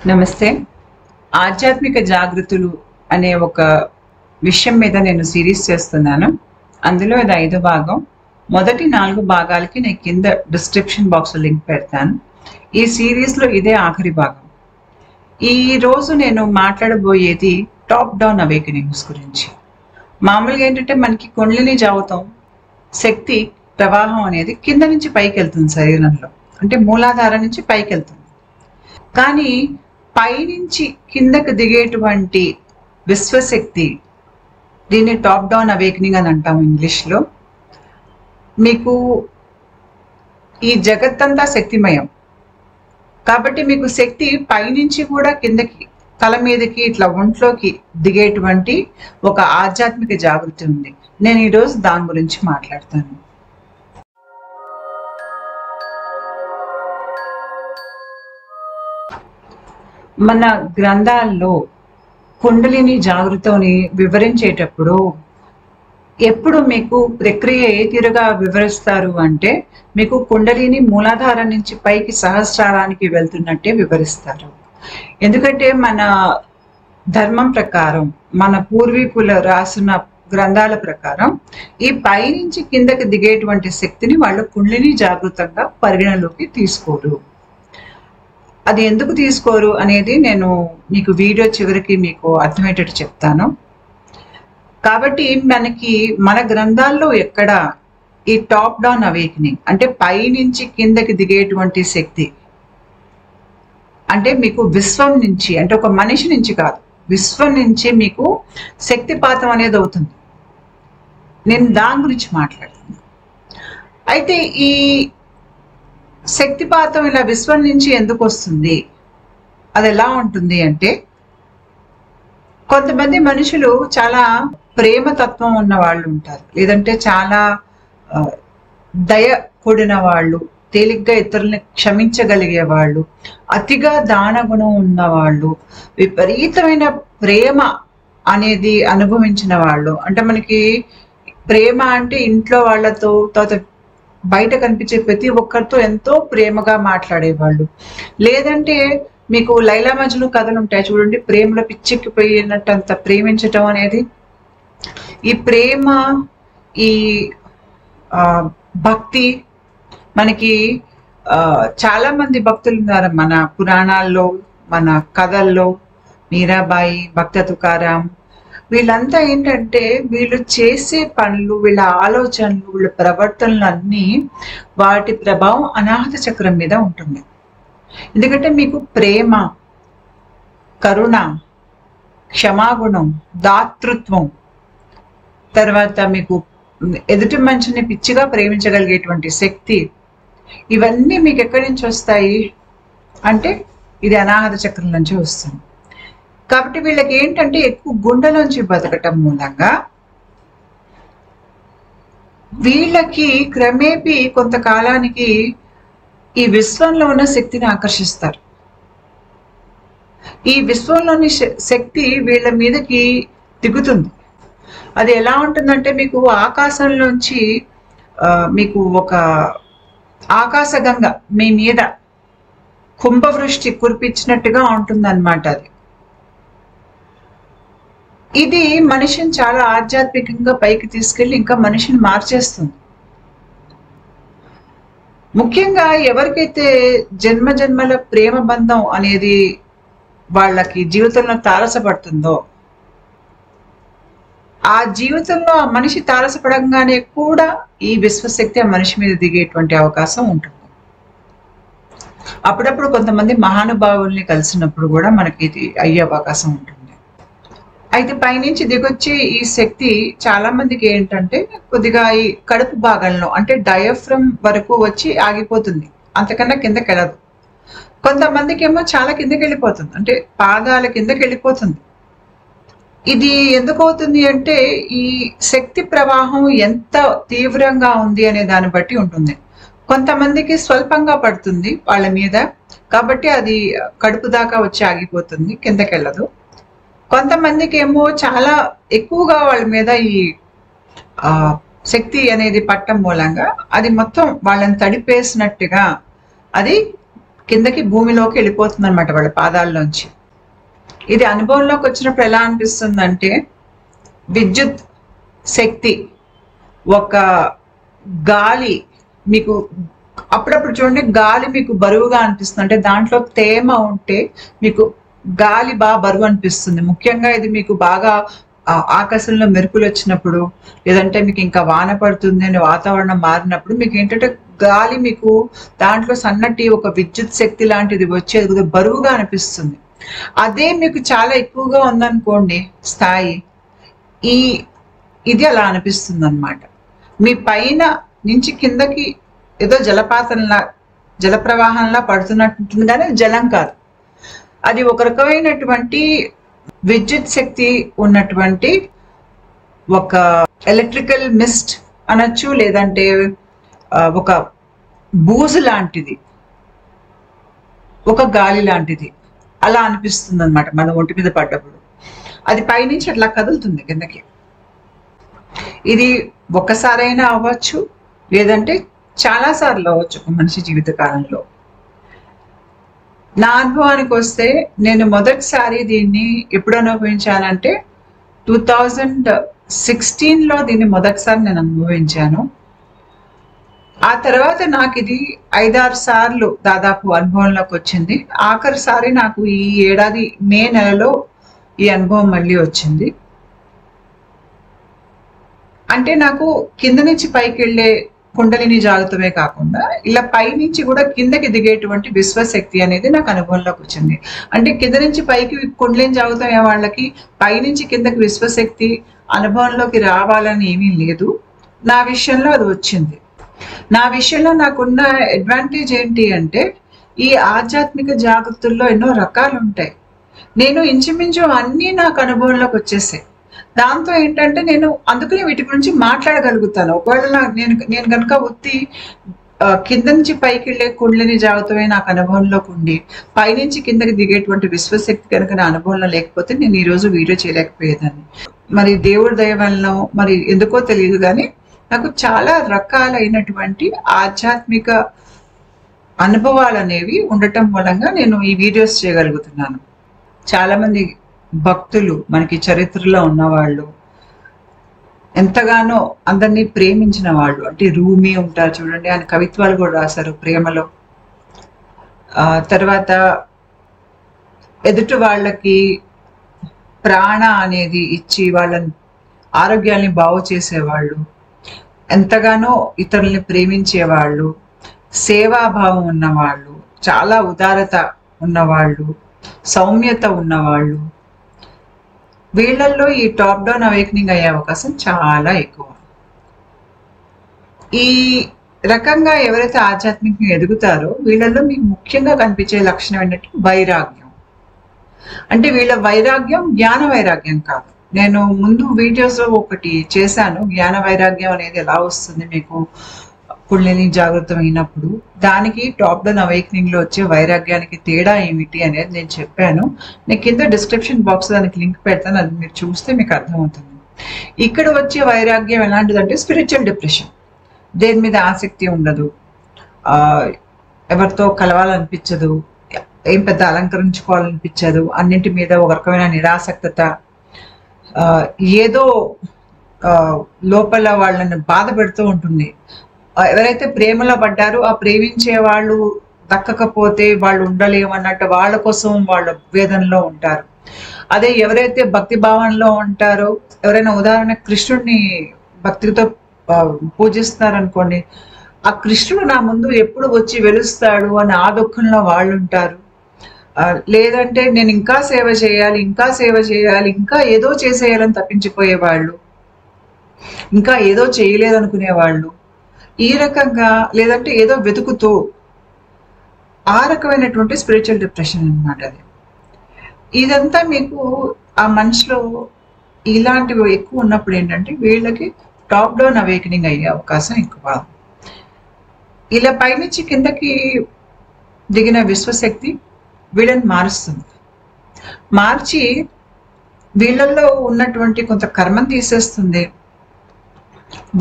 నమస్తే. ఆధ్యాత్మిక జాగృతులు అనే ఒక విషయం మీద నేను సిరీస్ చేస్తున్నాను. అందులో ఇది 5వ భాగం. మొదటి 4 భాగాలకి నేను కింద డిస్క్రిప్షన్ బాక్స్‌లో లింక్ పెడతాను. ఈ సిరీస్‌లో ఇదే ఆఖరి భాగం. ఈ రోజు నేను మాట్లాడబోయేది టాప్ డౌన్ అవేకెనింగ్స్ గురించి. మామూలుగా ఏంటంటే మనకి కుండలిని జాగృతం శక్తి ప్రవాహం అనేది కింద నుంచి పైకి వెళ్తుంది శరీరంలో. అంటే మూలాధారం నుంచి పైకి వెళ్తుంది. కానీ పైనుంచి కిందకు దిగేటువంటి విశ్వశక్తి, దీన్ని టాప్ డౌన్ అవేకనింగ్ అని అంటాం ఇంగ్లీష్లో. మీకు ఈ జగత్తంతా శక్తిమయం కాబట్టి మీకు శక్తి పైనుంచి కూడా కిందకి తల మీదకి ఇట్లా ఒంట్లోకి దిగేటువంటి ఒక ఆధ్యాత్మిక జాగృతి ఉంది. నేను ఈరోజు దాని గురించి మాట్లాడతాను. మన గ్రంథాల్లో కుండలిని జాగృతిని వివరించేటప్పుడు ఎప్పుడు మీకు ప్రక్రియ ఏ తీరుగా వివరిస్తారు అంటే, మీకు కుండలిని మూలాధారం నుంచి పైకి సహస్రారానికి వెళ్తున్నట్టే వివరిస్తారు. ఎందుకంటే మన ధర్మం ప్రకారం, మన పూర్వీకులు రాసిన గ్రంథాల ప్రకారం ఈ పై నుంచి కిందకి దిగేటువంటి శక్తిని వాళ్ళు కుండలిని జాగృతంగా పరిగణలోకి తీసుకోరు. అది ఎందుకు తీసుకోరు అనేది నేను మీకు వీడియో చివరికి మీకు అర్థమయ్యేటట్టు చెప్తాను. కాబట్టి మనకి మన గ్రంథాల్లో ఎక్కడ ఈ టాప్ డౌన్ అవేకనింగ్ అంటే పై నుంచి కిందకి దిగేటువంటి శక్తి అంటే మీకు విశ్వం నుంచి, అంటే ఒక మనిషి నుంచి కాదు, విశ్వం నుంచి మీకు శక్తిపాతం అనేది అవుతుంది. నేను దాని గురించి మాట్లాడుతున్నాను. అయితే ఈ శక్తిపాతం ఇలా విశ్వం నుంచి ఎందుకు వస్తుంది, అది ఎలా ఉంటుంది అంటే, కొంతమంది మనుషులు చాలా ప్రేమతత్వం ఉన్న వాళ్ళు ఉంటారు, లేదంటే చాలా దయ కూడిన వాళ్ళు, తేలిగ్గా ఇతరుల్ని క్షమించగలిగే వాళ్ళు, అతిగా దాన గుణం ఉన్నవాళ్ళు, విపరీతమైన ప్రేమ అనేది అనుభవించిన వాళ్ళు. అంటే మనకి ప్రేమ అంటే ఇంట్లో వాళ్ళతో, తర్వాత బయట కనిపించే ప్రతి ఒక్కరితో ఎంతో ప్రేమగా మాట్లాడేవాళ్ళు. లేదంటే మీకు లైలా మజ్ను కథలు ఉంటాయి చూడండి, ప్రేమలో పిచ్చెక్కిపోయినట్టు అంత ప్రేమించటం అనేది. ఈ ప్రేమ, ఈ భక్తి, మనకి చాలా మంది భక్తులు ఉన్నారు మన పురాణాల్లో, మన కథల్లో. మీరాబాయి, భక్త తుకారాం, వీళ్ళంతా ఏంటంటే వీళ్ళు చేసే పనులు, వీళ్ళ ఆలోచనలు, వీళ్ళ ప్రవర్తనలు అన్నీ వాటి ప్రభావం అనాహత చక్రం మీద ఉంటుంది. ఎందుకంటే మీకు ప్రేమ, కరుణ, క్షమాగుణం, దాతృత్వం, తర్వాత మీకు ఎదుటి మనిషిని పిచ్చిగా ప్రేమించగలిగేటువంటి శక్తి, ఇవన్నీ మీకు ఎక్కడి నుంచి వస్తాయి అంటే ఇది అనాహత చక్రం నుంచి వస్తుంది. కాబట్టి వీళ్ళకి ఏంటంటే ఎక్కువ గుండెలోంచి బతకటం మూలంగా వీళ్ళకి క్రమేపీ కొంతకాలానికి ఈ విశ్వంలో ఉన్న శక్తిని ఆకర్షిస్తారు. ఈ విశ్వంలోని శక్తి వీళ్ళ మీదకి దిగుతుంది. అది ఎలా ఉంటుందంటే, మీకు ఆకాశంలోంచి మీకు ఒక ఆకాశగంగ మీ మీద కుంభవృష్టి కురిపించినట్టుగా ఉంటుందన్నమాట. అది ఇది మనిషిని చాలా ఆధ్యాత్మికంగా పైకి తీసుకెళ్ళి ఇంకా మనిషిని మార్చేస్తుంది. ముఖ్యంగా ఎవరికైతే జన్మ జన్మల ప్రేమ బంధం అనేది వాళ్ళకి జీవితంలో తారసపడుతుందో, ఆ జీవితంలో ఆ మనిషి తారసపడంగానే కూడా ఈ విశ్వశక్తి ఆ మనిషి మీద దిగేటువంటి అవకాశం ఉంటుంది. అప్పుడప్పుడు కొంతమంది మహానుభావుల్ని కలిసినప్పుడు కూడా మనకి ఇది అయ్యే అవకాశం ఉంటుంది. అయితే పైనుంచి దిగొచ్చి ఈ శక్తి చాలా మందికి ఏంటంటే కొద్దిగా ఈ కడుపు భాగంలో, అంటే డయాఫ్రమ్ వరకు వచ్చి ఆగిపోతుంది, అంతకన్నా కిందకి వెళ్ళదు. కొంతమందికి ఏమో చాలా కిందకి వెళ్ళిపోతుంది, అంటే పాదాల కిందకి వెళ్ళిపోతుంది. ఇది ఎందుకు అవుతుంది అంటే ఈ శక్తి ప్రవాహం ఎంత తీవ్రంగా ఉంది అనే దాన్ని బట్టి ఉంటుంది. కొంతమందికి స్వల్పంగా పడుతుంది వాళ్ళ మీద, కాబట్టి అది కడుపు దాకా వచ్చి ఆగిపోతుంది, కిందకి వెళ్ళదు. కొంతమందికి ఏమో చాలా ఎక్కువగా వాళ్ళ మీద ఈ శక్తి అనేది పట్టం మూలంగా అది మొత్తం వాళ్ళని తడిపేసినట్టుగా అది కిందకి భూమిలోకి వెళ్ళిపోతుంది అనమాట వాళ్ళ పాదాల్లోంచి. ఇది అనుభవంలోకి వచ్చినప్పుడు ఎలా అనిపిస్తుందంటే విద్యుత్ శక్తి, ఒక గాలి మీకు అప్పుడప్పుడు చూడండి, గాలి మీకు బరువుగా అనిపిస్తుంది. అంటే దాంట్లో తేమ ఉంటే మీకు గాలి బాగా బరువు అనిపిస్తుంది. ముఖ్యంగా ఇది మీకు బాగా ఆకాశంలో మెరుపులు వచ్చినప్పుడు, లేదంటే మీకు ఇంకా వాన పడుతుంది అని వాతావరణం మారినప్పుడు మీకు ఏంటంటే గాలి మీకు దాంట్లో సన్నటి ఒక విద్యుత్ శక్తి లాంటిది వచ్చేది బరువుగా అనిపిస్తుంది. అదే మీకు చాలా ఎక్కువగా ఉందనుకోండి స్థాయి, ఇది అలా అనిపిస్తుంది అనమాట. మీ పైన నుంచి కిందకి ఏదో జలపాతంలా, జలప్రవాహంలా పడుతున్నట్టు ఉంటుంది, కానీ జలం కాదు. అది ఒక రకమైనటువంటి విద్యుత్ శక్తి ఉన్నటువంటి ఒక ఎలక్ట్రికల్ మిస్ట్ అనొచ్చు, లేదంటే ఒక బూజు లాంటిది, ఒక గాలి లాంటిది అలా అనిపిస్తుంది అనమాట మన ఒంటి మీద పడ్డప్పుడు. అది పైనుంచి అట్లా కదులుతుంది కిందకి. ఇది ఒక్కసారైనా అవ్వచ్చు, లేదంటే చాలా సార్లు అవ్వచ్చు ఒక మనిషి జీవిత కాలంలో. నా అనుభవానికి వస్తే నేను మొదటిసారి దీన్ని ఎప్పుడు అనుభవించానంటే 2016లో దీన్ని మొదటిసారి నేను అనుభవించాను. ఆ తర్వాత నాకు ఇది 5-6 సార్లు దాదాపు అనుభవంలోకి వచ్చింది. ఆఖరిసారి నాకు ఈ ఏడాది మే నెలలో ఈ అనుభవం మళ్ళీ వచ్చింది. అంటే నాకు కింద నుంచి పైకి వెళ్ళే కుండలిని జాగ్రత్తమే కాకుండా ఇలా పై నుంచి కూడా కిందకి దిగేటువంటి విశ్వశక్తి అనేది నాకు అనుభవంలోకి వచ్చింది. అంటే కింద నుంచి పైకి కుండలిని జాగ్రత్త వాళ్ళకి పైనుంచి కిందకి విశ్వశక్తి అనుభవంలోకి రావాలని ఏమీ లేదు. నా విషయంలో అది వచ్చింది. నా విషయంలో నాకున్న అడ్వాంటేజ్ ఏంటి అంటే ఈ ఆధ్యాత్మిక జాగృతుల్లో ఎన్నో రకాలు ఉంటాయి. నేను ఇంచుమించు అన్నీ నాకు అనుభవంలోకి వచ్చేసాయి. దాంతో ఏంటంటే నేను అందుకని వీటి గురించి మాట్లాడగలుగుతాను. ఒకవేళ నేను కనుక ఒత్తి కింద నుంచి పైకి వెళ్ళే కుండలిని జాగ్రత్తమే నాకు అనుభవంలోకి ఉండి పైనుంచి కిందకి దిగేటువంటి విశ్వశక్తి కనుక నా అనుభవంలో లేకపోతే నేను ఈరోజు వీడియో చేయలేకపోయేదాన్ని. మరి దేవుడి దయ వల్ల మరి ఎందుకో తెలియదు కానీ నాకు చాలా రకాలైనటువంటి ఆధ్యాత్మిక అనుభవాలు అనేవి ఉండటం మూలంగా నేను ఈ వీడియోస్ చేయగలుగుతున్నాను. చాలా మంది భక్తులు మనకి చరిత్రలో ఉన్నవాళ్ళు, ఎంతగానో అందరినీ ప్రేమించిన వాళ్ళు, అంటే రూమి ఉంటారు చూడండి, ఆయన కవిత్వాలు కూడా రాశారు ప్రేమలో. తర్వాత ఎదుటి వాళ్ళకి ప్రాణ అనేది ఇచ్చి వాళ్ళని ఆరోగ్యాన్ని బాగు చేసేవాళ్ళు, ఎంతగానో ఇతరుల్ని ప్రేమించేవాళ్ళు, సేవాభావం ఉన్నవాళ్ళు, చాలా ఉదారత ఉన్నవాళ్ళు, సౌమ్యత ఉన్నవాళ్ళు, వీళ్ళల్లో ఈ టాప్ డౌన్ అవేకనింగ్ అయ్యే అవకాశం చాలా ఎక్కువ. ఈ రకంగా ఎవరైతే ఆధ్యాత్మికంగా ఎదుగుతారో వీళ్ళల్లో మీకు ముఖ్యంగా కనిపించే లక్షణం ఏంటంటే వైరాగ్యం. అంటే వీళ్ళ వైరాగ్యం జ్ఞాన వైరాగ్యం కాదు. నేను ముందు వీడియోస్ లో ఒకటి చేశాను, జ్ఞాన వైరాగ్యం అనేది ఎలా వస్తుంది మీకు కుండలిని జాగృతం అయినప్పుడు, దానికి టాప్ డౌన్ అవేకనింగ్ లో వచ్చే వైరాగ్యానికి తేడా ఏమిటి అనేది నేను చెప్పాను. నేను కింద డిస్క్రిప్షన్ బాక్స్ దానికి లింక్ పెడతాను, అది మీరు చూస్తే మీకు అర్థమవుతుంది. ఇక్కడ వచ్చే వైరాగ్యం ఎలాంటిదంటే స్పిరిచువల్ డిప్రెషన్, దేని మీద ఆసక్తి ఉండదు, ఎవరితో కలవాలనిపించదు, ఏం పెద్ద అలంకరించుకోవాలనిపించదు, అన్నింటి మీద ఒక రకమైన నిరాసక్తత, ఏదో లోపల వాళ్ళని బాధ పెడుతూ ఉంటుంది. ఎవరైతే ప్రేమలో పడ్డారో ఆ ప్రేమించే వాళ్ళు దక్కకపోతే వాళ్ళు ఉండలేమన్నట్టు వాళ్ళ కోసం వాళ్ళ వేదనలో ఉంటారు. అదే ఎవరైతే భక్తి భావంలో ఉంటారో, ఎవరైనా ఉదాహరణ కృష్ణుడిని భక్తితో పూజిస్తున్నారనుకోండి, ఆ కృష్ణుడు నా ముందు ఎప్పుడు వచ్చి వెలుస్తాడు అని ఆ దుఃఖంలో వాళ్ళు ఉంటారు. లేదంటే నేను ఇంకా సేవ చేయాలి, ఇంకా సేవ చేయాలి, ఇంకా ఏదో చేసేయాలని తప్పించిపోయేవాళ్ళు, ఇంకా ఏదో చేయలేదనుకునేవాళ్ళు, ఈ రకంగా, లేదంటే ఏదో వెతుకుతూ, ఆ రకమైనటువంటి స్పిరిచువల్ డిప్రెషన్ అన్నమాట అది. ఇదంతా మీకు ఆ మనిషిలో ఇలాంటివి ఎక్కువ ఉన్నప్పుడు ఏంటంటే వీళ్ళకి టాప్ డౌన్ అవేకనింగ్ అయ్యే అవకాశం ఎక్కువ. ఇలా పైనుంచి కిందకి దిగిన విశ్వశక్తి వీళ్ళని మారుస్తుంది. మార్చి వీళ్ళల్లో ఉన్నటువంటి కొంత కర్మను తీసేస్తుంది,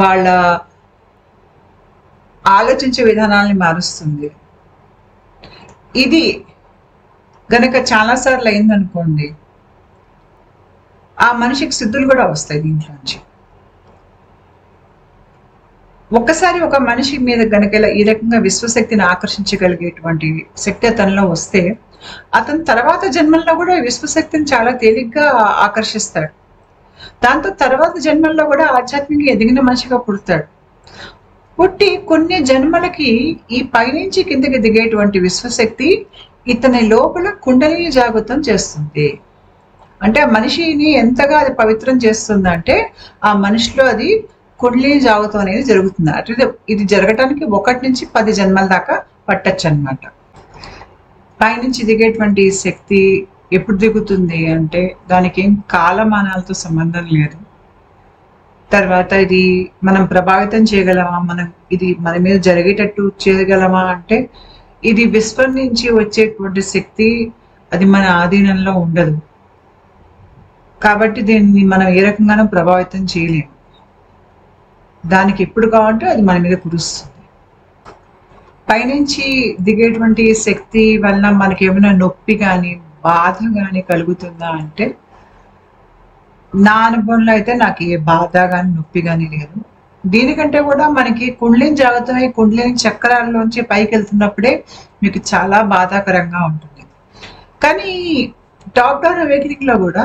వాళ్ళ ఆలోచించే విధానాన్ని మారుస్తుంది. ఇది గనక చాలాసార్లు అయిందనుకోండి, ఆ మనిషికి సిద్ధులు కూడా వస్తాయి దీంట్లోంచి. ఒక్కసారి ఒక మనిషి మీద గనక ఈ రకంగా విశ్వశక్తిని ఆకర్షించగలిగేటువంటి శక్తి అతనిలో వస్తే, అతను తర్వాత జన్మల్లో కూడా విశ్వశక్తిని చాలా తేలిగ్గా ఆకర్షిస్తాడు. దాంతో తర్వాత జన్మల్లో కూడా ఆధ్యాత్మికంగా ఎదిగిన మనిషిగా పుడతాడు. పుట్టి కొన్ని జన్మలకి ఈ పైనుంచి కిందకి దిగేటువంటి విశ్వశక్తి ఇతని లోపల కుండలిని జాగృతం చేస్తుంది. అంటే ఆ మనిషిని ఎంతగా అది పవిత్రం చేస్తుందంటే ఆ మనిషిలో అది కుండలిని జాగృతం అనేది జరుగుతుంది. అంటే ఇది జరగటానికి 1 నుంచి 10 జన్మల దాకా పట్టచ్చు అనమాట. పైనుంచి దిగేటువంటి శక్తి ఎప్పుడు దిగుతుంది అంటే దానికి ఏం కాలమానాలతో సంబంధం లేదు. తర్వాత ఇది మనం ప్రభావితం చేయగలమా, ఇది మన మీద జరిగేటట్టు చేయగలమా అంటే ఇది విశ్వం నుంచి వచ్చేటువంటి శక్తి, అది మన ఆధీనంలో ఉండదు. కాబట్టి దీన్ని మనం ఏ రకంగానూ ప్రభావితం చేయలేము. దానికి ఎప్పుడు కావాలంటే అది మన మీద కురుస్తుంది. పైనుంచి దిగేటువంటి శక్తి వలన మనకి ఏమైనా నొప్పి కానీ బాధ కానీ కలుగుతుందా అంటే నా అనుభవంలో అయితే నాకు ఏ బాధ కానీ నొప్పి కానీ లేదు. దీనికంటే కూడా మనకి కుండలిని జాగ్రత్తమై కుండలిని చక్రాల్లోంచి పైకి వెళ్తున్నప్పుడే మీకు చాలా బాధాకరంగా ఉంటుంది. కానీ టాప్ డౌన్ అవేకనింగ్ లో కూడా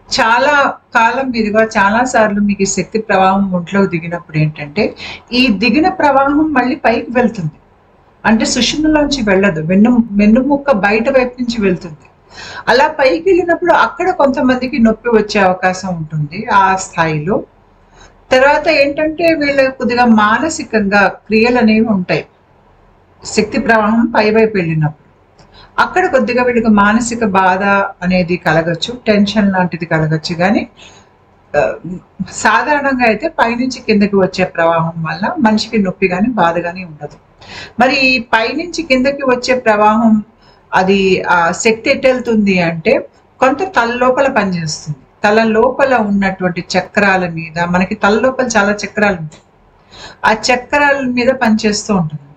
చాలా కాలం మీదుగా చాలా సార్లు మీకు ఈ శక్తి ప్రవాహం ఒంట్లోకి దిగినప్పుడు ఏంటంటే ఈ దిగిన ప్రవాహం మళ్ళీ పైకి వెళ్తుంది. అంటే సుషుమ్నలోంచి వెళ్ళదు, వెన్నుముక్క బయట వైపు నుంచి వెళ్తుంది. అలా పైకి వెళ్ళినప్పుడు అక్కడ కొంతమందికి నొప్పి వచ్చే అవకాశం ఉంటుంది ఆ స్థాయిలో. తర్వాత ఏంటంటే వీళ్ళకి కొద్దిగా మానసికంగా క్రియలు అనేవి ఉంటాయి. శక్తి ప్రవాహం పై వైపు వెళ్ళినప్పుడు అక్కడ కొద్దిగా వీళ్ళకి మానసిక బాధ అనేది కలగచ్చు, టెన్షన్ లాంటిది కలగచ్చు. కానీ సాధారణంగా అయితే పైనుంచి కిందకి వచ్చే ప్రవాహం వల్ల మనిషికి నొప్పి కానీ బాధ కానీ ఉండదు. మరి పైనుంచి కిందకి వచ్చే ప్రవాహం అది ఆ శక్తి ఎటు వెళ్తుంది అంటే కొంత తల లోపల పనిచేస్తుంది. తల లోపల ఉన్నటువంటి చక్రాల మీద, మనకి తల లోపల చాలా చక్రాలు ఉంటాయి, ఆ చక్రాల మీద పనిచేస్తూ ఉంటుంది.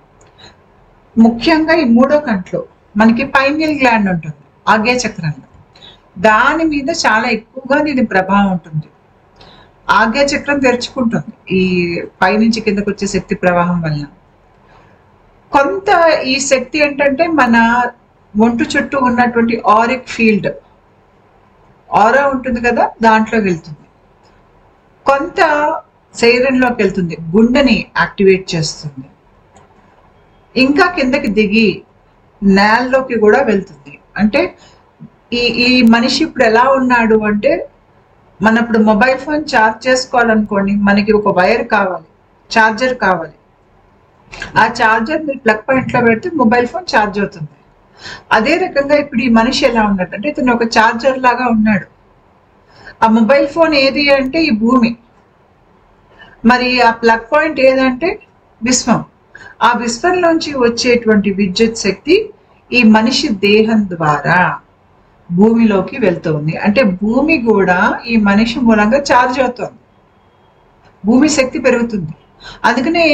ముఖ్యంగా ఈ 3వ కంట్లో మనకి పైనియల్ గ్లాండ్ ఉంటుంది ఆగ్నేయ చక్రంలో, దాని మీద చాలా ఎక్కువగా దీని ప్రభావం ఉంటుంది. ఆగ్నేయ చక్రం తెరుచుకుంటుంది ఈ పైనుంచి కిందకు వచ్చే శక్తి ప్రవాహం వల్ల. కొంత ఈ శక్తి ఏంటంటే మన ఒంటు చుట్టూ ఉన్నటువంటి ఆరిక్ ఫీల్డ్, ఆరా ఉంటుంది కదా, దాంట్లోకి వెళ్తుంది. కొంత శరీరంలోకి వెళ్తుంది, గుండెని యాక్టివేట్ చేస్తుంది. ఇంకా కిందకి దిగి నేలలోకి కూడా వెళ్తుంది. అంటే ఈ మనిషి ఇప్పుడు ఎలా ఉన్నాడు అంటే, మన ఇప్పుడు మొబైల్ ఫోన్ ఛార్జ్ చేసుకోవాలనుకోండి, మనకి ఒక వైర్ కావాలి, ఛార్జర్ కావాలి. ఆ ఛార్జర్ మీరు ప్లగ్ పాయింట్లో పెడితే మొబైల్ ఫోన్ ఛార్జ్ అవుతుంది. అదే రకంగా ఇప్పుడు ఈ మనిషి ఎలా ఉన్నాడు అంటే ఇతను ఒక ఛార్జర్ లాగా ఉన్నాడు. ఆ మొబైల్ ఫోన్ ఏది అంటే ఈ భూమి, మరి ఆ ప్లగ్ పాయింట్ ఏదంటే విశ్వం. ఆ విశ్వంలోంచి వచ్చేటువంటి విద్యుత్ శక్తి ఈ మనిషి దేహం ద్వారా భూమిలోకి వెళ్తుంది. అంటే భూమి కూడా ఈ మనిషి మూలంగా ఛార్జ్ అవుతుంది, భూమి శక్తి పెరుగుతుంది. అందుకనే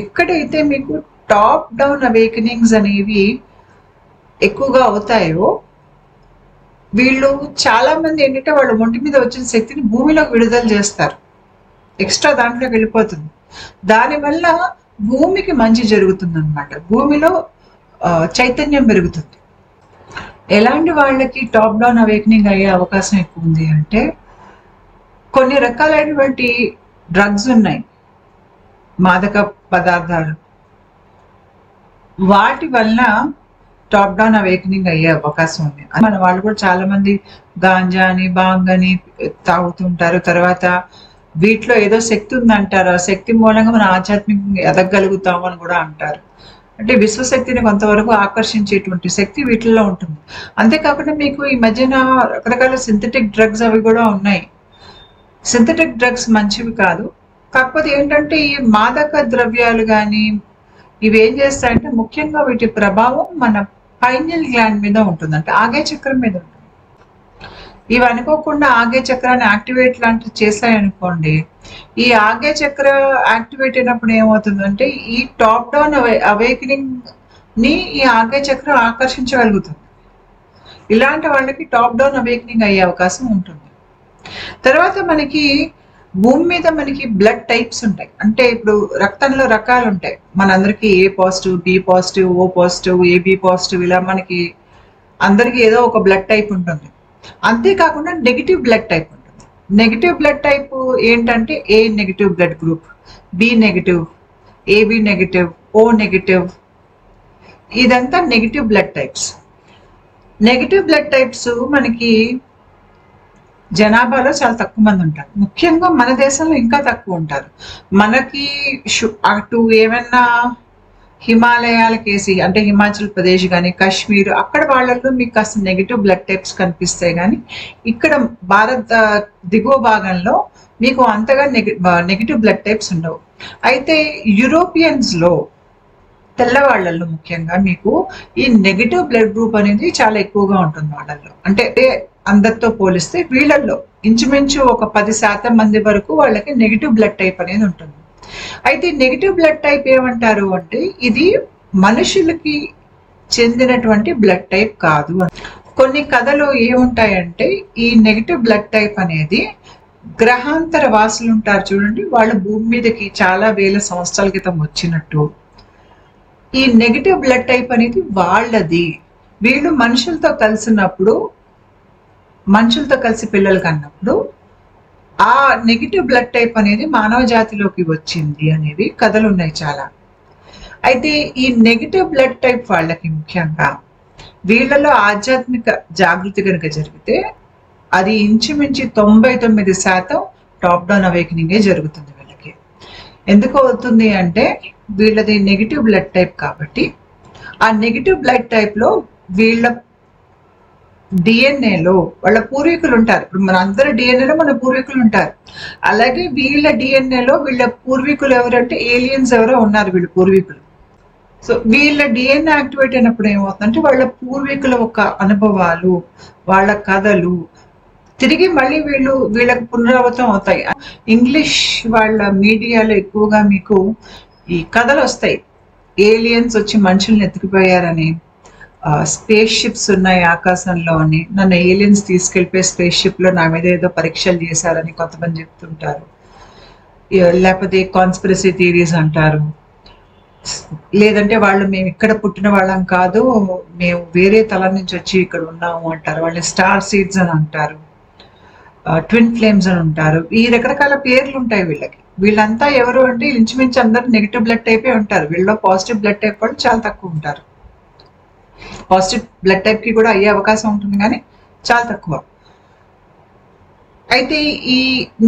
ఎక్కడైతే మీకు టాప్ డౌన్ అవేకనింగ్స్ అనేవి ఎక్కువగా అవుతాయో వీళ్ళు చాలా మంది ఏంటంటే వాళ్ళ ఒంటి మీద వచ్చిన శక్తిని భూమిలోకి విడుదల చేస్తారు, ఎక్స్ట్రా దాంట్లోకి వెళ్ళిపోతుంది. దానివల్ల భూమికి మంచి జరుగుతుంది అనమాట, భూమిలో చైతన్యం పెరుగుతుంది. ఎలాంటి వాళ్ళకి టాప్ డౌన్ అవేకనింగ్ అయ్యే అవకాశం ఎక్కువ ఉంది అంటే కొన్ని రకాలైనటువంటి డ్రగ్స్ ఉన్నాయి, మాదక పదార్థాలు, వాటి వల్ల టాప్ డౌన్ అవేకనింగ్ అయ్యే అవకాశం ఉంది. మన వాళ్ళు కూడా చాలా మంది గాంజా అని బాంగ్ అని తాగుతుంటారు. తర్వాత వీటిలో ఏదో శక్తి ఉందంటారు, ఆ శక్తి మూలంగా మనం ఆధ్యాత్మికంగా ఎదగలుగుతాము అని కూడా అంటారు. అంటే విశ్వశక్తిని కొంతవరకు ఆకర్షించేటువంటి శక్తి వీటిల్లో ఉంటుంది. అంతేకాకుండా మీకు ఈ మధ్యన రకరకాల సింథటిక్ డ్రగ్స్ అవి కూడా ఉన్నాయి. సింథటిక్ డ్రగ్స్ మంచివి కాదు, కాకపోతే ఏంటంటే ఈ మాదక ద్రవ్యాలు కానీ ఇవి ఏం చేస్తాయంటే ముఖ్యంగా వీటి ప్రభావం మన పైనియల్ గ్లాండ్ మీద ఉంటుంది, అంటే ఆగ్నేయ చక్రం మీద ఉంటుంది. ఇవి అనుకోకుండా ఆగ్నేయ చక్రాన్ని యాక్టివేట్ లాంటివి చేశాయనుకోండి, ఈ ఆగ్నేయ చక్ర యాక్టివేట్ అయినప్పుడు ఏమవుతుందంటే ఈ టాప్ డౌన్ అవేకనింగ్ ని ఈ ఆజ్ఞ చక్రం ఆకర్షించగలుగుతుంది. ఇలాంటి వాళ్ళకి టాప్ డౌన్ అవేకనింగ్ అయ్యే అవకాశం ఉంటుంది. తర్వాత మనకి భూమి మీద మనకి బ్లడ్ టైప్స్ ఉంటాయి. అంటే ఇప్పుడు రక్తంలో రకాలు ఉంటాయి. మనందరికీ A positive, B positive, O positive, AB positive, ఇలా మనకి అందరికీ ఏదో ఒక బ్లడ్ టైప్ ఉంటుంది. అంతేకాకుండా నెగిటివ్ బ్లడ్ టైప్ ఉంటుంది. నెగిటివ్ బ్లడ్ టైప్ ఏంటంటే A negative blood group, B negative, AB negative, O negative, ఇదంతా negative blood types. Negative blood types మనకి జనాభాలో చాలా తక్కువ మంది ఉంటారు. ముఖ్యంగా మన దేశంలో ఇంకా తక్కువ ఉంటారు. మనకి అటు ఏమన్నా హిమాలయాలకేసి అంటే హిమాచల్ ప్రదేశ్ కానీ కాశ్మీర్ అక్కడ వాళ్ళల్లో మీకు కాస్త నెగిటివ్ బ్లడ్ టైప్స్ కనిపిస్తాయి. కానీ ఇక్కడ భారత్ దిగువ భాగంలో మీకు అంతగా నెగిటివ్ బ్లడ్ టైప్స్ ఉండవు. అయితే యూరోపియన్స్ లో తెల్లవాళ్లలో ముఖ్యంగా మీకు ఈ నెగిటివ్ బ్లడ్ గ్రూప్ అనేది చాలా ఎక్కువగా ఉంటుంది వాళ్ళల్లో. అంటే అందరితో పోలిస్తే వీళ్ళల్లో ఇంచుమించు ఒక 10% మంది వరకు వాళ్ళకి నెగిటివ్ బ్లడ్ టైప్ అనేది ఉంటుంది. అయితే నెగిటివ్ బ్లడ్ టైప్ ఏమంటారు అంటే ఇది మనుషులకి చెందినటువంటి బ్లడ్ టైప్ కాదు. కొన్ని కథలు ఏముంటాయంటే ఈ నెగిటివ్ బ్లడ్ టైప్ అనేది గ్రహాంతర వాసులు ఉంటారు చూడండి, వాళ్ళు భూమి మీదకి చాలా వేల సంవత్సరాల క్రితం వచ్చినట్టు ఈ నెగిటివ్ బ్లడ్ టైప్ అనేది వాళ్ళది. వీళ్ళు మనుషులతో కలిసి పిల్లలు కన్నప్పుడు ఆ నెగిటివ్ బ్లడ్ టైప్ అనేది మానవ జాతిలోకి వచ్చింది అనేవి కథలు ఉన్నాయి చాలా. అయితే ఈ నెగిటివ్ బ్లడ్ టైప్ వాళ్ళకి ముఖ్యంగా వీళ్ళలో ఆధ్యాత్మిక జాగృతి కనుక జరిగితే అది ఇంచుమించి 99% టాప్ డౌన్ అవేకనింగే జరుగుతుంది వీళ్ళకి. ఎందుకు అవుతుంది అంటే వీళ్ళది నెగిటివ్ బ్లడ్ టైప్ కాబట్టి ఆ నెగిటివ్ బ్లడ్ టైప్ లో వీళ్ళ డిఎన్ఏలో వాళ్ళ పూర్వీకులు ఉంటారు. ఇప్పుడు మన అందరి డిఎన్ఏలో మన పూర్వీకులు ఉంటారు. అలాగే వీళ్ళ డిఎన్ఏలో వీళ్ళ పూర్వీకులు ఎవరంటే ఏలియన్స్ ఎవరో ఉన్నారు వీళ్ళ పూర్వీకులు. సో వీళ్ళ డిఎన్ఏ యాక్టివేట్ అయినప్పుడు ఏమవుతుందంటే వాళ్ళ పూర్వీకుల ఒక అనుభవాలు, వాళ్ళ కథలు తిరిగి మళ్ళీ వీళ్ళకి పునరావృతం అవుతాయి. ఇంగ్లీష్ వాళ్ళ మీడియాలో ఎక్కువగా మీకు ఈ కథలు వస్తాయి. ఏలియన్స్ వచ్చి మనుషుల్ని ఎత్తుకుపోయారని, స్పేస్ షిప్స్ ఉన్నాయి ఆకాశంలో అని, నన్ను ఏలియన్స్ తీసుకెళ్ళిపోయి స్పేస్ షిప్ లో నా మీద ఏదో పరీక్షలు చేశారని కొంతమంది చెప్తుంటారు. లేకపోతే కాన్స్పిరసీ థియరీస్ అంటారు. లేదంటే వాళ్ళు మేము ఇక్కడ పుట్టిన వాళ్ళం కాదు, మేము వేరే తలం నుంచి వచ్చి ఇక్కడ ఉన్నాము అంటారు. వాళ్ళని స్టార్ సీడ్స్ అని అంటారు, ట్విన్ ఫ్లేమ్స్ అని ఉంటారు. ఈ రకరకాల పేర్లు ఉంటాయి వీళ్ళకి. వీళ్ళంతా ఎవరు అంటే ఇంచుమించు అందరు నెగిటివ్ బ్లడ్ టైపే ఉంటారు. వీళ్ళలో పాజిటివ్ బ్లడ్ టైప్ వాళ్ళు చాలా తక్కువ ఉంటారు. పాజిటివ్ బ్లడ్ టైప్ కి కూడా అయ్యే అవకాశం ఉంటుంది కానీ చాలా తక్కువ. అయితే ఈ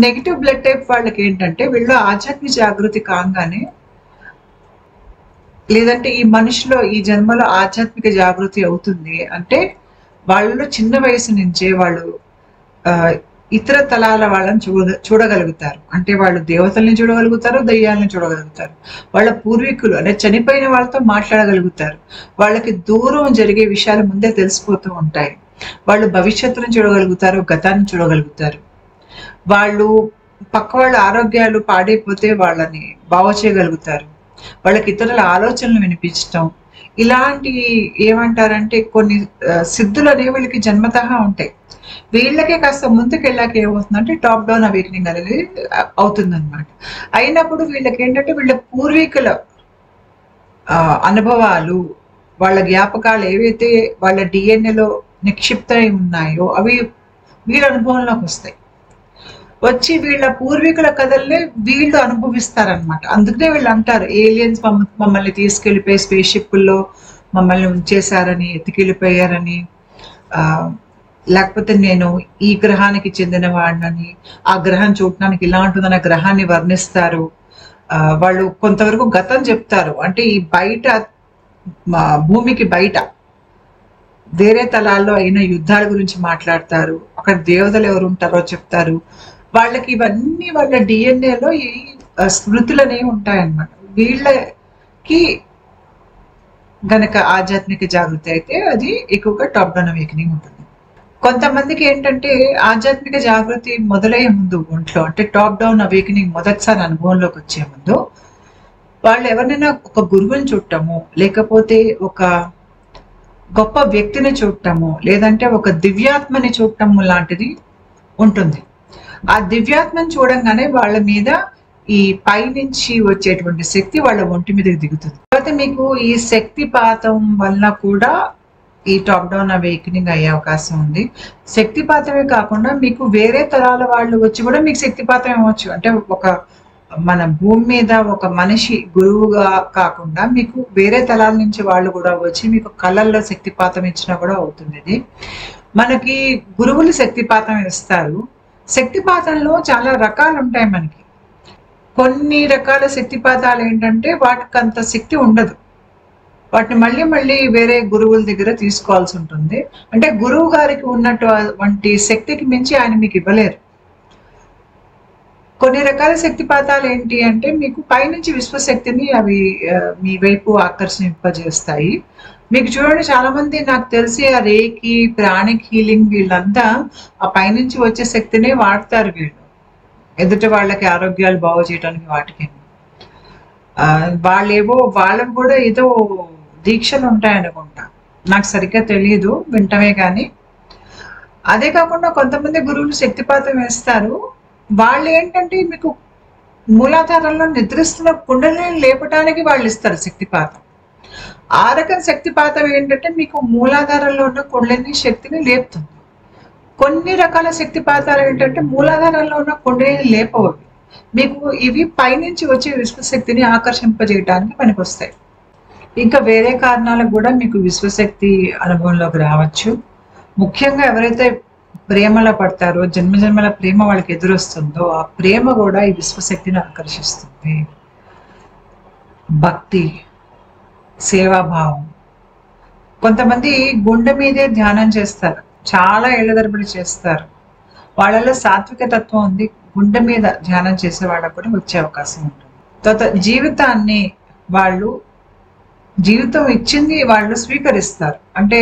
నెగిటివ్ బ్లడ్ టైప్ వాళ్ళకి ఏంటంటే వీళ్ళు ఆధ్యాత్మిక జాగృతి కాగానే, లేదంటే ఈ మనిషిలో ఈ జన్మలో ఆధ్యాత్మిక జాగృతి అవుతుంది అంటే వాళ్ళలో చిన్న వయసు నుంచే వాళ్ళు ఇతర తలాల వాళ్ళని చూడగలుగుతారు. అంటే వాళ్ళు దేవతల్ని చూడగలుగుతారు, దయ్యాలను చూడగలుగుతారు. వాళ్ళ పూర్వీకులు అంటే చనిపోయిన వాళ్ళతో మాట్లాడగలుగుతారు. వాళ్ళకి దూరం జరిగే విషయాలు ముందే తెలిసిపోతూ ఉంటాయి. వాళ్ళు భవిష్యత్తును చూడగలుగుతారు, గతాన్ని చూడగలుగుతారు. వాళ్ళు పక్క వాళ్ళ ఆరోగ్యాలు పాడైపోతే వాళ్ళని బాగు చేయగలుగుతారు. వాళ్ళకి ఇతరుల ఆలోచనలు వినిపించటం, ఇలాంటి ఏమంటారంటే కొన్ని సిద్ధులు అనేవి వీళ్ళకి జన్మతః ఉంటాయి. వీళ్ళకే కాస్త ముందుకెళ్ళాక ఏమవుతుందంటే టాప్ డౌన్ అవేకనింగ్ అనేది అవుతుంది అనమాట. అయినప్పుడు వీళ్ళకి ఏంటంటే వీళ్ళ పూర్వీకుల అనుభవాలు, వాళ్ళ జ్ఞాపకాలు ఏవైతే వాళ్ళ డిఎన్ఏలో నిక్షిప్తమై ఉన్నాయో అవి వీళ్ళ అనుభవంలోకి వస్తాయి. వచ్చి వీళ్ళ పూర్వీకుల కథల్ని వీళ్ళు అనుభవిస్తారనమాట. అందుకనే వీళ్ళు అంటారు ఏలియన్స్ మమ్మల్ని తీసుకెళ్లిపోయి స్పేస్ షిప్ల్లో మమ్మల్ని ఉంచేశారని, ఎత్తుకెళ్ళిపోయారని, లేకపోతే నేను ఈ గ్రహానికి చెందిన వాడినని, ఆ గ్రహం చూడటానికి ఇలా ఉంటుందని ఆ గ్రహాన్ని వర్ణిస్తారు. వాళ్ళు కొంతవరకు గతం చెప్తారు. అంటే ఈ బయట భూమికి బయట వేరే తలాల్లో అయిన యుద్ధాల గురించి మాట్లాడతారు. అక్కడ దేవతలు ఎవరు ఉంటారో చెప్తారు. వాళ్ళకి ఇవన్నీ వాళ్ళ డిఎన్ఏలో ఈ స్మృతులు అనేవి ఉంటాయన్నమాట. వీళ్ళకి గనక ఆధ్యాత్మిక జాగృతి అయితే అది ఎక్కువగా టాప్ డౌన్ అవేకనింగ్ ఉంటుంది. కొంతమందికి ఏంటంటే ఆధ్యాత్మిక జాగృతి మొదలయ్యే ముందు ఒంట్లో అంటే టాప్ డౌన్ అవేకనింగ్ మొదటిసారి అనుభవంలోకి వచ్చే ముందు వాళ్ళు ఎవరినైనా ఒక గురువుని చూడటము, లేకపోతే ఒక గొప్ప వ్యక్తిని చూడటము, లేదంటే ఒక దివ్యాత్మని చూడటము లాంటిది ఉంటుంది. ఆ దివ్యాత్మని చూడంగానే వాళ్ళ మీద ఈ పైనుంచి వచ్చేటువంటి శక్తి వాళ్ళ ఒంటి మీదకి దిగుతుంది. తర్వాత మీకు ఈ శక్తిపాతం వల్ల కూడా ఈ టాప్ డౌన్ అవేకనింగ్ అయ్యే అవకాశం ఉంది. శక్తిపాతమే కాకుండా మీకు వేరే తరాల వాళ్ళు వచ్చి కూడా మీకు శక్తిపాతం ఇవ్వచ్చు. అంటే ఒక మన భూమి మీద ఒక మనిషి గురువుగా కాకుండా మీకు వేరే తలాల నుంచి వాళ్ళు కూడా వచ్చి మీకు కళల్లో శక్తిపాతం ఇచ్చినా కూడా అవుతుంది. ఇది మనకి గురువులు శక్తిపాతం ఇస్తారు. శక్తిపాతంలో చాలా రకాలు ఉంటాయి. మనకి కొన్ని రకాల శక్తిపాతాలు ఏంటంటే వాటికి అంత శక్తి ఉండదు. వాటిని మళ్ళీ మళ్ళీ వేరే గురువుల దగ్గర తీసుకోవాల్సి ఉంటుంది. అంటే గురువు గారికి ఉన్నటువంటి శక్తికి మించి ఆయన మీకు ఇవ్వలేరు. కొన్ని రకాల శక్తిపాతాలు ఏంటి అంటే మీకు పైనుంచి విశ్వశక్తిని అవి మీ వైపు ఆకర్షింపజేస్తాయి. మీకు చూడండి, చాలా మంది నాకు తెలిసి ఆ రేకి, ప్రాణిక్ హీలింగ్ వీళ్ళంతా ఆ పైనుంచి వచ్చే శక్తినే వాడతారు. వీళ్ళు ఎదుటి వాళ్ళకి ఆరోగ్యాలు బాగు చేయడానికి వాటికి వాళ్ళవి కూడా ఏదో దీక్షలు ఉంటాయనుకుంటా, నాకు సరిగ్గా తెలియదు, వింటమే కానీ. అదే కాకుండా కొంతమంది గురువులు శక్తిపాతం వేస్తారు. వాళ్ళు ఏంటంటే మీకు మూలాధారంలో నిద్రిస్తున్న కుండలిని లేపటానికి వాళ్ళు ఇస్తారు శక్తిపాతం. ఆ రకం శక్తిపాతం ఏంటంటే మీకు మూలాధారంలో ఉన్న కుండలిని శక్తిని లేపుతుంది. కొన్ని రకాల శక్తిపాతాలు ఏంటంటే మూలాధారంలో ఉన్న కుండలిని లేపవు. మీకు ఇవి పైనుంచి వచ్చే విశ్వశక్తిని ఆకర్షింపజేయడానికి పనికొస్తాయి. ఇంకా వేరే కారణాలకు కూడా మీకు విశ్వశక్తి అనుభవంలోకి రావచ్చు. ముఖ్యంగా ఎవరైతే ప్రేమలో పడతారో, జన్మజన్మల ప్రేమ వాళ్ళకి ఎదురొస్తుందో, ఆ ప్రేమ కూడా ఈ విశ్వశక్తిని ఆకర్షిస్తుంది. భక్తి, సేవాభావం. కొంతమంది గుండె మీదే ధ్యానం చేస్తారు, చాలా ఏళ్ల తరబడి చేస్తారు. వాళ్ళలో సాత్విక తత్వం ఉంది. గుండె మీద ధ్యానం చేసే వాళ్ళకు కూడా వచ్చే అవకాశం ఉంటుంది. తర్వాత జీవితాన్ని జీవితం ఇచ్చింది వాళ్ళు స్వీకరిస్తారు. అంటే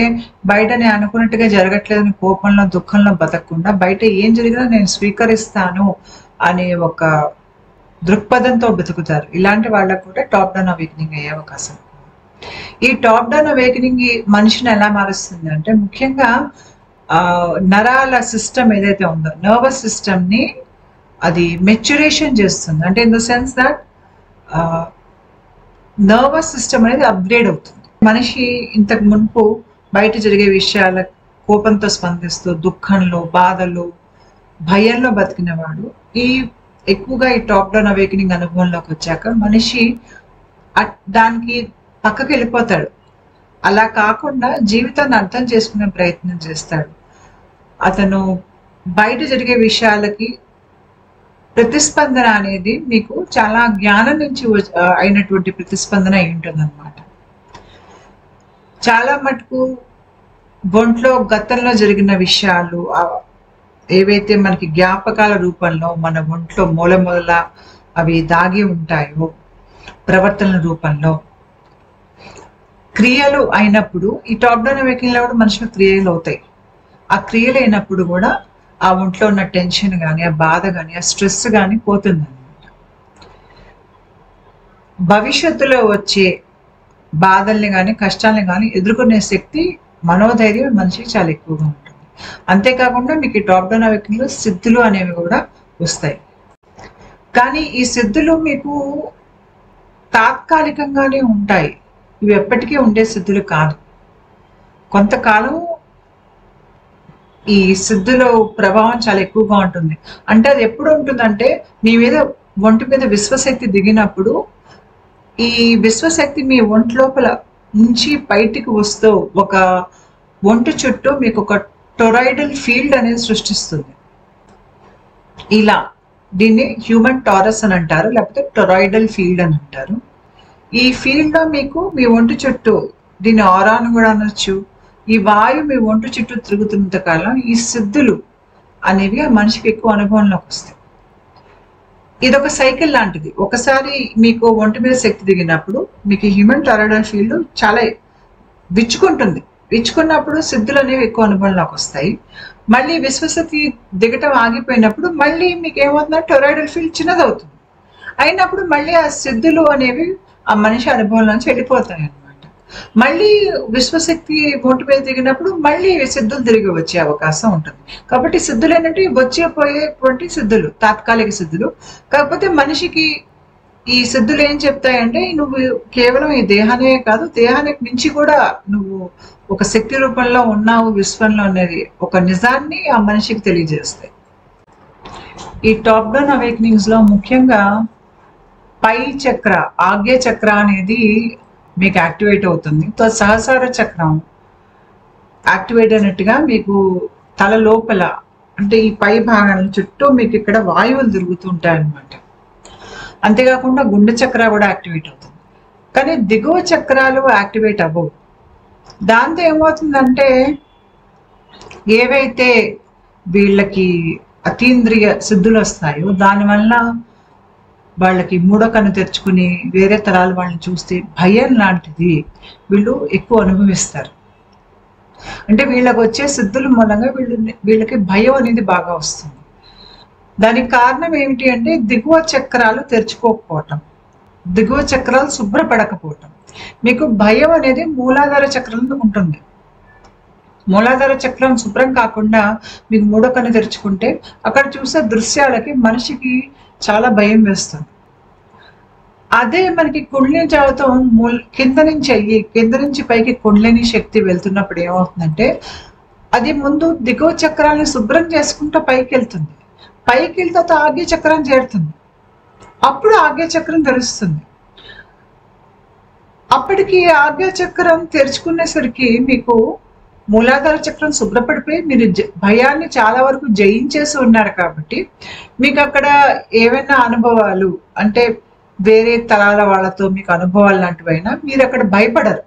బయట నేను అనుకున్నట్టుగా జరగట్లేదని కోపంలో, దుఃఖంలో బతకకుండా బయట ఏం జరిగినా నేను స్వీకరిస్తాను అనే ఒక దృక్పథంతో బతుకుతారు. ఇలాంటి వాళ్ళకు కూడా టాప్ డౌన్ అవేకనింగ్ అయ్యే అవకాశం. ఈ టాప్ డౌన్ అవేకనింగ్ మనిషిని ఎలా మారుస్తుంది అంటే ముఖ్యంగా నరాల సిస్టమ్ ఏదైతే ఉందో, నర్వస్ సిస్టమ్ ని అది మెచ్యురేషన్ చేస్తుంది. అంటే in the sense that nervous system అనేది అప్గ్రేడ్ అవుతుంది. మనిషి ఇంతకు మునుపు బయట జరిగే విషయాల కోపంతో స్పందిస్తూ, దుఃఖంలో, బాధలో, భయంలో బతికినవాడు ఎక్కువగా ఈ టాప్ డౌన్ అవేకనింగ్ అనుభవంలోకి వచ్చాక మనిషి దానికి పక్కకి వెళ్ళిపోతాడు. అలా కాకుండా జీవితాన్ని అర్థం చేసుకునే ప్రయత్నం చేస్తాడు. అతను బయట జరిగే విషయాలకి ప్రతిస్పందన అనేది మీకు చాలా జ్ఞానం నుంచి అయినటువంటి ప్రతిస్పందన అయి ఉంటుంది అన్నమాట. చాలా మటుకు ఒంట్లో గతంలో జరిగిన విషయాలు ఏవైతే మనకి జ్ఞాపకాల రూపంలో మన ఒంట్లో మూల అవి దాగి ఉంటాయో, ప్రవర్తనల రూపంలో క్రియలు అయినప్పుడు ఈ టాప్ డౌన్ అవేకనింగ్ లో కూడా మనుషులు క్రియలు అవుతాయి. ఆ క్రియలు అయినప్పుడు కూడా ఆ ఒంట్లో ఉన్న టెన్షన్ కానీ, ఆ బాధ కానీ, ఆ స్ట్రెస్ కానీ పోతుంది అన్నమాట. భవిష్యత్తులో వచ్చే బాధల్ని కానీ, కష్టాలని కానీ ఎదుర్కొనే శక్తి, మనోధైర్యం మనిషికి చాలా ఎక్కువగా ఉంటుంది. అంతేకాకుండా మీకు ఈ టాప్ డౌన్ అవేకనింగ్ లో సిద్ధులు అనేవి కూడా వస్తాయి. కానీ ఈ సిద్ధులు మీకు తాత్కాలికంగానే ఉంటాయి. ఇవి ఎప్పటికీ ఉండే సిద్ధులు కాదు. కొంతకాలం ఈ సిద్ధుల ప్రభావం చాలా ఎక్కువగా ఉంటుంది. అంటే అది ఎప్పుడు ఉంటుందంటే మీ మీద ఒంటి మీద విశ్వశక్తి దిగినప్పుడు ఈ విశ్వశక్తి మీ ఒంటి లోపల నుంచి బయటికి వస్తూ ఒక ఒంటి చుట్టూ మీకు ఒక టొరాయిడల్ ఫీల్డ్ అనేది సృష్టిస్తుంది. ఇలా దీన్ని హ్యూమన్ టారస్ అని అంటారు, లేకపోతే టొరాయిడల్ ఫీల్డ్ అని అంటారు. ఈ ఫీల్డ్ లో మీకు మీ ఒంటి చుట్టూ, దీన్ని ఆరా అని కూడా అనొచ్చు, ఈ వాయువు మీ ఒంటి చుట్టూ తిరుగుతున్నంత కాలం ఈ సిద్ధులు అనేవి ఆ మనిషికి ఎక్కువ అనుభవంలోకి వస్తాయి. ఇదొక సైకిల్ లాంటిది. ఒకసారి మీకు ఒంటి మీద శక్తి దిగినప్పుడు మీకు హ్యూమన్ టొరాయిడల్ ఫీల్డ్ చాలా విచ్చుకుంటుంది. విచ్చుకున్నప్పుడు సిద్ధులు అనేవి ఎక్కువ అనుభవంలోకి వస్తాయి. మళ్ళీ విశ్వశక్తి దిగటం ఆగిపోయినప్పుడు మళ్ళీ మీకు ఏమవుతుందంటే టొరాయిడల్ ఫీల్డ్ చిన్నదవుతుంది. అయినప్పుడు మళ్ళీ ఆ సిద్ధులు అనేవి ఆ మనిషి అనుభవంలోంచి వెళ్ళిపోతాయి అన్నమాట. మళ్ళీ విశ్వశక్తి మోటివేట్ దిగినప్పుడు మళ్ళీ సిద్ధులు తిరిగి వచ్చే అవకాశం ఉంటుంది. కాబట్టి సిద్ధులు ఏంటంటే వచ్చే పోయేటువంటి సిద్ధులు, తాత్కాలిక సిద్ధులు. కాకపోతే మనిషికి ఈ సిద్ధులు ఏం చెప్తాయంటే, నువ్వు కేవలం ఈ దేహానే కాదు, దేహానికి మించి కూడా నువ్వు ఒక శక్తి రూపంలో ఉన్నావు విశ్వంలో అనేది ఒక నిజాన్ని ఆ మనిషికి తెలియజేస్తాయి. ఈ టాప్ డౌన్ అవేకనింగ్స్ లో ముఖ్యంగా పై చక్ర, ఆగ్య చక్ర అనేది మీకు యాక్టివేట్ అవుతుంది. సహస్రార చక్రం యాక్టివేట్ అయినట్టుగా మీకు తల లోపల అంటే ఈ పై భాగం చుట్టూ మీకు ఇక్కడ వాయువులు తిరుగుతూ ఉంటాయి అన్నమాట. అంతేకాకుండా గుండె చక్ర కూడా యాక్టివేట్ అవుతుంది. కానీ దిగువ చక్రాలు యాక్టివేట్ అవ్వవు. దాంతో ఏమవుతుందంటే ఏవైతే వీళ్ళకి అతీంద్రియ సిద్ధులు వస్తాయో దానివల్ల వాళ్ళకి మూడో కన్ను తెరుచుకుని వేరే తరాలు వాళ్ళని చూస్తే భయం లాంటిది వీళ్ళు ఎక్కువ అనుభవిస్తారు. అంటే వీళ్ళకి వచ్చే సిద్ధుల మూలంగా వీళ్ళకి భయం అనేది బాగా వస్తుంది. దానికి కారణం ఏమిటి అంటే దిగువ చక్రాలు తెరుచుకోకపోవటం, దిగువ చక్రాలు శుభ్రపడకపోవటం. మీకు భయం అనేది మూలాధార చక్రంలో ఉంటుంది. మూలాధార చక్రం శుభ్రం కాకుండా మీకు మూడో కన్ను తెరుచుకుంటే అక్కడ చూసే దృశ్యాలకి మనిషికి చాలా భయం వేస్తుంది. అదే మనకి కుండలిని చదువుతాం కింద నుంచి పైకి కుండలిని శక్తి వెళ్తున్నప్పుడు ఏమవుతుందంటే అది ముందు దిగువ చక్రాలను శుభ్రం చేసుకుంటూ పైకి వెళ్తుంది. పైకి వెళ్తే ఆగ్య చక్రం చేరుతుంది. అప్పుడు ఆగ్య చక్రం తెరుస్తుంది. అప్పటికి ఆగ్య చక్రం తెరుచుకునేసరికి మీకు మూలాధార చక్రం శుభ్రపడిపోయి మీరు భయాన్ని చాలా వరకు జయించేసి ఉన్నారు. కాబట్టి మీకు అక్కడ ఏవైనా అనుభవాలు అంటే వేరే తరాల వాళ్ళతో మీకు అనుభవాలు లాంటివైనా మీరు అక్కడ భయపడరు.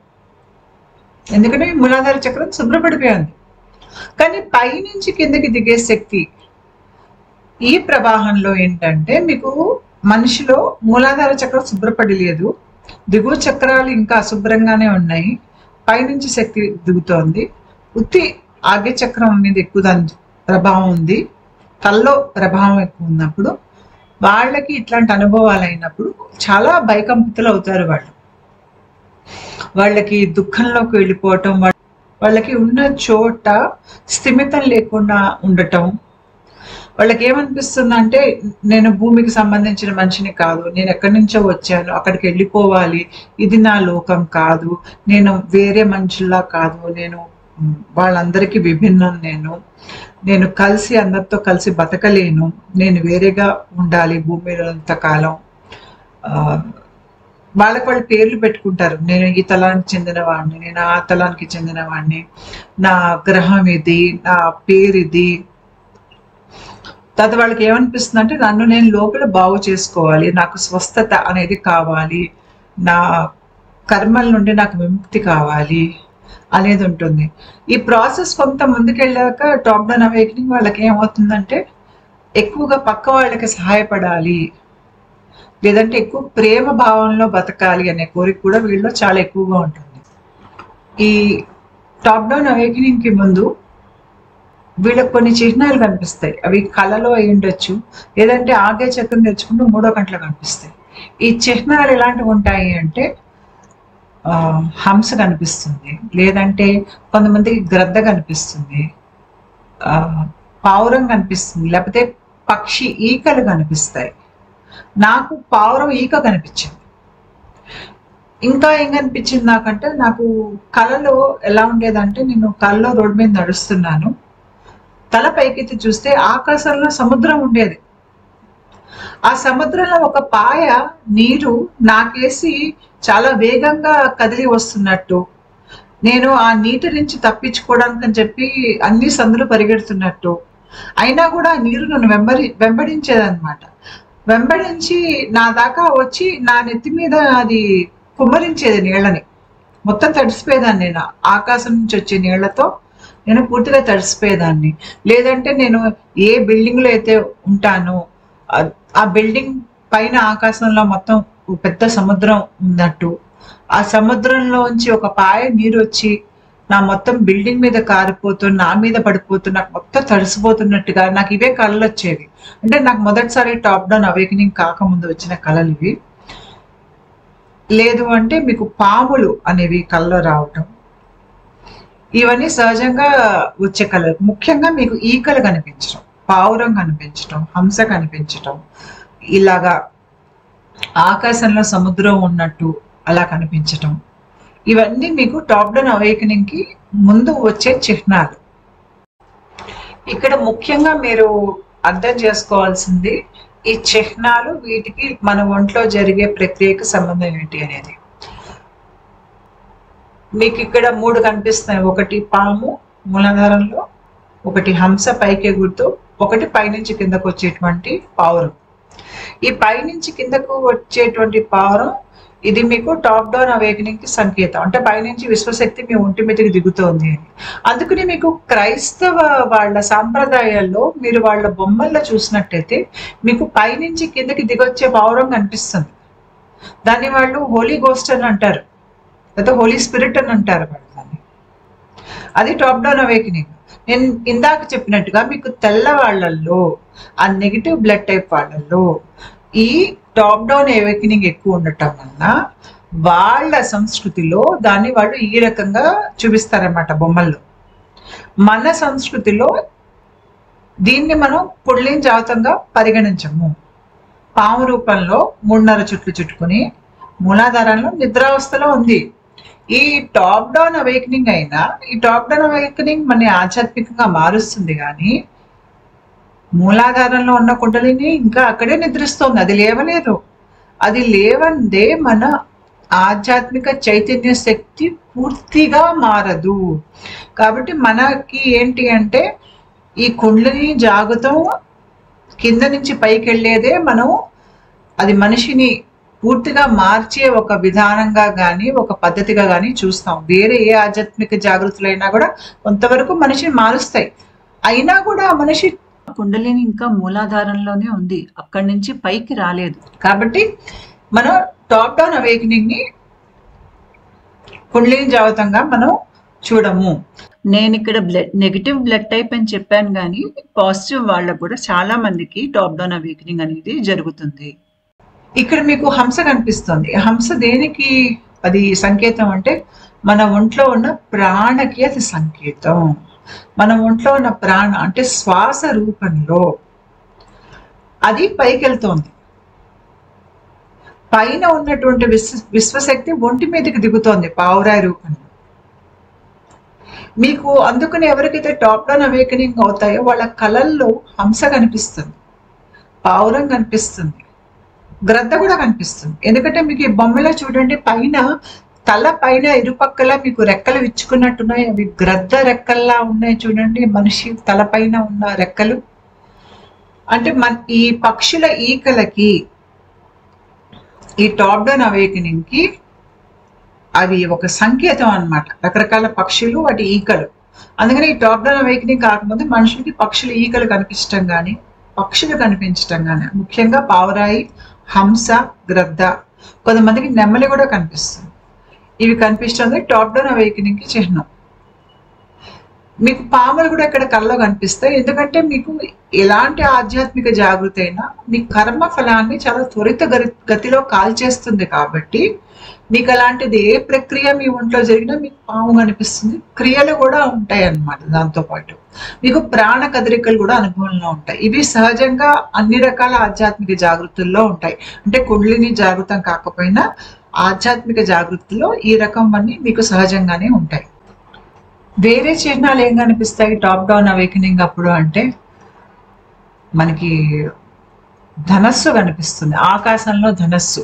ఎందుకంటే మూలాధార చక్రం శుభ్రపడిపోయింది. కానీ పైనుంచి కిందకి దిగే శక్తి ఈ ప్రవాహంలో ఏంటంటే మీకు మనిషిలో మూలాధార చక్రం శుభ్రపడి లేదు, దిగువ చక్రాలు ఇంకా అశుభ్రంగానే ఉన్నాయి, పైనుంచి శక్తి దిగుతోంది. ఉత్తి ఆగ్య చక్రం మీద ఎక్కువ దాని ప్రభావం ఉంది, తల్లో ప్రభావం ఎక్కువ ఉన్నప్పుడు వాళ్ళకి ఇట్లాంటి అనుభవాలు అయినప్పుడు చాలా భయకంపితులు అవుతారు. వాళ్ళకి దుఃఖంలోకి వెళ్ళిపోవటం, వాళ్ళకి ఉన్న చోట స్థిమితం లేకుండా ఉండటం. వాళ్ళకి ఏమనిపిస్తుంది అంటే నేను భూమికి సంబంధించిన మనిషిని కాదు, నేను ఎక్కడి నుంచో వచ్చాను, అక్కడికి వెళ్ళిపోవాలి, ఇది నా లోకం కాదు, నేను వేరే మనుషుల్లా కాదు, నేను వాళ్ళందరికీ విభిన్నం, నేను కలిసి అందరితో కలిసి బతకలేను, నేను వేరేగా ఉండాలి భూమిలో అంతకాలం. వాళ్ళకి వాళ్ళు పేర్లు పెట్టుకుంటారు. నేను ఈ తలానికి చెందిన వాడిని, నేను ఆ తలానికి చెందిన వాడిని, నా గ్రహం ఇది, నా పేరు ఇది. తర్వాత వాళ్ళకి ఏమనిపిస్తుంది అంటే నన్ను నేను లోపల బాగు చేసుకోవాలి, నాకు స్వస్థత అనేది కావాలి, నా కర్మల నుండి నాకు విముక్తి కావాలి అనేది ఉంటుంది. ఈ ప్రాసెస్ కొంత ముందుకెళ్ళాక టాప్ డౌన్ అవేకనింగ్ వాళ్ళకి ఏమవుతుందంటే ఎక్కువగా పక్క వాళ్ళకి సహాయపడాలి, లేదంటే ఎక్కువ ప్రేమ భావంలో బతకాలి అనే కోరిక కూడా వీళ్ళలో చాలా ఎక్కువగా ఉంటుంది. ఈ టాప్ డౌన్ అవేకనింగ్ కి ముందు వీళ్ళకి కొన్ని చిహ్నాలు కనిపిస్తాయి. అవి కళలో అయి ఉండొచ్చు, లేదంటే ఆగే చక్రం తెచ్చుకుంటూ మూడో గంటలు కనిపిస్తాయి. ఈ చిహ్నాలు ఎలాంటివి ఉంటాయి అంటే హంస కనిపిస్తుంది, లేదంటే కొంతమందికి గ్రద్ద కనిపిస్తుంది, పావురం కనిపిస్తుంది, లేకపోతే పక్షి ఈకలు కనిపిస్తాయి. నాకు పావురం ఈక కనిపించింది. ఇంకా ఏం కనిపించింది నాకంటే, నాకు కళలో ఎలా ఉండేదంటే నేను కళలో రోడ్డు మీద నడుస్తున్నాను, తల పైకెత్తి చూస్తే ఆకాశంలో సముద్రం ఉండేది. ఆ సముద్రంలో ఒక పాయ నీరు నాకేసి చాలా వేగంగా కదిలి వస్తున్నట్టు, నేను ఆ నీటి నుంచి తప్పించుకోవడానికి అని చెప్పి అన్ని సందులు పరిగెడుతున్నట్టు, అయినా కూడా ఆ నీరు నన్ను వెంబడించేదన్నమాట. వెంబడించి నా దాకా వచ్చి నా నెత్తి మీద అది కుమ్మరించేది నీళ్ళని. మొత్తం తడిసిపోయేదాన్ని. నేను ఆకాశం నుంచి వచ్చే నీళ్లతో నేను పూర్తిగా తడిసిపోయేదాన్ని. లేదంటే నేను ఏ బిల్డింగ్ లో అయితే ఉంటానో ఆ బిల్డింగ్ పైన ఆకాశంలో మొత్తం పెద్ద సముద్రం ఉన్నట్టు, ఆ సముద్రంలోంచి ఒక పాయ నీరు వచ్చి నా మొత్తం బిల్డింగ్ మీద కారిపోతూ నా మీద పడిపోతూ నాకు మొత్తం తడిసిపోతున్నట్టుగా నాకు ఇవే కళలు వచ్చేవి. అంటే నాకు మొదటిసారి టాప్ డౌన్ అవేకనింగ్ కాకముందు వచ్చిన కళలు ఇవి. లేదు అంటే మీకు పాములు అనేవి కళ్ళలో రావటం, ఇవన్నీ సహజంగా వచ్చే కళలు. ముఖ్యంగా మీకు ఈకలు కనిపించడం, పావురం కనిపించడం, హంస కనిపించడం, ఇలాగా ఆకాశంలో సముద్రం ఉన్నట్టు అలా కనిపించటం, ఇవన్నీ మీకు టాప్ డౌన్ అవేకనింగ్ కి ముందు వచ్చే చిహ్నాలు. ఇక్కడ ముఖ్యంగా మీరు అర్థం చేసుకోవాల్సింది ఈ చిహ్నాలు, వీటికి మన ఒంట్లో జరిగే ప్రక్రియకి సంబంధం ఏంటి అనేది. మీకు ఇక్కడ 3 కనిపిస్తున్నాయి. ఒకటి పాము మూలాధారంలో, ఒకటి హంస పైకి ఎగురుతూ, ఒకటి పైనుంచి కిందకు వచ్చేటువంటి పావురం. ఈ పైనుంచి కిందకు వచ్చేటువంటి పావురం ఇది మీకు టాప్ డౌన్ అవేకనింగ్ కి సంకేతం. అంటే పైనుంచి విశ్వశక్తి మీ ఒంటి మీదకి దిగుతోంది అని. అందుకని మీకు క్రైస్తవ వాళ్ళ సాంప్రదాయాల్లో మీరు వాళ్ళ బొమ్మల్లో చూసినట్టయితే మీకు పైనుంచి కిందకి దిగొచ్చే పావురం కనిపిస్తుంది. దాన్ని వాళ్ళు హోలీ గోస్ట్ అని అంటారు, లేదా హోలీ స్పిరిట్ అని అంటారు వాళ్ళు దాన్ని. అది టాప్ డౌన్ అవేకనింగ్. నేను ఇందాక చెప్పినట్టుగా మీకు తెల్ల వాళ్ళల్లో, ఆ నెగిటివ్ బ్లడ్ టైప్ వాళ్ళల్లో ఈ టాప్ డౌన్ అవేకనింగ్ ఎక్కువ ఉండటం వల్ల వాళ్ళ సంస్కృతిలో దాన్ని వాళ్ళు ఈ రకంగా చూపిస్తారన్నమాట బొమ్మల్లో. మన సంస్కృతిలో దీన్ని మనం పుళ్ళిన జాతంగా పరిగణించము. పాము రూపంలో 3.5 చుట్లు చుట్టుకుని మూలాధారంలో నిద్రావస్థలో ఉంది. ఈ టాప్ డౌన్ అవేకనింగ్ అయినా, ఈ టాప్ డౌన్ అవేకనింగ్ మన ఆధ్యాత్మికంగా మారుస్తుంది, కానీ మూలాధారంలో ఉన్న కుండలిని ఇంకా అక్కడే నిద్రిస్తోంది, అది లేవలేదు. అది లేవందే మన ఆధ్యాత్మిక చైతన్య శక్తి పూర్తిగా మారదు. కాబట్టి మనకి ఏంటి అంటే ఈ కుండలిని జాగృతం కింద నుంచి పైకి వెళ్ళేదే మనం, అది మనిషిని పూర్తిగా మార్చే ఒక విధానంగా కానీ ఒక పద్ధతిగా కానీ చూస్తాం. వేరే ఏ ఆధ్యాత్మిక జాగృతులైనా కూడా కొంతవరకు మనిషిని మారుస్తాయి. అయినా కూడా మనిషి కుండలిని ఇంకా మూలాధారంలోనే ఉంది, అక్కడి నుంచి పైకి రాలేదు. కాబట్టి మనం టాప్ డౌన్ అవేకనింగ్ ని కుండలిని జాగృతంగా మనం చూడము. నేను ఇక్కడ నెగిటివ్ బ్లడ్ టైప్ అని చెప్పాను, కానీ పాజిటివ్ వాళ్ళకు కూడా చాలా మందికి టాప్ డౌన్ అవేకనింగ్ అనేది జరుగుతుంది. ఇక్కడ మీకు హంస కనిపిస్తుంది. హంస దేనికి అది సంకేతం అంటే మన ఒంట్లో ఉన్న ప్రాణకి అది సంకేతం. మన ఒంట్లో ఉన్న ప్రాణ అంటే శ్వాస రూపంలో అది పైకి వెళ్తోంది. పైన ఉన్నటువంటి విశ్వశక్తి ఒంటి మీదకి దిగుతోంది పావురాయి రూపంలో. మీకు అందుకని ఎవరికైతే టాప్ డౌన్ అవేకనింగ్ అవుతాయో వాళ్ళ కళల్లో హంస కనిపిస్తుంది, పావురం కనిపిస్తుంది, గ్రద్ద కూడా కనిపిస్తుంది. ఎందుకంటే మీకు ఈ బొమ్మలో చూడండి, పైన తల పైన ఇరుపక్కల మీకు రెక్కలు విచ్చుకున్నట్టున్నాయి. అవి గ్రద్ద రెక్కల్లా ఉన్నాయి చూడండి, మనిషి తల పైన ఉన్న రెక్కలు. అంటే ఈ పక్షుల ఈకలకి ఈ టాప్ డౌన్ అవేకనింగ్ కి అవి ఒక సంకేతం అన్నమాట. రకరకాల పక్షులు, వాటి ఈకలు. అందుకని ఈ టాప్ డౌన్ అవేకనింగ్ కాకముందు మనుషులకి పక్షుల ఈకలు కనిపించటం కానీ, పక్షులు కనిపించటం కానీ, ముఖ్యంగా పావురాయి, హంస, గ్రద్ద, కొంతమందికి నెమలి కూడా కనిపిస్తుంది. ఇవి కనిపిస్తుంది టాప్ డౌన్ అవేకనింగ్ కి చిహ్నం. మీకు పాములు కూడా ఇక్కడ కళ్ళలో కనిపిస్తాయి. ఎందుకంటే మీకు ఎలాంటి ఆధ్యాత్మిక జాగృతి అయినా మీ కర్మ ఫలాన్ని చాలా త్వరిత గతిలో కాల్చేస్తుంది. కాబట్టి మీకు అలాంటిది ఏ ప్రక్రియ మీ ఒంట్లో జరిగినా మీకు పాము కనిపిస్తుంది. క్రియలు కూడా ఉంటాయి అన్నమాట. దాంతోపాటు మీకు ప్రాణ కదలికలు కూడా అనుభవంలో ఉంటాయి. ఇవి సహజంగా అన్ని రకాల ఆధ్యాత్మిక జాగృతుల్లో ఉంటాయి. అంటే కుండలిని జాగృతం కాకపోయినా ఆధ్యాత్మిక జాగృతిలో ఈ రకం అన్ని మీకు సహజంగానే ఉంటాయి. వేరే చిహ్నాలు ఏం కనిపిస్తాయి టాప్ డౌన్ అవేకనింగ్ అప్పుడు అంటే మనకి ధనస్సు కనిపిస్తుంది, ఆకాశంలో ధనస్సు.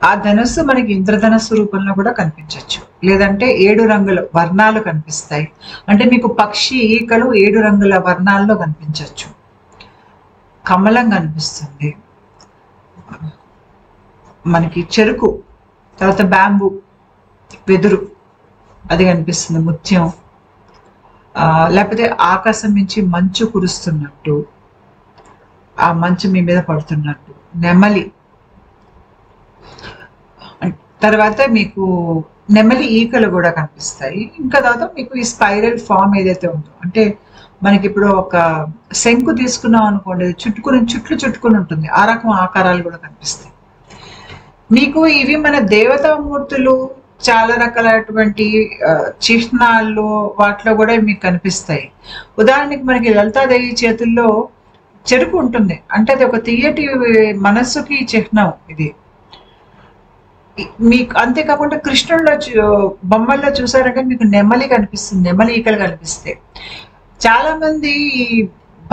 ఆ ధనస్సు మనకి ఇంద్రధనస్సు రూపంలో కూడా కనిపించవచ్చు. లేదంటే 7 రంగుల వర్ణాలు కనిపిస్తాయి. అంటే మీకు పక్షి ఈకలు 7 రంగుల వర్ణాల్లో కనిపించవచ్చు. కమలం కనిపిస్తుంది, మనకి చెరుకు, తర్వాత బ్యాంబూ, వెదురు అది కనిపిస్తుంది, ముత్యం, లేకపోతే ఆకాశం నుంచి మంచు కురుస్తున్నట్టు, ఆ మంచు మీ మీద పడుతున్నట్టు, నెమలి. తర్వాత మీకు నెమలి ఈకలు కూడా కనిపిస్తాయి. ఇంకా తర్వాత మీకు ఈ స్పైరల్ ఫామ్ ఏదైతే ఉందో, అంటే మనకి ఇప్పుడు ఒక శంకు తీసుకున్నాం అనుకోండి, చుట్లు చుట్టుకుని ఉంటుంది, ఆ రకం ఆకారాలు కూడా కనిపిస్తాయి. మీకు ఇవి మన దేవతామూర్తులు చాలా రకాలైనటువంటి చిహ్నాలు వాటిలో కూడా మీకు కనిపిస్తాయి. ఉదాహరణకి మనకి లలితాదేవి చేతుల్లో చెరుకు ఉంటుంది, అంటే అది ఒక తీయటి మనస్సుకి చిహ్నం ఇది. మీకు అంతేకాకుండా కృష్ణుల్లో బొమ్మల్లో చూసారంటే మీకు నెమలి కనిపిస్తుంది, నెమలి ఈకలు కనిపిస్తాయి. చాలా మంది ఈ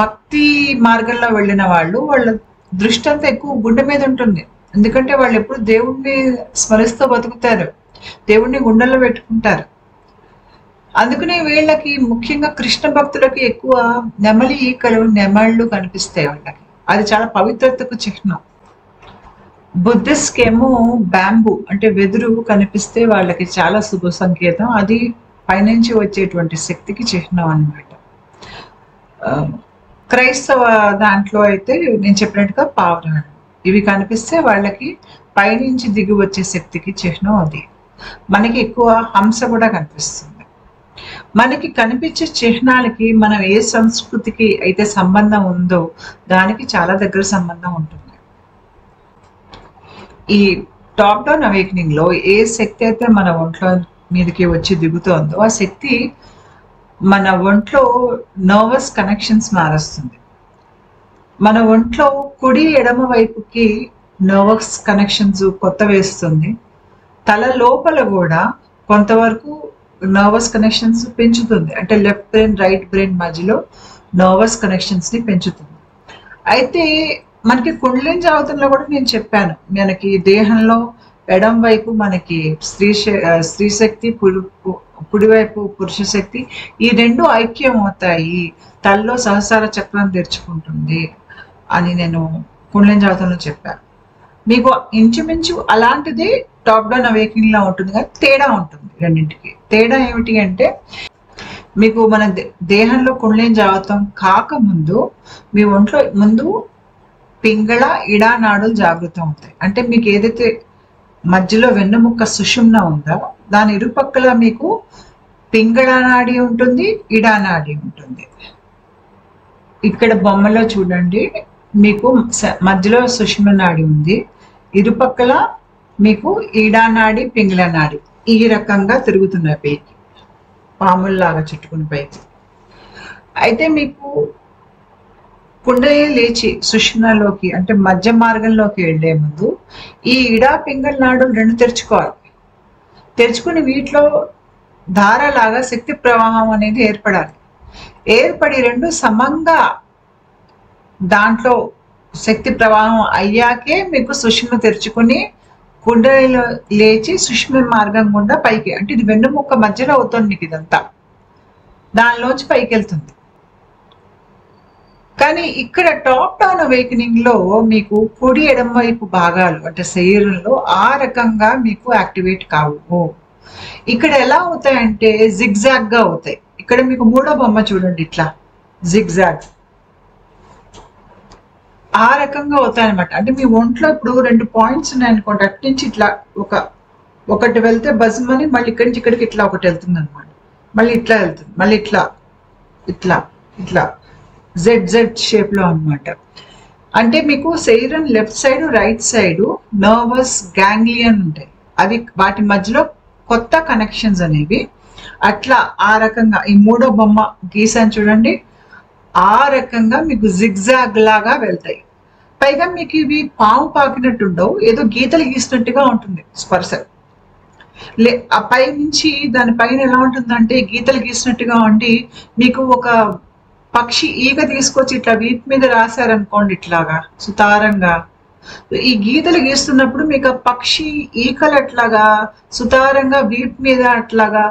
భక్తి మార్గంలో వెళ్ళిన వాళ్ళ దృష్టి అంతా ఎక్కువ గుండె మీద ఉంటుంది, ఎందుకంటే వాళ్ళు ఎప్పుడు దేవుణ్ణి స్మరిస్తూ బతుకుతారు, దేవుణ్ణి గుండెల్లో పెట్టుకుంటారు. అందుకనే వీళ్ళకి ముఖ్యంగా కృష్ణ భక్తులకి ఎక్కువ నెమలి ఈకలు నెమళ్ళు కనిపిస్తాయి వాళ్ళకి, అది చాలా పవిత్రతకు చిహ్నం. బుద్ధిస్ట్ ఏమో బ్యాంబూ అంటే వెదురు కనిపిస్తే వాళ్ళకి చాలా శుభ సంకేతం, అది పైనుంచి వచ్చేటువంటి శక్తికి చిహ్నం అన్నమాట. క్రైస్తవ దాంట్లో అయితే నేను చెప్పినట్టుగా పావురాలు ఇవి కనిపిస్తే వాళ్ళకి పైనుంచి దిగి వచ్చే శక్తికి చిహ్నం అది. మనకి ఎక్కువ హంస కూడా కనిపిస్తుంది. మనకి కనిపించే చిహ్నాలకి మనం ఏ సంస్కృతికి అయితే సంబంధం ఉందో దానికి చాలా దగ్గర సంబంధం ఉంటుంది. ఈ టాప్ డౌన్ అవేకనింగ్ లో ఏ శక్తి అయితే మన ఒంట్లో మీదకి వచ్చి దిగుతోందో ఆ శక్తి మన ఒంట్లో నర్వస్ కనెక్షన్స్ మారుస్తుంది. మన ఒంట్లో కుడి ఎడమ వైపుకి నర్వస్ కనెక్షన్స్ కొత్త వేస్తుంది. తల లోపల కూడా కొంతవరకు నర్వస్ కనెక్షన్స్ పెంచుతుంది, అంటే లెఫ్ట్ బ్రెయిన్ రైట్ బ్రెయిన్ మధ్యలో నర్వస్ కనెక్షన్స్ ని పెంచుతుంది. అయితే మనకి కుండలిని జాగృతంలో కూడా నేను చెప్పాను, మనకి దేహంలో ఎడం వైపు మనకి స్త్రీ శక్తి, కుడివైపు పురుష శక్తి, ఈ రెండు ఐక్యం అవుతాయి, తల్లో సహస్రార చక్రం తెరుచుకుంటుంది అని నేను కుండలిని జాగృతంలో చెప్పాను. మీకు ఇంచుమించు అలాంటిది టాప్ డౌన్ అవేకనింగ్ లో ఉంటుంది, కానీ తేడా ఉంటుంది రెండింటికి. తేడా ఏమిటి అంటే మీకు మన దేహంలో కుండలిని జాగృతం కాకముందు మీ ఒంట్లో ముందు పింగళ ఇడా నాడులు జాగృతం అవుతాయి. అంటే మీకు ఏదైతే మధ్యలో వెన్నుముక్క సుషుమ్న ఉందో దాని ఇరుపక్కల మీకు పింగళ నాడి ఉంటుంది, ఇడా నాడి ఉంటుంది. ఇక్కడ బొమ్మలో చూడండి, మీకు మధ్యలో సుషుమ్న నాడి ఉంది, ఇరుపక్కల మీకు ఈడా నాడి పింగళ నాడి ఈ రకంగా తిరుగుతున్నాయి పైకి, పాముల్లాగా చుట్టుకుని పైకి. అయితే మీకు కుండలి లేచి సుషుమ్నలోకి అంటే మధ్య మార్గంలోకి వెళ్లే ముందు ఈ ఇడా పింగళ నాడులు రెండు తెరుచుకోవాలి. తెరుచుకుని వీటిలో ధారలాగా శక్తి ప్రవాహం అనేది ఏర్పడాలి. ఏర్పడి రెండు సమంగా దాంట్లో శక్తి ప్రవాహం అయ్యాకే మీకు సుషుమ్న తెరుచుకుని కుండలిలో లేచి సుషుమ్న మార్గం గుండా పైకి, అంటే ఇది వెన్నుముక్క మధ్యలో అవుతుంది మీకు ఇదంతా, దానిలోంచి పైకి వెళ్తుంది. కానీ ఇక్కడ టాప్ డౌన్ అవేకనింగ్ లో మీకు కుడి ఎడమ వైపు భాగాలు అంటే శరీరంలో ఆ రకంగా మీకు యాక్టివేట్ కావు. ఇక్కడ ఎలా అవుతాయంటే జిగ్జాగ్ గా అవుతాయి. ఇక్కడ మీకు మూడో బొమ్మ చూడండి, ఇట్లా జిగ్జాగ్ ఆ రకంగా అవుతాయన్నమాట. అంటే మీ ఒంట్లో ఇప్పుడు రెండు పాయింట్స్ ఉన్నాయనుకోండి, అటు నుంచి ఇట్లా ఒకటి వెళ్తే బజమని మళ్ళీ ఇక్కడి నుంచి ఇక్కడికి ఇట్లా ఒకటి వెళ్తుంది అనమాట, మళ్ళీ ఇట్లా వెళ్తుంది, మళ్ళీ ఇట్లా ఇట్లా ఇట్లా జెడ్ షేప్ లో అనమాట. అంటే మీకు శరీరం left side right side nervous ganglion ఉంటాయి, అవి వాటి మధ్యలో కొత్త కనెక్షన్స్ అనేవి అట్లా ఆ రకంగా ఈ మూడో బొమ్మ గీసాను చూడండి, ఆ రకంగా మీకు జిగ్జాగ్ లాగా వెళ్తాయి. పైగా మీకు ఇవి పాము పాకినట్టు ఉండవు, ఏదో గీతలు గీసినట్టుగా ఉంటుంది స్పర్శ. ఆ పై నుంచి దానిపైన ఎలా ఉంటుందంటే గీతలు గీసినట్టుగా ఉండి మీకు ఒక పక్షి ఈగ తీసుకొచ్చి ఇట్లా వీపు మీద రాశారనుకోండి, ఇట్లాగా సుతారంగా ఈ గీతలు గీస్తున్నప్పుడు మీకు ఆ పక్షి ఈకలు అట్లాగా సుతారంగా వీపు మీద అట్లాగా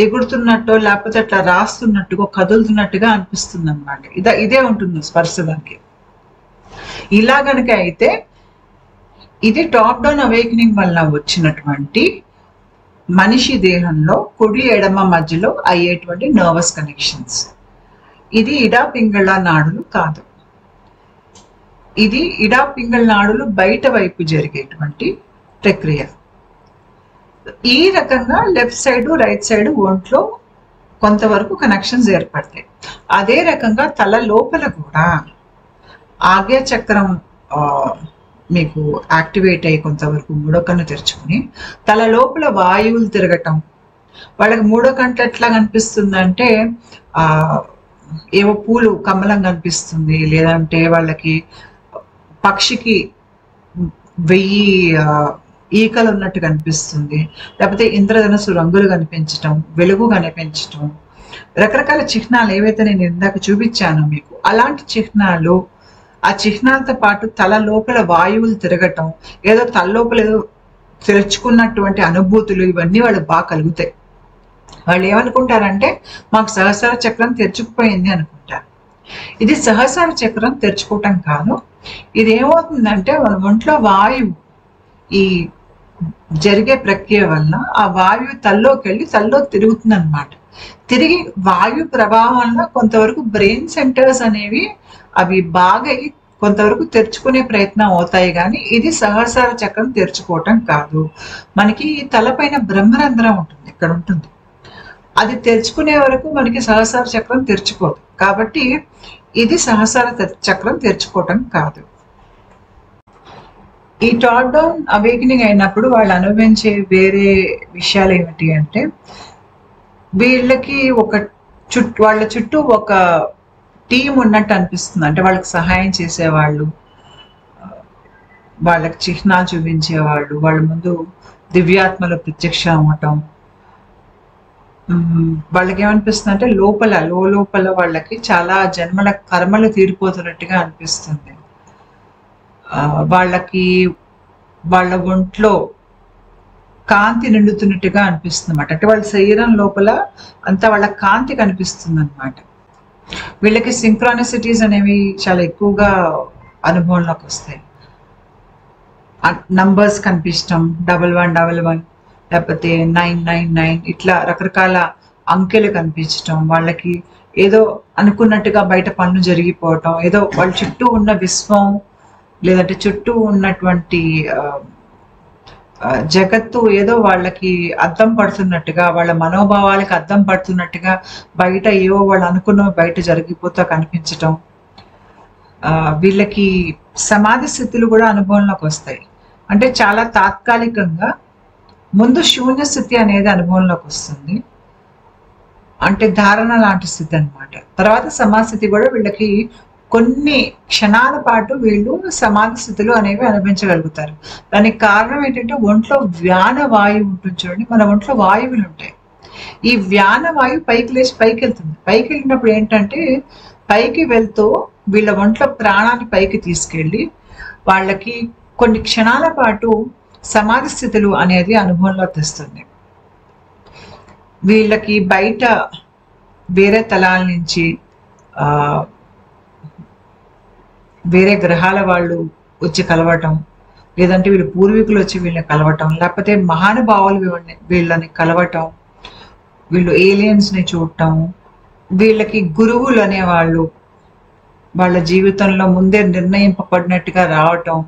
ఎగురుతున్నట్టు లేకపోతే అట్లా రాస్తున్నట్టుగా కదులుతున్నట్టుగా అనిపిస్తుంది అనమాట. ఇదే ఉంటుంది స్పర్శ దానికి. ఇలా కనుక అయితే ఇది టాప్ డౌన్ అవేకనింగ్ వల్ల వచ్చినటువంటి మనిషి దేహంలో కుడి ఎడమ మధ్యలో అయ్యేటువంటి నర్వస్ కనెక్షన్స్. ఇది ఇడా పింగళ నాడులు కాదు, ఇది ఇడా పింగళ నాడులు బయట వైపు జరిగేటువంటి ప్రక్రియ. ఈ రకంగా లెఫ్ట్ సైడ్ రైట్ సైడ్ ఒంట్లో కొంతవరకు కనెక్షన్స్ ఏర్పడతాయి. అదే రకంగా తల లోపల కూడా ఆగ్య చక్రం మీకు యాక్టివేట్ అయ్యి కొంతవరకు మూడో కన్ను తెరుచుకుని తల లోపల వాయువులు తిరగటం. వాళ్ళకి మూడో కంట్లో ఎట్లా కనిపిస్తుందంటే ఏవో పూలు కమలం కనిపిస్తుంది, లేదంటే వాళ్ళకి పక్షికి 1000 ఈకలు ఉన్నట్టు కనిపిస్తుంది, లేకపోతే ఇంద్రధనస్సు రంగులు కనిపించటం, వెలుగు కనిపించటం, రకరకాల చిహ్నాలు ఏవైతే నేను ఇందాక చూపించానో మీకు, అలాంటి చిహ్నాలు, ఆ చిహ్నాలతో పాటు తల లోపల వాయువులు తిరగటం, ఏదో తల లోపల ఏదో తెరుచుకున్నటువంటి అనుభూతులు, ఇవన్నీ వాళ్ళకి బాగా కలుగుతాయి. వాళ్ళు ఏమనుకుంటారంటే మాకు సహస్ర చక్రం తెరుచుకుపోయింది అనుకుంటారు. ఇది సహస్ర చక్రం తెరుచుకోవటం కాదు. ఇది ఏమవుతుందంటే మన ఒంట్లో వాయువు ఈ జరిగే ప్రక్రియ వల్ల ఆ వాయువు తల్లోకి వెళ్ళి తల్లో తిరుగుతుంది అనమాట. తిరిగి వాయు ప్రభావం వల్ల కొంతవరకు బ్రెయిన్ సెంటర్స్ అనేవి అవి బాగా కొంతవరకు తెరుచుకునే ప్రయత్నం అవుతాయి, కానీ ఇది సహస్ర చక్రం తెరుచుకోవటం కాదు. మనకి తలపైన బ్రహ్మరంధ్రం ఉంటుంది, ఇక్కడ ఉంటుంది, అది తెరుచుకునే వరకు మనకి సహస్ర చక్రం తెరుచుకోదు. కాబట్టి ఇది సహస్ర చక్రం తెరుచుకోవటం కాదు. ఈ టాప్ డౌన్ అవేకనింగ్ అయినప్పుడు వాళ్ళు అనుభవించే వేరే విషయాలు ఏమిటి అంటే, వీళ్ళకి వాళ్ళ చుట్టూ ఒక టీం ఉన్నట్టు అనిపిస్తుంది. అంటే వాళ్ళకి సహాయం చేసేవాళ్ళు, వాళ్ళకి చిహ్నాలు చూపించేవాళ్ళు, వాళ్ళ ముందు దివ్యాత్మలు ప్రత్యక్షం అవ్వటం. వాళ్ళకి ఏమనిపిస్తుంది అంటే లోపల వాళ్ళకి చాలా జన్మల కర్మలు తీరిపోతున్నట్టుగా అనిపిస్తుంది. వాళ్ళకి వాళ్ళ ఒంట్లో కాంతి నిండుతున్నట్టుగా అనిపిస్తుంది అన్నమాట. అంటే వాళ్ళ శరీరం లోపల అంతా వాళ్ళ కాంతి కనిపిస్తుంది అనమాట. వీళ్ళకి సింక్రానిసిటీస్ అనేవి చాలా ఎక్కువగా అనుభవంలోకి వస్తాయి. నంబర్స్ కనిపించడం, 1111 లేకపోతే 999 ఇట్లా రకరకాల అంకెలు కనిపించటం, వాళ్ళకి ఏదో అనుకున్నట్టుగా బయట పనులు జరిగిపోవటం, ఏదో వాళ్ళ చుట్టూ ఉన్న విశ్వం లేదంటే చుట్టూ ఉన్నటువంటి జగత్తు ఏదో వాళ్ళకి అద్దం పడుతున్నట్టుగా, వాళ్ళ మనోభావాలకి అద్దం పడుతున్నట్టుగా బయట ఏవో వాళ్ళు అనుకున్న బయట జరిగిపోతా కనిపించటం. వీళ్ళకి సమాధి స్థితులు కూడా అనుభవంలోకి వస్తాయి. అంటే చాలా తాత్కాలికంగా ముందు శూన్య స్థితి అనేది అనుభవంలోకి వస్తుంది, అంటే ధారణ లాంటి స్థితి అనమాట. తర్వాత సమాధి స్థితి కూడా వీళ్ళకి కొన్ని క్షణాల పాటు వీళ్ళు సమాధి స్థితులు అనేవి అనుభవించగలుగుతారు. దానికి కారణం ఏంటంటే ఒంట్లో వ్యాన వాయువు ఉంటుంది చూడండి, మన ఒంట్లో వాయువులు ఉంటాయి. ఈ వ్యాన వాయువు పైకి లేచి పైకి వెళ్తుంది. పైకి వెళ్ళినప్పుడు ఏంటంటే పైకి వెళ్తూ వీళ్ళ ఒంట్లో ప్రాణాన్ని పైకి తీసుకెళ్ళి వాళ్ళకి కొన్ని క్షణాల పాటు సమాధి స్థితులు అనేది అనుభవంలో తెస్తుంది. వీళ్ళకి బయట వేరే తలాల నుంచి వేరే గ్రహాల వాళ్ళు వచ్చి కలవటం, లేదంటే వీళ్ళు పూర్వీకులు వచ్చి వీళ్ళని కలవటం, లేకపోతే మహానుభావులు వీళ్ళని కలవటం, వీళ్ళు ఏలియన్స్ని చూడటం, వీళ్ళకి గురువులు అనేవాళ్ళు వాళ్ళ జీవితంలో ముందే నిర్ణయింపబడినట్టుగా రావటం.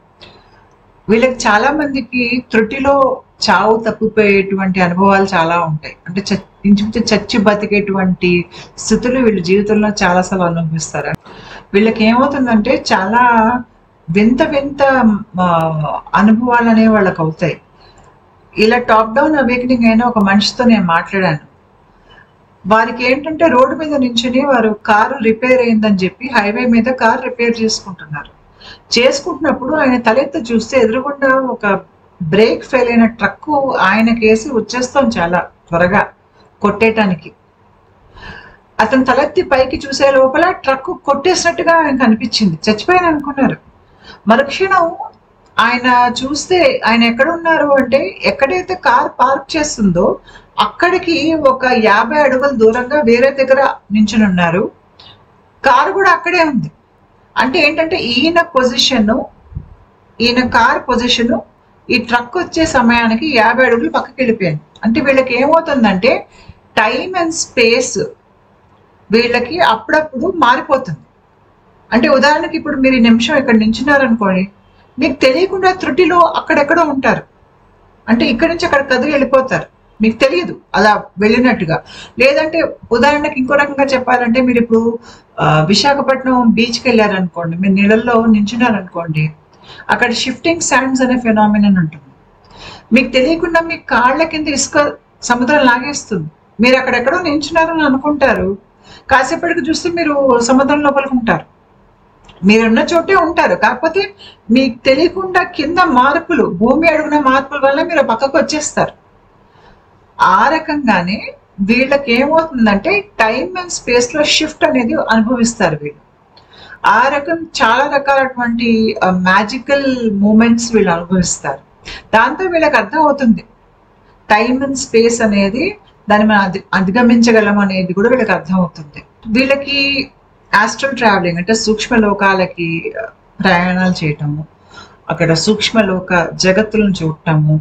వీళ్ళకి చాలా మందికి త్రుటిలో చావు తప్పిపోయేటువంటి అనుభవాలు చాలా ఉంటాయి. అంటే ఇంచుమించు చచ్చి బతికేటువంటి స్థితులు వీళ్ళ జీవితంలో చాలాసార్లు అనుభవిస్తారు. వీళ్ళకి ఏమవుతుందంటే చాలా వింత అనుభవాలు అనేవి వాళ్ళకి అవుతాయి. ఇలా టాప్ డౌన్ అవేకనింగ్ అయిన ఒక మనిషితో నేను మాట్లాడాను. వారికి ఏంటంటే రోడ్డు మీద నించుని వారు కారు రిపేర్ అయిందని చెప్పి హైవే మీద కారు రిపేర్ చేసుకుంటున్నప్పుడు ఆయన తలెత్తి చూస్తే ఎదురుగుండా ఒక బ్రేక్ ఫెయిల్ అయిన ట్రక్కు ఆయన కేసి వచ్చేస్తాం చాలా త్వరగా కొట్టేయటానికి. అతను తలెత్తి పైకి చూసే లోపల ట్రక్ కొట్టేసినట్టుగా ఆయనకు అనిపించింది. చచ్చిపోయాను అనుకున్నారు. మరుక్షణం ఆయన చూస్తే ఆయన ఎక్కడ ఉన్నారు అంటే ఎక్కడైతే కార్ పార్క్ చేస్తుందో అక్కడికి ఒక 50 అడుగుల దూరంగా వేరే దగ్గర నించుని ఉన్నారు. కారు కూడా అక్కడే ఉంది. అంటే ఏంటంటే ఈయన కార్ పొజిషను ఈ ట్రక్ వచ్చే సమయానికి 50 అడుగులు పక్కకి వెళ్ళిపోయాను. అంటే వీళ్ళకి ఏమవుతుందంటే టైం అండ్ స్పేస్ వీళ్ళకి అప్పుడప్పుడు మారిపోతుంది. అంటే ఉదాహరణకి ఇప్పుడు మీరు ఈ నిమిషం ఇక్కడ నించున్నారనుకోండి, మీకు తెలియకుండా త్రుటిలో అక్కడెక్కడో ఉంటారు. అంటే ఇక్కడి నుంచి అక్కడ కదిలి వెళ్ళిపోతారు, మీకు తెలియదు అలా వెళ్ళినట్టుగా. లేదంటే ఉదాహరణకి ఇంకో రకంగా చెప్పాలంటే మీరు ఇప్పుడు విశాఖపట్నం బీచ్కి వెళ్ళారనుకోండి, మీరు నీళ్ళల్లో నించున్నారనుకోండి, అక్కడ షిఫ్టింగ్ శాండ్స్ అనే ఫినామినన్ ఉంటుంది. మీకు తెలియకుండా మీ కాళ్ళ కింద ఇసుక సముద్రం లాగేస్తుంది. మీరు అక్కడెక్కడో నించున్నారని అనుకుంటారు, కాసేపటికి చూస్తే మీరు సముద్రం లోపలికి ఉంటారు. మీరున్న చోటే ఉంటారు, కాకపోతే మీకు తెలియకుండా కింద మార్పులు, భూమి అడుగున మార్పుల వల్ల మీరు పక్కకు వచ్చేస్తారు. ఆ రకంగానే వీళ్ళకి ఏమవుతుందంటే టైం అండ్ స్పేస్ లో షిఫ్ట్ అనేది అనుభవిస్తారు వీళ్ళు. ఆ రకం చాలా రకాలటువంటి మ్యాజికల్ మూమెంట్స్ వీళ్ళు అనుభవిస్తారు. దాంతో వీళ్ళకి అర్థం అవుతుంది టైం అండ్ స్పేస్ అనేది దాన్ని మనం అధిగమించగలం అనేది కూడా వీళ్ళకి అర్థం అవుతుంది. వీళ్ళకి ఆస్ట్రల్ ట్రావెలింగ్ అంటే సూక్ష్మ లోకాలకి ప్రయాణాలు చేయటము, అక్కడ సూక్ష్మలోక జగత్తులను చూడటము,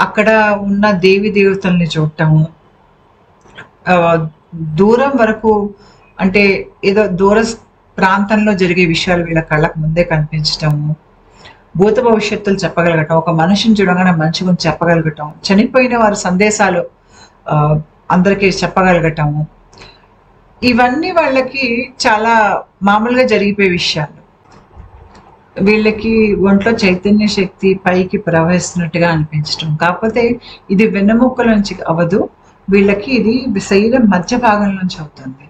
అక్కడ ఉన్న దేవి దేవతల్ని చూడటము, దూరం వరకు అంటే ఏదో దూర ప్రాంతంలో జరిగే విషయాలు వీళ్ళ కళ్ళకు ముందే కనిపించటము, భూత భవిష్యత్తులు చెప్పగలగటం, ఒక మనిషిని చూడగానే మంచి గురించి చెప్పగలగటం, చనిపోయిన వారి సందేశాలు అందరికీ చెప్పగలగటము, ఇవన్నీ వాళ్ళకి చాలా మామూలుగా జరిగిపోయే విషయాలు. వీళ్ళకి ఒంట్లో చైతన్య శక్తి పైకి ప్రవహిస్తున్నట్టుగా అనిపించటం. కాకపోతే ఇది వెన్నెముక్కల నుంచి అవ్వదు, వీళ్ళకి ఇది శరీరం మధ్య భాగం నుంచి అవుతుంది.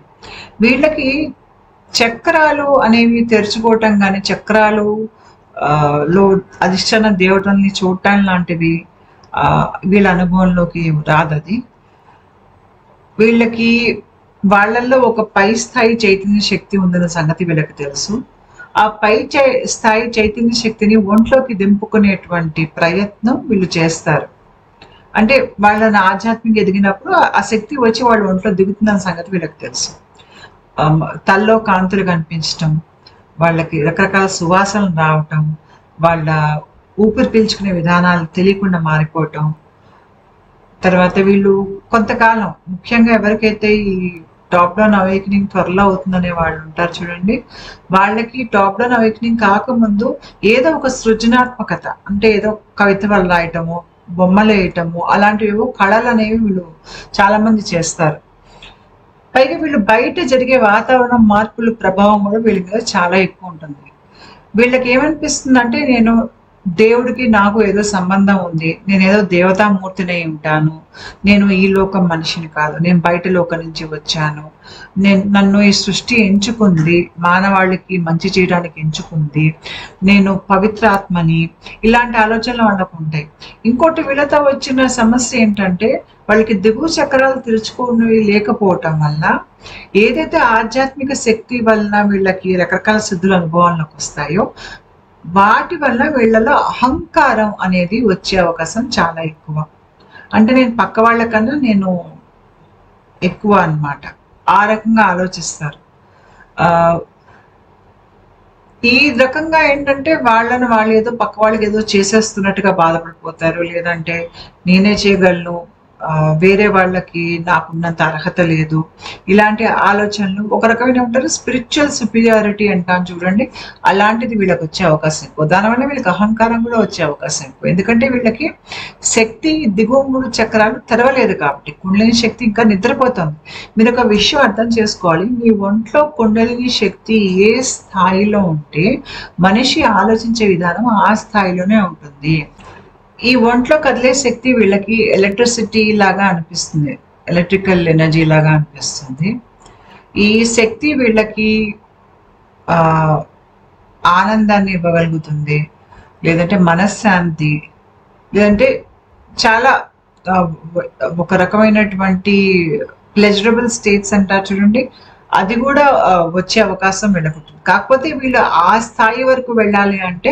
వీళ్ళకి చక్రాలు అనేవి తెరుచుకోవటం కానీ, చక్రాలు లో అధిష్టాన దేవతల్ని చూడటం లాంటివి వీళ్ళ అనుభవంలోకి రాదు. అది వీళ్ళకి వాళ్ళల్లో ఒక పై స్థాయి చైతన్య శక్తి ఉందన్న సంగతి వీళ్ళకి తెలుసు. ఆ పై స్థాయి చైతన్య శక్తిని ఒంట్లోకి దింపుకునేటువంటి ప్రయత్నం వీళ్ళు చేస్తారు. అంటే వాళ్ళని ఆధ్యాత్మిక ఎదిగినప్పుడు ఆ శక్తి వచ్చి వాళ్ళ ఒంట్లో దిగుతుందన్న సంగతి వీళ్ళకి తెలుసు. తల్లో కాంతులు కనిపించటం, వాళ్ళకి రకరకాల సువాసనలు రావటం, వాళ్ళ ఊపిరి పీల్చుకునే విధానాలు తెలియకుండా మారిపోవటం. తర్వాత వీళ్ళు కొంతకాలం, ముఖ్యంగా ఎవరికైతే ఈ టాప్ డౌన్ అవేకనింగ్ త్వరలో అవుతుందనే వాళ్ళు ఉంటారు చూడండి, వాళ్ళకి టాప్ డౌన్ అవేకనింగ్ కాకముందు ఏదో ఒక సృజనాత్మకత, అంటే ఏదో కవితలు రాయటము, బొమ్మలు వేయటము, అలాంటివి కళలు అనేవి వీళ్ళు చాలా మంది చేస్తారు. పైగా వీళ్ళు బయట జరిగే వాతావరణ మార్పుల ప్రభావం కూడా వీళ్ళ మీద చాలా ఎక్కువ ఉంటుంది. వీళ్ళకి ఏమనిపిస్తుంది అంటే, నేను దేవుడికి నాకు ఏదో సంబంధం ఉంది, నేను ఏదో దేవతామూర్తిని ఉంటాను, నేను ఈ లోకం మనిషిని కాదు, నేను బయట లోకం నుంచి వచ్చాను, నన్ను ఈ సృష్టి ఎంచుకుంది, మానవాళికి మంచి చేయడానికి ఎంచుకుంది, నేను పవిత్రాత్మని, ఇలాంటి ఆలోచనలు వాళ్ళకు ఉంటాయి. ఇంకోటి వీళ్ళతో వచ్చిన సమస్య ఏంటంటే, వాళ్ళకి దిగువ చక్రాలు తెరుచుకునేవి లేకపోవటం వల్ల ఏదైతే ఆధ్యాత్మిక శక్తి వలన వీళ్ళకి రకరకాల సిద్ధుల అనుభవాల్లోకి వస్తాయో వాటి వల్ల వీళ్ళలో అహంకారం అనేది వచ్చే అవకాశం చాలా ఎక్కువ. అంటే నేను పక్క వాళ్ళకన్నా నేను ఎక్కువ అన్నమాట, ఆ రకంగా ఆలోచిస్తారు. ఈ రకంగా ఏంటంటే వాళ్ళని వాళ్ళు ఏదో పక్క వాళ్ళకి ఏదో చేసేస్తున్నట్టుగా బాధపడిపోతారు, లేదంటే నేనే చేయగలను, వేరే వాళ్ళకి నాకున్నంత అర్హత లేదు, ఇలాంటి ఆలోచనలు. ఒక రకమైన ఉంటారు స్పిరిచువల్ సుపీరియారిటీ అంటాను చూడండి, అలాంటిది వీళ్ళకి వచ్చే అవకాశం ఎక్కువ. దానివల్ల వీళ్ళకి అహంకారం కూడా వచ్చే అవకాశం ఎక్కువ. ఎందుకంటే వీళ్ళకి శక్తి దిగువ 3 చక్రాలు తెరవలేదు కాబట్టి, కుండలిని శక్తి ఇంకా నిద్రపోతుంది. మీరు ఒక విషయం అర్థం చేసుకోవాలి, మీ ఒంట్లో కుండలిని శక్తి ఏ స్థాయిలో ఉంటే మనిషి ఆలోచించే విధానం ఆ స్థాయిలోనే ఉంటుంది. ఈ ఒంట్లో కదిలే శక్తి వీళ్ళకి ఎలక్ట్రిసిటీ లాగా అనిపిస్తుంది, ఎలక్ట్రికల్ ఎనర్జీ లాగా అనిపిస్తుంది. ఈ శక్తి వీళ్ళకి ఆనందాన్ని ఇవ్వగలుగుతుంది, లేదంటే మనశ్శాంతి, లేదంటే చాలా ఒక రకమైనటువంటి ప్లెజరబుల్ స్టేట్స్ అంటారు చూడండి, అది కూడా వచ్చే అవకాశం వీళ్ళకుంటుంది. కాకపోతే వీళ్ళు ఆ స్థాయి వరకు వెళ్ళాలి అంటే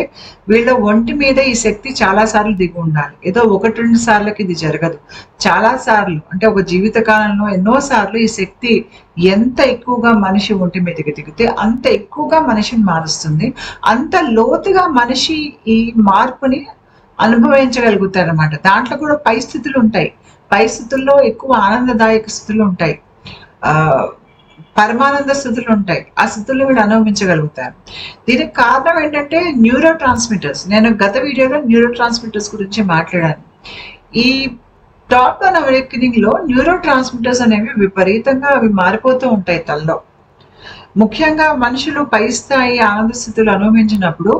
వీళ్ళ ఒంటి మీద ఈ శక్తి చాలా సార్లు దిగి ఉండాలి. ఏదో 1-2 సార్లకి ఇది జరగదు, చాలా సార్లు, అంటే ఒక జీవిత కాలంలో ఎన్నో సార్లు ఈ శక్తి ఎంత ఎక్కువగా మనిషి ఒంటి మీదకి దిగితే అంత ఎక్కువగా మనిషిని మారుస్తుంది, అంత లోతుగా మనిషి ఈ మార్పుని అనుభవించగలుగుతారు అన్నమాట. దాంట్లో కూడా పై స్థితులు ఉంటాయి, పై స్థితుల్లో ఎక్కువ ఆనందదాయక స్థితులు ఉంటాయి, పరమానంద స్థితులు ఉంటాయి, ఆ స్థితుల్లో వీళ్ళు అనుభవించగలుగుతారు. దీనికి కారణం ఏంటంటే న్యూరో ట్రాన్స్మిటర్స్. నేను గత వీడియోలో న్యూరో ట్రాన్స్మిటర్స్ గురించి మాట్లాడాను. ఈ టాప్ డౌన్ అవేకనింగ్ లో న్యూరో ట్రాన్స్మిటర్స్ అనేవి విపరీతంగా అవి మారిపోతూ ఉంటాయి తల్లో. ముఖ్యంగా మనుషులు పై స్థాయి ఆనంద స్థితులు అనుభవించినప్పుడు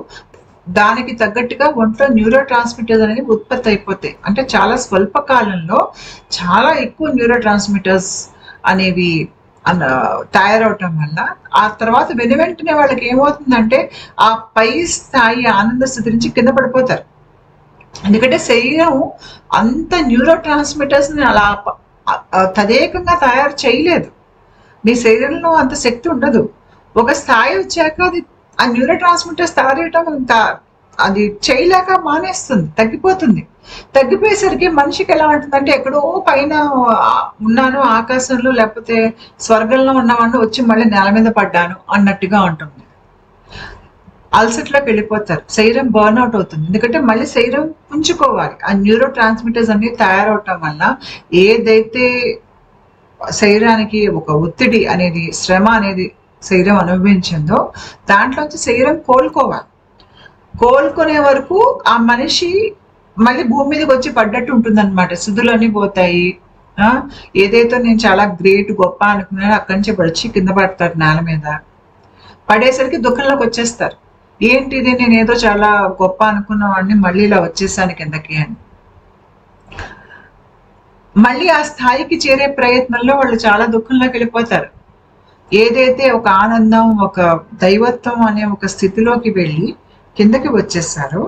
దానికి తగ్గట్టుగా ఒంట్లో న్యూరో ట్రాన్స్మిటర్స్ అనేది ఉత్పత్తి అయిపోతాయి. అంటే చాలా స్వల్ప కాలంలో చాలా ఎక్కువ న్యూరో ట్రాన్స్మిటర్స్ అనేవి తయారవటం వల్ల ఆ తర్వాత వెంటనే వాళ్ళకి ఏమవుతుందంటే ఆ పై స్థాయి ఆనంద స్థితి నుంచి కింద పడిపోతారు. ఎందుకంటే శరీరం అంత న్యూరో ట్రాన్స్మిటర్స్ ని అలా తదేకంగా తయారు చేయలేదు. మీ శరీరంలో అంత శక్తి ఉండదు. ఒక స్థాయి వచ్చాక అది ఆ న్యూరో ట్రాన్స్మిటర్స్ తయారయటం ఇంకా అది చేయలేక మానేస్తుంది, తగ్గిపోతుంది. తగ్గిపోయేసరికి మనిషికి ఎలా ఉంటుందంటే ఎక్కడో పైన ఉన్నాను ఆకాశంలో లేకపోతే స్వర్గంలో ఉన్నవాడిని వచ్చి మళ్ళీ నేల మీద పడ్డాను అన్నట్టుగా ఉంటుంది. అల్సట్లోకి వెళ్ళిపోతారు, శరీరం బర్న్అవుట్ అవుతుంది. ఎందుకంటే మళ్ళీ శరీరం పుంజుకోవాలి. ఆ న్యూరో ట్రాన్స్మిటర్స్ అన్ని తయారవటం వల్ల ఏదైతే శరీరానికి ఒక ఒత్తిడి అనేది, శ్రమ అనేది శరీరం అనుభవించిందో దాంట్లోంచి శరీరం కోలుకోవాలి. కోలుకునే వరకు ఆ మనిషి మళ్ళీ భూమి మీదకి వచ్చి పడ్డట్టు ఉంటుంది అనమాట. సిద్ధులన్నీ పోతాయి. ఏదైతే నేను చాలా గ్రేట్ గొప్ప అనుకున్నానో అక్కడి నుంచి పడిచి కింద పడతారు నేల మీద. పడేసరికి దుఃఖంలోకి వచ్చేస్తారు. ఏంటిది, నేను ఏదో చాలా గొప్ప అనుకున్న వాడిని మళ్ళీ ఇలా వచ్చేసాను కిందకి అని. మళ్ళీ ఆ స్థాయికి చేరే ప్రయత్నంలో వాళ్ళు చాలా దుఃఖంలోకి వెళ్ళిపోతారు. ఏదైతే ఒక ఆనందం, ఒక దైవత్వం అనే ఒక స్థితిలోకి వెళ్ళి కిందకి వచ్చేసారో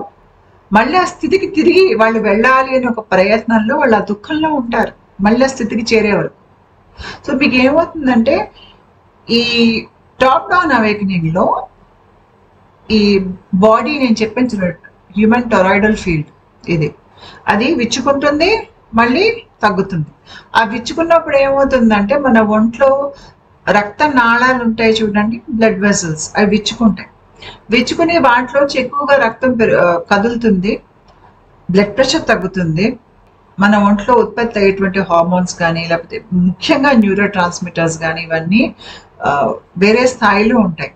మళ్ళీ ఆ స్థితికి తిరిగి వాళ్ళు వెళ్ళాలి అనే ఒక ప్రయత్నంలో వాళ్ళు ఆ దుఃఖంలో ఉంటారు మళ్ళీ ఆ స్థితికి చేరే వరకు. సో మీకు ఏమవుతుందంటే ఈ టాప్ డౌన్ అవేకనింగ్ లో ఈ బాడీ, నేను చెప్పిన హ్యూమన్ టొరాయిడల్ ఫీల్డ్ ఇది, అది విచ్చుకుంటుంది మళ్ళీ తగ్గుతుంది. ఆ విచ్చుకున్నప్పుడు ఏమవుతుందంటే మన ఒంట్లో రక్త నాళాలు ఉంటాయి చూడండి, బ్లడ్ వెసల్స్, అవి విచ్చుకుంటాయి. విచ్చుకునే వాటిలోంచి ఎక్కువగా రక్తం కదులుతుంది, బ్లడ్ ప్రెషర్ తగ్గుతుంది. మన ఒంట్లో ఉత్పత్తి అయ్యేటువంటి హార్మోన్స్ కానీ లేకపోతే ముఖ్యంగా న్యూరో ట్రాన్స్మిటర్స్ కానీ ఇవన్నీ వేరే స్థాయిలో ఉంటాయి.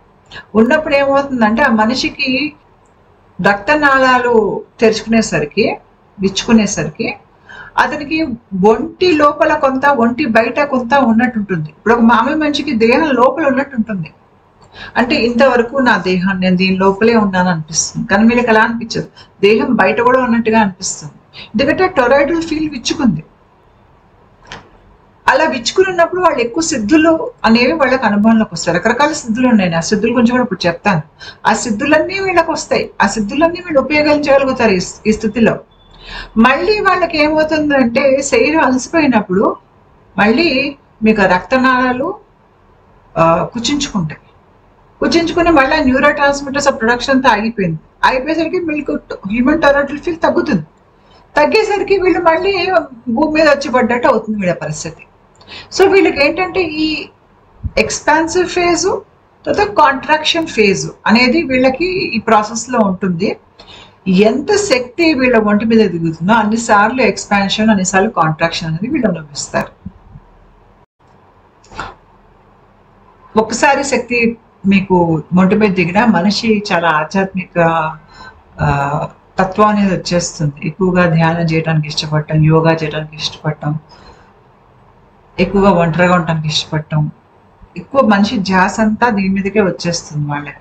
ఉన్నప్పుడు ఏమవుతుందంటే ఆ మనిషికి రక్తనాళాలు తెరుచుకునేసరికి, విచ్చుకునేసరికి అతనికి ఒంటి లోపల కొంత, ఒంటి బయట కొంత ఉన్నట్టు ఉంటుంది. ఇప్పుడు ఒక మామూలు మనిషికి దేహం లోపల ఉన్నట్టు ఉంటుంది. అంటే ఇంతవరకు నా దేహం, నేను దీని లోపలే ఉన్నాను అనిపిస్తుంది. కానీ వీళ్ళకి అలా అనిపించదు, దేహం బయట కూడా ఉన్నట్టుగా అనిపిస్తుంది. ఎందుకంటే టొరాయిడల్ ఫీల్డ్ విచ్చుకుంది. అలా విచ్చుకుని ఉన్నప్పుడు వాళ్ళు ఎక్కువ సిద్ధులు అనేవి వాళ్ళకి అనుభవంలోకి వస్తాయి. రకరకాల సిద్ధులు ఉన్నాయి, ఆ సిద్ధుల గురించి కూడా ఇప్పుడు చెప్తాను. ఆ సిద్ధులన్నీ వీళ్ళకి వస్తాయి, ఆ సిద్ధులన్నీ వీళ్ళు ఉపయోగించగలుగుతారు ఈ స్థితిలో. మళ్ళీ వాళ్ళకి ఏమవుతుందంటే శరీరం అలసిపోయినప్పుడు మళ్ళీ మీకు రక్తనాళాలు కుచించుకుంటాయి. కుచించుకుని మళ్ళీ న్యూరో ట్రాన్స్మిటర్స్ ప్రొడక్షన్ అంతా ఆగిపోయింది. అయిపోయేసరికి మీకు హ్యూమన్ టొరాయిడల్ ఫీల్డ్ తగ్గుతుంది. తగ్గేసరికి వీళ్ళు మళ్ళీ భూమి మీద వచ్చి పడ్డట్టు అవుతుంది వీళ్ళ పరిస్థితి. సో వీళ్ళకి ఏంటంటే ఈ ఎక్స్పాన్సివ్ ఫేజు తర్వాత కాంట్రాక్షన్ ఫేజు అనేది వీళ్ళకి ఈ ప్రాసెస్ లో ఉంటుంది. ఎంత శక్తి వీళ్ళ ఒంటి మీద దిగుతుందో అన్నిసార్లు ఎక్స్పాన్షన్, అన్నిసార్లు కాంట్రాక్షన్ అనేది వీళ్ళు అనుభవిస్తారు. ఒకసారి శక్తి మీకు ఒంటి మీద దిగినా మనిషి చాలా ఆధ్యాత్మిక తత్వం అనేది వచ్చేస్తుంది. ఎక్కువగా ధ్యానం చేయడానికి ఇష్టపడటం, యోగా చేయడానికి ఇష్టపడటం, ఎక్కువగా ఒంటరిగా ఉండటానికి ఇష్టపడటం, ఎక్కువ మనిషి ధ్యాస అంతా దీని మీదకే వచ్చేస్తుంది. వాళ్ళకి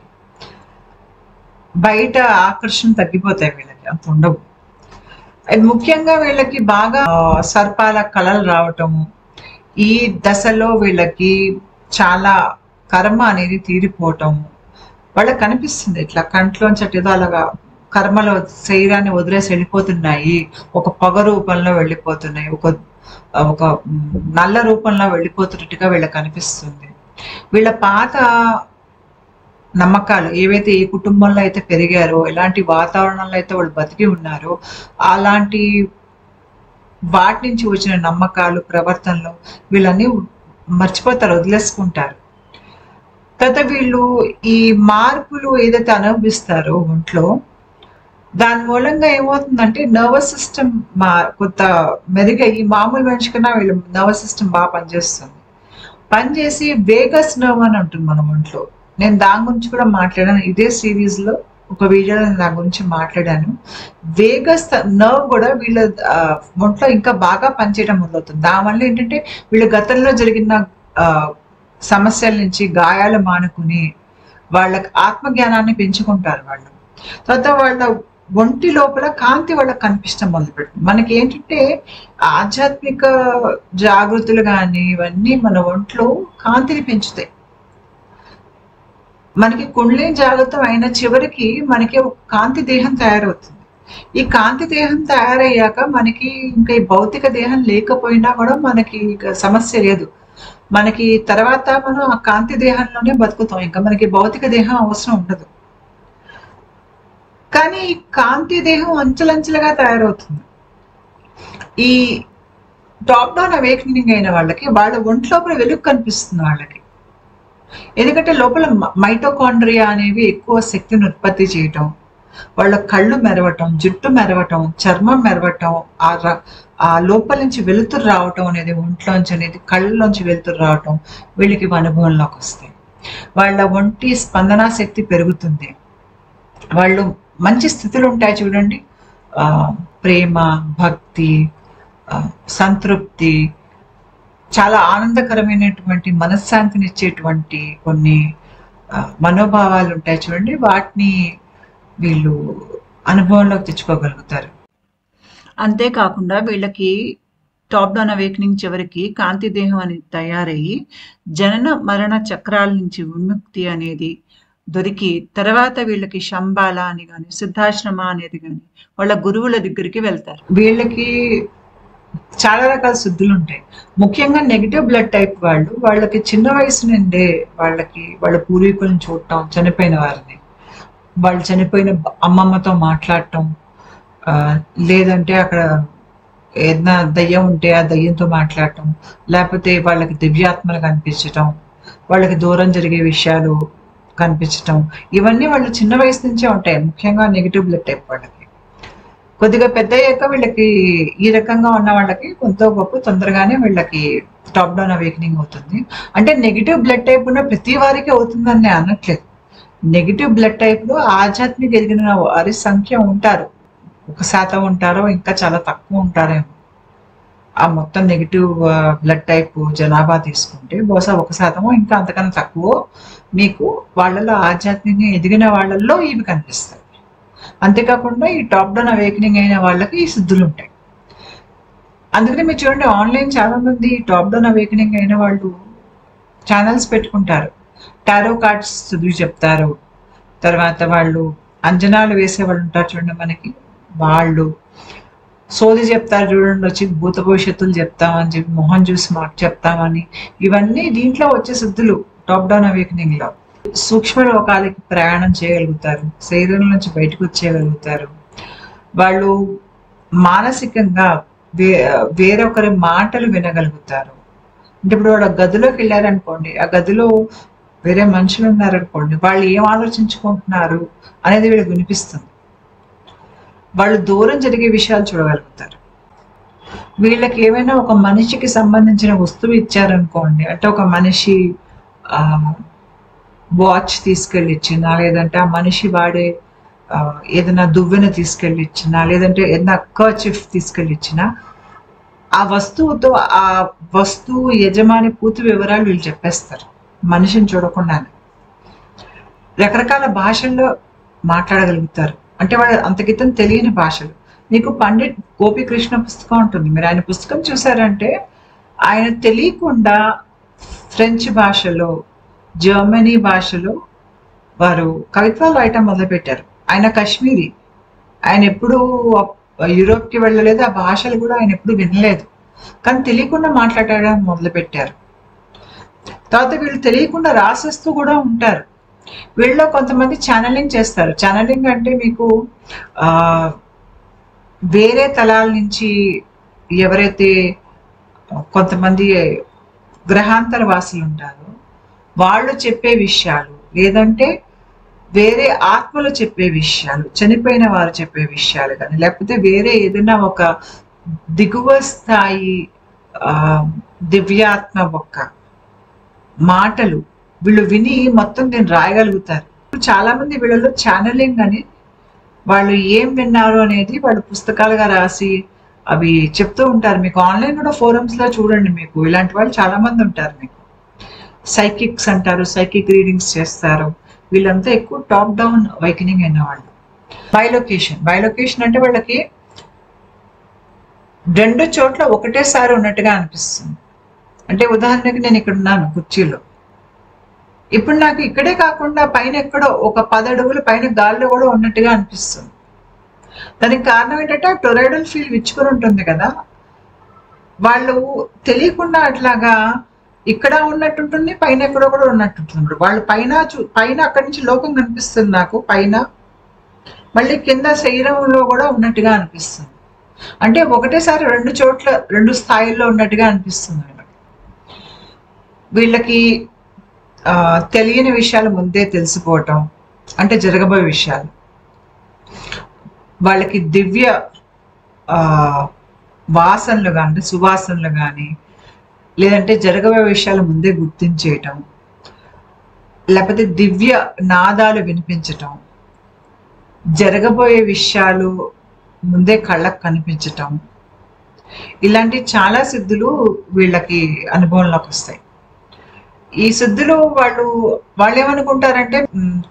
బయట ఆకర్షణ తగ్గిపోతాయి, వీళ్ళకి అంత ఉండవు. ముఖ్యంగా వీళ్ళకి బాగా సర్పాల కళలు రావటము, ఈ దశలో వీళ్ళకి చాలా కర్మ అనేది తీరిపోవటము వాళ్ళకి కనిపిస్తుంది. ఇట్లా కంట్లోంచి ఏదో అలాగా కర్మలో శరీరాన్ని వదిలేసి వెళ్ళిపోతున్నాయి, ఒక పొగ రూపంలో వెళ్ళిపోతున్నాయి, ఒక నల్ల రూపంలో వెళ్ళిపోతున్నట్టుగా వీళ్ళకి కనిపిస్తుంది. వీళ్ళ పాత నమ్మకాలు ఏవైతే ఏ కుటుంబంలో అయితే పెరిగారో, ఎలాంటి వాతావరణంలో అయితే వాళ్ళు బతికి ఉన్నారో, అలాంటి వాటి నుంచి వచ్చిన నమ్మకాలు, ప్రవర్తనలు వీళ్ళన్నీ మర్చిపోతారు, వదిలేసుకుంటారు. తర్వాత వీళ్ళు ఈ మార్పులు ఏదైతే అనుభవిస్తారో ఒంట్లో, దాని మూలంగా ఏమవుతుందంటే నర్వస్ సిస్టమ్ కొంత మెరుగయ్యి మామూలు మనిషి కన్నా వీళ్ళు నర్వస్ సిస్టమ్ బాగా పనిచేస్తుంది. పనిచేసి వేగస్ నర్వ్ అని ఉంటుంది మన ఒంట్లో. నేను దాని గురించి కూడా మాట్లాడాను, ఇదే సిరీస్ లో ఒక వీడియోలో నేను దాని గురించి మాట్లాడాను. వేగస్ నర్వ్ కూడా వీళ్ళ ఒంట్లో ఇంకా బాగా పనిచేయడం మొదలవుతుంది. దానివల్ల ఏంటంటే వీళ్ళ గతంలో జరిగిన సమస్యల నుంచి గాయాలు మానుకుని వాళ్ళకి ఆత్మజ్ఞానాన్ని పెంచుకుంటారు వాళ్ళు. తర్వాత వాళ్ళ ఒంటి లోపల కాంతి వాళ్ళకి కనిపించడం మొదలుపెడుతుంది. మనకి ఏంటంటే ఆధ్యాత్మిక జాగృతులు కానీ ఇవన్నీ మన ఒంట్లో కాంతిని పెంచుతాయి. మనకి కుండలిని జాగృతం అయిన చివరికి మనకి ఒక కాంతి దేహం తయారవుతుంది. ఈ కాంతి దేహం తయారయ్యాక మనకి ఇంకా ఈ భౌతిక దేహం లేకపోయినా కూడా మనకి సమస్య లేదు. మనకి తర్వాత మనం ఆ కాంతి దేహంలోనే బతుకుతాం. ఇంకా మనకి భౌతిక దేహం అవసరం ఉండదు. కానీ ఈ కాంతి దేహం అంచెలంచెలుగా తయారవుతుంది. ఈ టాప్ డౌన్ అవేకనింగ్ అయిన వాళ్ళకి వాళ్ళ ఒంట్లోపల వెలుగు కనిపిస్తుంది వాళ్ళకి. ఎందుకంటే లోపల మైటోకాండ్రియా అనేవి ఎక్కువ శక్తిని ఉత్పత్తి చేయటం, వాళ్ళ కళ్ళు మెరవటం, జుట్టు మెరవటం, చర్మం మెరవటం, ఆ లోపల నుంచి వెలుతురు రావటం అనేది, ఒంట్లోంచి అనేది కళ్ళలోంచి వెలుతురు రావటం వీళ్ళకి అనుభవంలోకి వస్తాయి. వాళ్ళ ఒంటి స్పందనా శక్తి పెరుగుతుంది. వాళ్ళు మంచి స్థితులు ఉంటాయి చూడండి, ప్రేమ, భక్తి, సంతృప్తి, చాలా ఆనందకరమైనటువంటి మనశ్శాంతిని ఇచ్చేటువంటి కొన్ని మనోభావాలు ఉంటాయి చూడండి, వాటిని వీళ్ళు అనుభవంలోకి తెచ్చుకోగలుగుతారు. అంతేకాకుండా వీళ్ళకి టాప్ డౌన్ అవేకనింగ్ చివరికి కాంతి దేహం అనేది తయారయ్యి జనన మరణ చక్రాల నుంచి విముక్తి అనేది దొరికి తర్వాత వీళ్ళకి శంబాల అని కానీ సిద్ధాశ్రమ అనేది కానీ వాళ్ళ గురువుల దగ్గరికి వెళ్తారు. వీళ్ళకి చాలా రకాల శుద్ధులు ఉంటాయి. ముఖ్యంగా నెగిటివ్ బ్లడ్ టైప్ వాళ్ళకి చిన్న వయసు నుండే వాళ్ళ పూర్వీకులను చూడటం, చనిపోయిన వారిని, వాళ్ళు చనిపోయిన అమ్మమ్మతో మాట్లాడటం, లేదంటే అక్కడ ఏదైనా దయ్యం ఉంటే ఆ దయ్యంతో మాట్లాడటం, లేకపోతే వాళ్ళకి దివ్యాత్మలు కనిపించటం, వాళ్ళకి దూరం జరిగే విషయాలు కనిపించటం, ఇవన్నీ వాళ్ళు చిన్న వయసు నుంచే ఉంటాయి. ముఖ్యంగా నెగిటివ్ బ్లడ్ టైప్ వాళ్ళకి. కొద్దిగా పెద్ద అయ్యాక వీళ్ళకి ఈ రకంగా ఉన్న వాళ్ళకి కొంత గొప్ప తొందరగానే వీళ్ళకి టాప్ డౌన్ అవేకనింగ్ అవుతుంది. అంటే నెగిటివ్ బ్లడ్ టైప్ ఉన్న ప్రతి వారికి అవుతుందని నేను అనట్లేదు. నెగిటివ్ బ్లడ్ టైప్ లో ఆధ్యాత్మిక ఎదిగిన వారి సంఖ్య ఉంటారు, 1% ఉంటారో ఇంకా చాలా తక్కువ ఉంటారేమో. ఆ మొత్తం నెగిటివ్ బ్లడ్ టైప్ జనాభా తీసుకుంటే బహుశా 1% ఇంకా అంతకన్నా తక్కువ మీకు వాళ్ళలో ఆధ్యాత్మికంగా ఎదిగిన వాళ్ళల్లో ఇవి కనిపిస్తాయి. అంతేకాకుండా ఈ టాప్ డౌన్ అవేకనింగ్ అయిన వాళ్ళకి ఈ సిద్ధులు ఉంటాయి. అందుకని మీరు చూడండి, ఆన్లైన్ చాలా మంది టాప్ డౌన్ అవేకనింగ్ అయిన వాళ్ళు ఛానల్స్ పెట్టుకుంటారు, టారో కార్డ్స్ చదివి చెప్తారు. తర్వాత వాళ్ళు అంజనాలు వేసే వాళ్ళు ఉంటారు చూడండి, మనకి వాళ్ళు సోది చెప్తారు చూడండి, వచ్చి భూత భవిష్యత్తులు చెప్తామని చెప్పి మొహం చూసి మాట చెప్తామని. ఇవన్నీ దీంట్లో వచ్చే సిద్ధులు టాప్ డౌన్ అవేకనింగ్ లో. సూక్ష్మ లోకాలకి ప్రయాణం చేయగలుగుతారు, శరీరం నుంచి బయటకు వచ్చేయగలుగుతారు. వాళ్ళు మానసికంగా వేరొకరి మాటలు వినగలుగుతారు. అంటే ఇప్పుడు వాడు గదిలోకి వెళ్ళారనుకోండి, ఆ గదిలో వేరే మనుషులు ఉన్నారనుకోండి, వాళ్ళు ఏం ఆలోచించుకుంటున్నారు అనేది వీళ్ళకి వినిపిస్తుంది. వాళ్ళు దూరం జరిగే విషయాలు చూడగలుగుతారు. వీళ్ళకి ఏమైనా ఒక మనిషికి సంబంధించిన వస్తువు ఇచ్చారనుకోండి, అంటే ఒక మనిషి వాచ్ తీసుకెళ్ళి ఇచ్చినా, లేదంటే ఆ మనిషి వాడే ఏదైనా దువ్వెన తీసుకెళ్ళి ఇచ్చినా, లేదంటే ఏదైనా కర్చిఫ్ తీసుకెళ్ళి ఇచ్చినా, ఆ వస్తువుతో ఆ వస్తువు యజమాని పూర్తి వివరాలు వీళ్ళు చెప్పేస్తారు మనిషిని చూడకుండానే. రకరకాల భాషల్లో మాట్లాడగలుగుతారు, అంటే వాళ్ళు అంతకితం తెలియని భాషలు. మీకు పండిట్ గోపీకృష్ణ పుస్తకం ఉంటుంది, మీరు ఆయన పుస్తకం చూసారంటే ఆయన తెలియకుండా ఫ్రెంచ్ భాషలో, జర్మనీ భాషలో వారు కవిత్వాలు రాయటం మొదలుపెట్టారు. ఆయన కశ్మీరీ, ఆయన ఎప్పుడు యూరోప్కి వెళ్ళలేదు, ఆ భాషలు కూడా ఆయన ఎప్పుడు వినలేదు, కానీ తెలియకుండా మాట్లాడడం మొదలుపెట్టారు. తర్వాత వీళ్ళు తెలియకుండా రాసేస్తూ కూడా ఉంటారు. వీళ్ళలో కొంతమంది ఛానలింగ్ చేస్తారు. ఛానలింగ్ అంటే మీకు వేరే తలాల నుంచి ఎవరైతే కొంతమంది గ్రహాంతర వాసులు ఉంటారో వాళ్ళు చెప్పే విషయాలు, లేదంటే వేరే ఆత్మలు చెప్పే విషయాలు, చనిపోయిన వారు చెప్పే విషయాలు కానీ, లేకపోతే వేరే ఏదైనా ఒక దిగువ స్థాయి దివ్యాత్మ ఒక్క మాటలు వీళ్ళు విని మొత్తం నేను రాయగలుగుతారు. చాలా మంది వీళ్ళలో ఛానలింగ్ అని వాళ్ళు ఏం విన్నారు అనేది వాళ్ళు పుస్తకాలుగా రాసి అవి చెప్తూ ఉంటారు. మీకు ఆన్లైన్ కూడా ఫోరమ్స్ లో చూడండి, మీకు ఇలాంటి వాళ్ళు చాలా మంది ఉంటారు. మీకు సైకిక్స్ అంటారు, సైకిక్ రీడింగ్స్ చేస్తారు. వీళ్ళంతా ఎక్కువ టాప్ డౌన్ అవేకనింగ్ అయిన వాళ్ళు. బైలొకేషన్ అంటే వాళ్ళకి 2 చోట్ల ఒకటేసారి ఉన్నట్టుగా అనిపిస్తుంది. అంటే ఉదాహరణకి నేను ఇక్కడ ఉన్నాను కుర్చీలో, ఇప్పుడు నాకు ఇక్కడే కాకుండా పైన ఎక్కడో ఒక 10 అడుగుల పైన గాల్లో కూడా ఉన్నట్టుగా అనిపిస్తుంది. దానికి కారణం ఏంటంటే ఆ టొరాయిడల్ ఫీల్ విచ్చుకొని ఉంటుంది కదా, వాళ్ళు తెలియకుండా అట్లాగా ఇక్కడ ఉన్నట్టుంటుంది, పైన ఎక్కడో కూడా ఉన్నట్టుంటుంది. వాళ్ళు పైన అక్కడి నుంచి లోకం కనిపిస్తుంది నాకు పైన, మళ్ళీ కింద శరీరంలో కూడా ఉన్నట్టుగా అనిపిస్తుంది. అంటే ఒకటేసారి 2 చోట్ల 2 స్థాయిల్లో ఉన్నట్టుగా అనిపిస్తుంది. వీళ్ళకి తెలియని విషయాలు ముందే తెలిసిపోవటం, అంటే జరగబోయే విషయాలు. వాళ్ళకి దివ్య వాసనలు కానీ, సువాసనలు కానీ, లేదంటే జరగబోయే విషయాలు ముందే గుర్తించేయటం, లేకపోతే దివ్య నాదాలు వినిపించటం, జరగబోయే విషయాలు ముందే కళ్ళకు కనిపించటం, ఇలాంటి చాలా సిద్ధులు వీళ్ళకి అనుభవంలోకి వస్తాయి. ఈ సిద్ధులు వాళ్ళు ఏమనుకుంటారంటే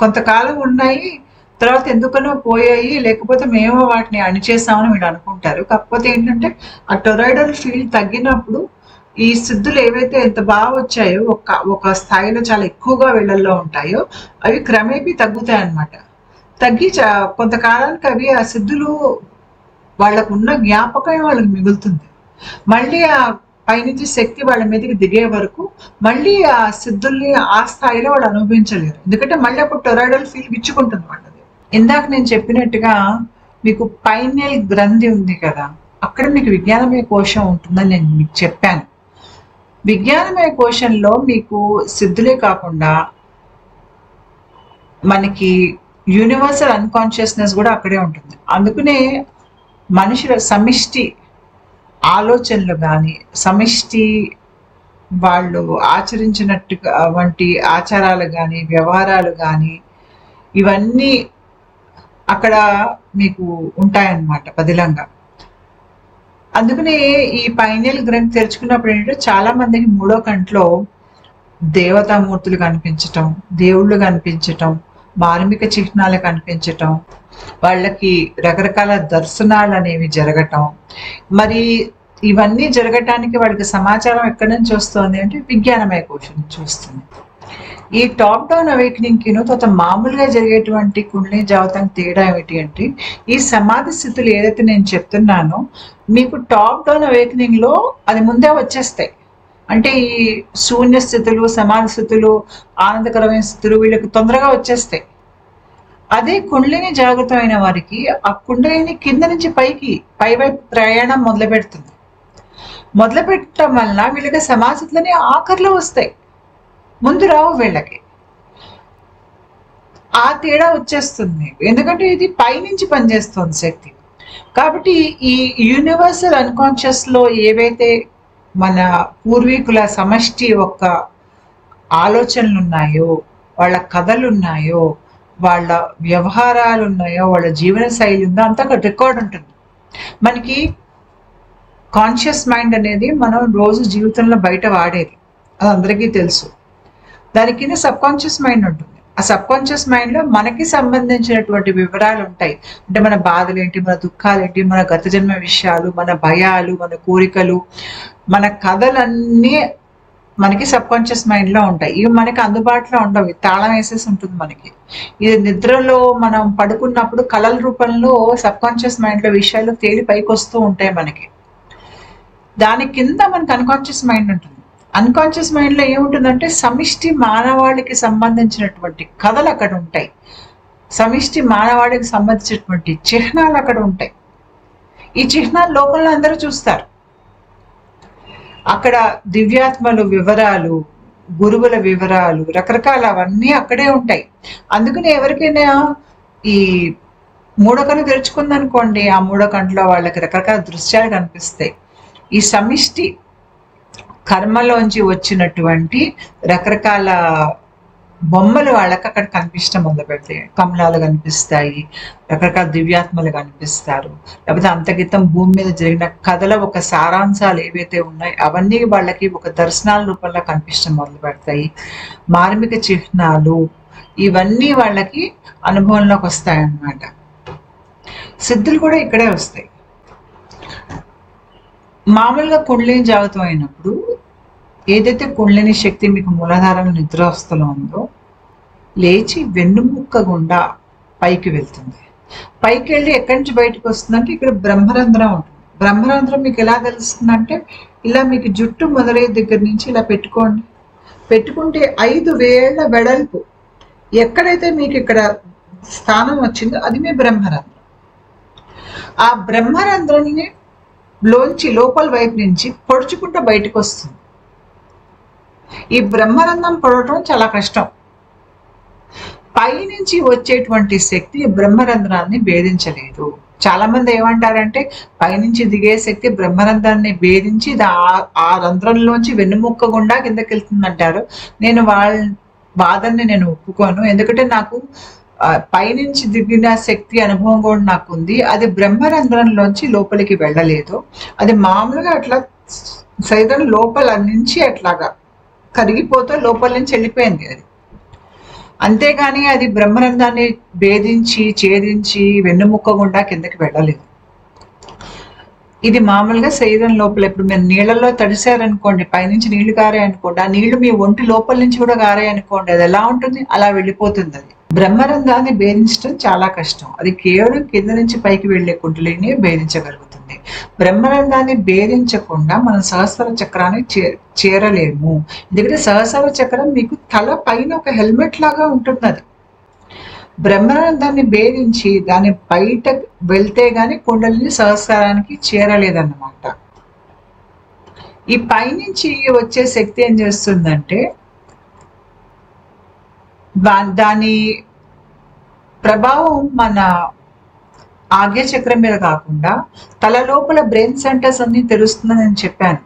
కొంతకాలం ఉన్నాయి, తర్వాత ఎందుకనో పోయాయి, లేకపోతే మేము వాటిని అణిచేసామని వీళ్ళు అనుకుంటారు. కాకపోతే ఏంటంటే ఆ టొరాయిడల్ ఫీల్ తగ్గినప్పుడు ఈ సిద్ధులు ఏవైతే ఎంత బాగా వచ్చాయో, ఒక స్థాయిలో చాలా ఎక్కువగా వీళ్ళల్లో ఉంటాయో, అవి క్రమేపీ తగ్గుతాయి అన్నమాట. తగ్గి కొంతకాలానికి అవి ఆ సిద్ధులు వాళ్ళకు ఉన్న జ్ఞాపకం వాళ్ళకి మిగులుతుంది. మళ్ళీ ఆ పైనుంచి శక్తి వాళ్ళ మీదకి దిగే వరకు మళ్ళీ ఆ సిద్ధుల్ని ఆ స్థాయిలో వాళ్ళు అనుభవించలేరు. ఎందుకంటే మళ్ళీ అప్పుడు టొరాయిడల్ ఫీల్ విచ్చుకుంటుంది వాళ్ళది. ఇందాక నేను చెప్పినట్టుగా మీకు పైనియల్ గ్రంథి ఉంది కదా, అక్కడ మీకు విజ్ఞానమయ కోశం ఉంటుందని నేను మీకు చెప్పాను. విజ్ఞానమయ కోశంలో మీకు సిద్ధులే కాకుండా మనకి యూనివర్సల్ అన్కాన్షియస్నెస్ కూడా అక్కడే ఉంటుంది. అందుకనే మనుషుల సమిష్టి ఆలోచనలు కానీ, సమిష్టి వాళ్ళు ఆచరించినట్టుగా వంటి ఆచారాలు కానీ, వ్యవహారాలు కానీ, ఇవన్నీ అక్కడ మీకు ఉంటాయన్నమాట పదిలంగా. అందుకనే ఈ పైనియల్ గ్రంథి తెరుచుకున్నప్పుడు ఏంటంటే చాలా మందికి 3వ కంట్లో దేవతామూర్తులు కనిపించటం, దేవుళ్ళు కనిపించటం, మార్మిక చిహ్నాలు కనిపించటం, వాళ్ళకి రకరకాల దర్శనాలు అనేవి జరగటం. మరి ఇవన్నీ జరగటానికి వాళ్ళకి సమాచారం ఎక్కడి నుంచి వస్తుంది అంటే విజ్ఞానమయ కోశం నుంచి వస్తుంది. ఈ టాప్ డౌన్ అవేకనింగ్కి తర్వాత మామూలుగా జరిగేటువంటి కుండలిని జాగృతానికి తేడా ఏమిటి అంటే, ఈ సమాధి స్థితులు ఏదైతే నేను చెప్తున్నానో మీకు టాప్ డౌన్ అవేకనింగ్ లో అది ముందే వచ్చేస్తాయి. అంటే ఈ శూన్య స్థితులు, సమాధి స్థితులు, ఆనందకరమైన స్థితులు వీళ్ళకి తొందరగా వచ్చేస్తాయి. అదే కుండలిని జాగృతమైన వారికి ఆ కుండలిని కింద నుంచి పైవైపు ప్రయాణం మొదలు పెట్టడం వలన వీళ్ళకి సమాధి స్థితులని ఆఖరిలో వస్తాయి, ముందు రావు వీళ్ళకి. ఆ తేడా వచ్చేస్తుంది, ఎందుకంటే ఇది పైనుంచి పనిచేస్తుంది శక్తి. కాబట్టి ఈ యూనివర్సల్ అన్కాన్షియస్ లో ఏవైతే మన పూర్వీకుల సమష్టి యొక్క ఆలోచనలు ఉన్నాయో, వాళ్ళ కథలు ఉన్నాయో, వాళ్ళ వ్యవహారాలు ఉన్నాయో, వాళ్ళ జీవన శైలి ఉందో అంతా అక్కడ రికార్డ్ ఉంటుంది. మనకి కాన్షియస్ మైండ్ అనేది మనం రోజు జీవితంలో బయట వాడేది, అది అందరికీ తెలుసు. దాని కింద సబ్ కాన్షియస్ మైండ్ ఉంటుంది. ఆ సబ్ కాన్షియస్ మైండ్ లో మనకి సంబంధించినటువంటి వివరాలు ఉంటాయి. అంటే మన బాధలు ఏంటి, మన దుఃఖాలు ఏంటి, మన గత జన్మ విషయాలు, మన భయాలు, మన కోరికలు, మన కథలన్నీ మనకి సబ్ కాన్షియస్ మైండ్ లో ఉంటాయి. ఇవి మనకి అందుబాటులో ఉండవు, తాళం వేసేసి ఉంటుంది మనకి. ఇది నిద్రలో మనం పడుకున్నప్పుడు కళల రూపంలో సబ్ కాన్షియస్ మైండ్ లో విషయాలు తేలి పైకి వస్తూ ఉంటాయి మనకి. దాని కింద మనకి అన్కాన్షియస్ మైండ్ ఉంటుంది. అన్కాన్షియస్ మైండ్ లో ఏముంటుందంటే సమిష్టి మానవాళికి సంబంధించినటువంటి కథలు అక్కడ ఉంటాయి, సమిష్టి మానవాళికి సంబంధించినటువంటి చిహ్నాలు అక్కడ ఉంటాయి. ఈ చిహ్నాలు లోకంలో అందరూ చూస్తారు. అక్కడ దివ్యాత్మలు వివరాలు, గురువుల వివరాలు, రకరకాల అవన్నీ అక్కడే ఉంటాయి. అందుకని ఎవరికైనా ఈ 3వ కన్ను తెరుచుకుందనుకోండి, ఆ 3వ కంట్లో వాళ్ళకి రకరకాల దృశ్యాలు కనిపిస్తాయి. ఈ సమిష్టి కర్మలోంచి వచ్చినటువంటి రకరకాల బొమ్మలు వాళ్ళకి అక్కడ కనిపించడం మొదలు పెడతాయి. కమలాలు కనిపిస్తాయి, రకరకాల దివ్యాత్మలు కనిపిస్తారు. లేకపోతే అంతకితం భూమి మీద జరిగిన కథల ఒక సారాంశాలు ఏవైతే ఉన్నాయో అవన్నీ వాళ్ళకి ఒక దర్శనాల రూపంలో కనిపించడం మొదలు పెడతాయి. మార్మిక చిహ్నాలు ఇవన్నీ వాళ్ళకి అనుభవంలోకి వస్తాయన్నమాట. సిద్ధులు కూడా ఇక్కడే వస్తాయి. మామూలుగా కుండలిని జాగృతం అయినప్పుడు ఏదైతే కుండలిని శక్తి మీకు మూలాధారం నిద్రావస్థలో ఉందో లేచి వెన్నుముక్క గుండా పైకి వెళ్తుంది. పైకి వెళ్ళి ఎక్కడి నుంచి బయటకు వస్తుందంటే ఇక్కడ బ్రహ్మరంధ్రం ఉంటుంది. బ్రహ్మరంధ్రం మీకు ఎలా తెలుస్తుందంటే ఇలా మీకు జుట్టు మొదలయ్యే దగ్గర నుంచి ఇలా పెట్టుకోండి. పెట్టుకుంటే 5 వేళ్ల వెడల్పు ఎక్కడైతే మీకు ఇక్కడ స్థానం వచ్చిందో అది మీ బ్రహ్మరంధ్రం. ఆ బ్రహ్మరంధ్రాన్ని లోంచి లోపల వైపు నుంచి పొడుచుకుంటూ బయటకు వస్తుంది. ఈ బ్రహ్మరంధ్రం పొడవటం చాలా కష్టం. పైనుంచి వచ్చేటువంటి శక్తి బ్రహ్మరంధ్రాన్ని భేదించలేదు. చాలా మంది ఏమంటారంటే పైనుంచి దిగే శక్తి బ్రహ్మరంధ్రాన్ని భేదించి ఆ రంధ్రంలోంచి వెన్నుముక్క గుండా కిందకి వెళ్తుందంటారు. నేను వాళ్ళ వాదనని నేను ఒప్పుకోను. ఎందుకంటే నాకు పైనుంచి దిగిన శక్తి అనుభవం కూడా నాకు ఉంది. అది బ్రహ్మరంధ్రంలోంచి లోపలికి వెళ్ళలేదు. అది మామూలుగా అట్లా శరీరం లోపల నుంచి అట్లాగా కరిగిపోతూ లోపల నుంచి వెళ్ళిపోయింది అది. అంతేగాని అది బ్రహ్మరంధ్రాన్ని భేదించి ఛేదించి వెన్నుముక్క గుండా కిందకి వెళ్ళలేదు. ఇది మామూలుగా శరీరం లోపల ఇప్పుడు మీరు నీళ్ళల్లో తడిసారనుకోండి, పైనుంచి నీళ్లు గారాయనుకోండి, ఆ నీళ్లు మీ ఒంటి లోపల నుంచి కూడా గారాయనుకోండి, అది ఎలా ఉంటుంది? అలా వెళ్ళిపోతుంది. అది బ్రహ్మరంధ్రాన్ని భేదించడం చాలా కష్టం. అది కేవలం కింద నుంచి పైకి వెళ్లే కుండలిని భేదించగలుగుతుంది. బ్రహ్మరంధ్రాన్ని భేదించకుండా మనం సహస్ర చక్రాన్ని చేరలేము. ఎందుకంటే సహస్ర చక్రం మీకు తల పైన ఒక హెల్మెట్ లాగా ఉంటుంది. అది బ్రహ్మరంధ్రాన్ని భేదించి దాని బయట వెళ్తే గాని కుండలిని సహస్రానికి చేరలేదన్నమాట. ఈ పైనుంచి వచ్చే శక్తి ఏం చేస్తుందంటే దాని ప్రభావం మన ఆగ్య చక్రం మీద కాకుండా తల లోపల బ్రెయిన్ సెంటర్స్ అన్ని తెరుస్తుందని నేను చెప్పాను.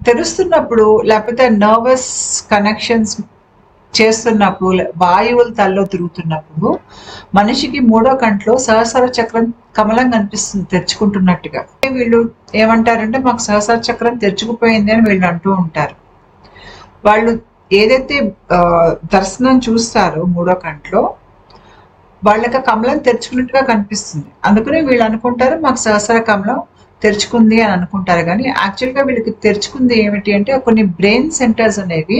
తెరుస్తున్నప్పుడు లేకపోతే నర్వస్ కనెక్షన్స్ చేస్తున్నప్పుడు వాయువులు తలలో తిరుగుతున్నప్పుడు మనిషికి 3వ కంట్లో సహస్ర చక్రం కమలం కనిపిస్తుంది తెరుచుకుంటున్నట్టుగా. వీళ్ళు ఏమంటారంటే మాకు సహస్ర చక్రం తెరుచుకుపోయింది అని వీళ్ళు అంటూ ఉంటారు. వాళ్ళు ఏదైతే దర్శనం చూస్తారో 3వ కంట్లో వాళ్ళకి కమలం తెరుచుకున్నట్టుగా కనిపిస్తుంది. అందుకనే వీళ్ళు అనుకుంటారు మాకు సహస్ర కమలం తెరుచుకుంది అని అనుకుంటారు. కానీ యాక్చువల్గా వీళ్ళకి తెరుచుకుంది ఏమిటి అంటే కొన్ని బ్రెయిన్ సెంటర్స్ అనేవి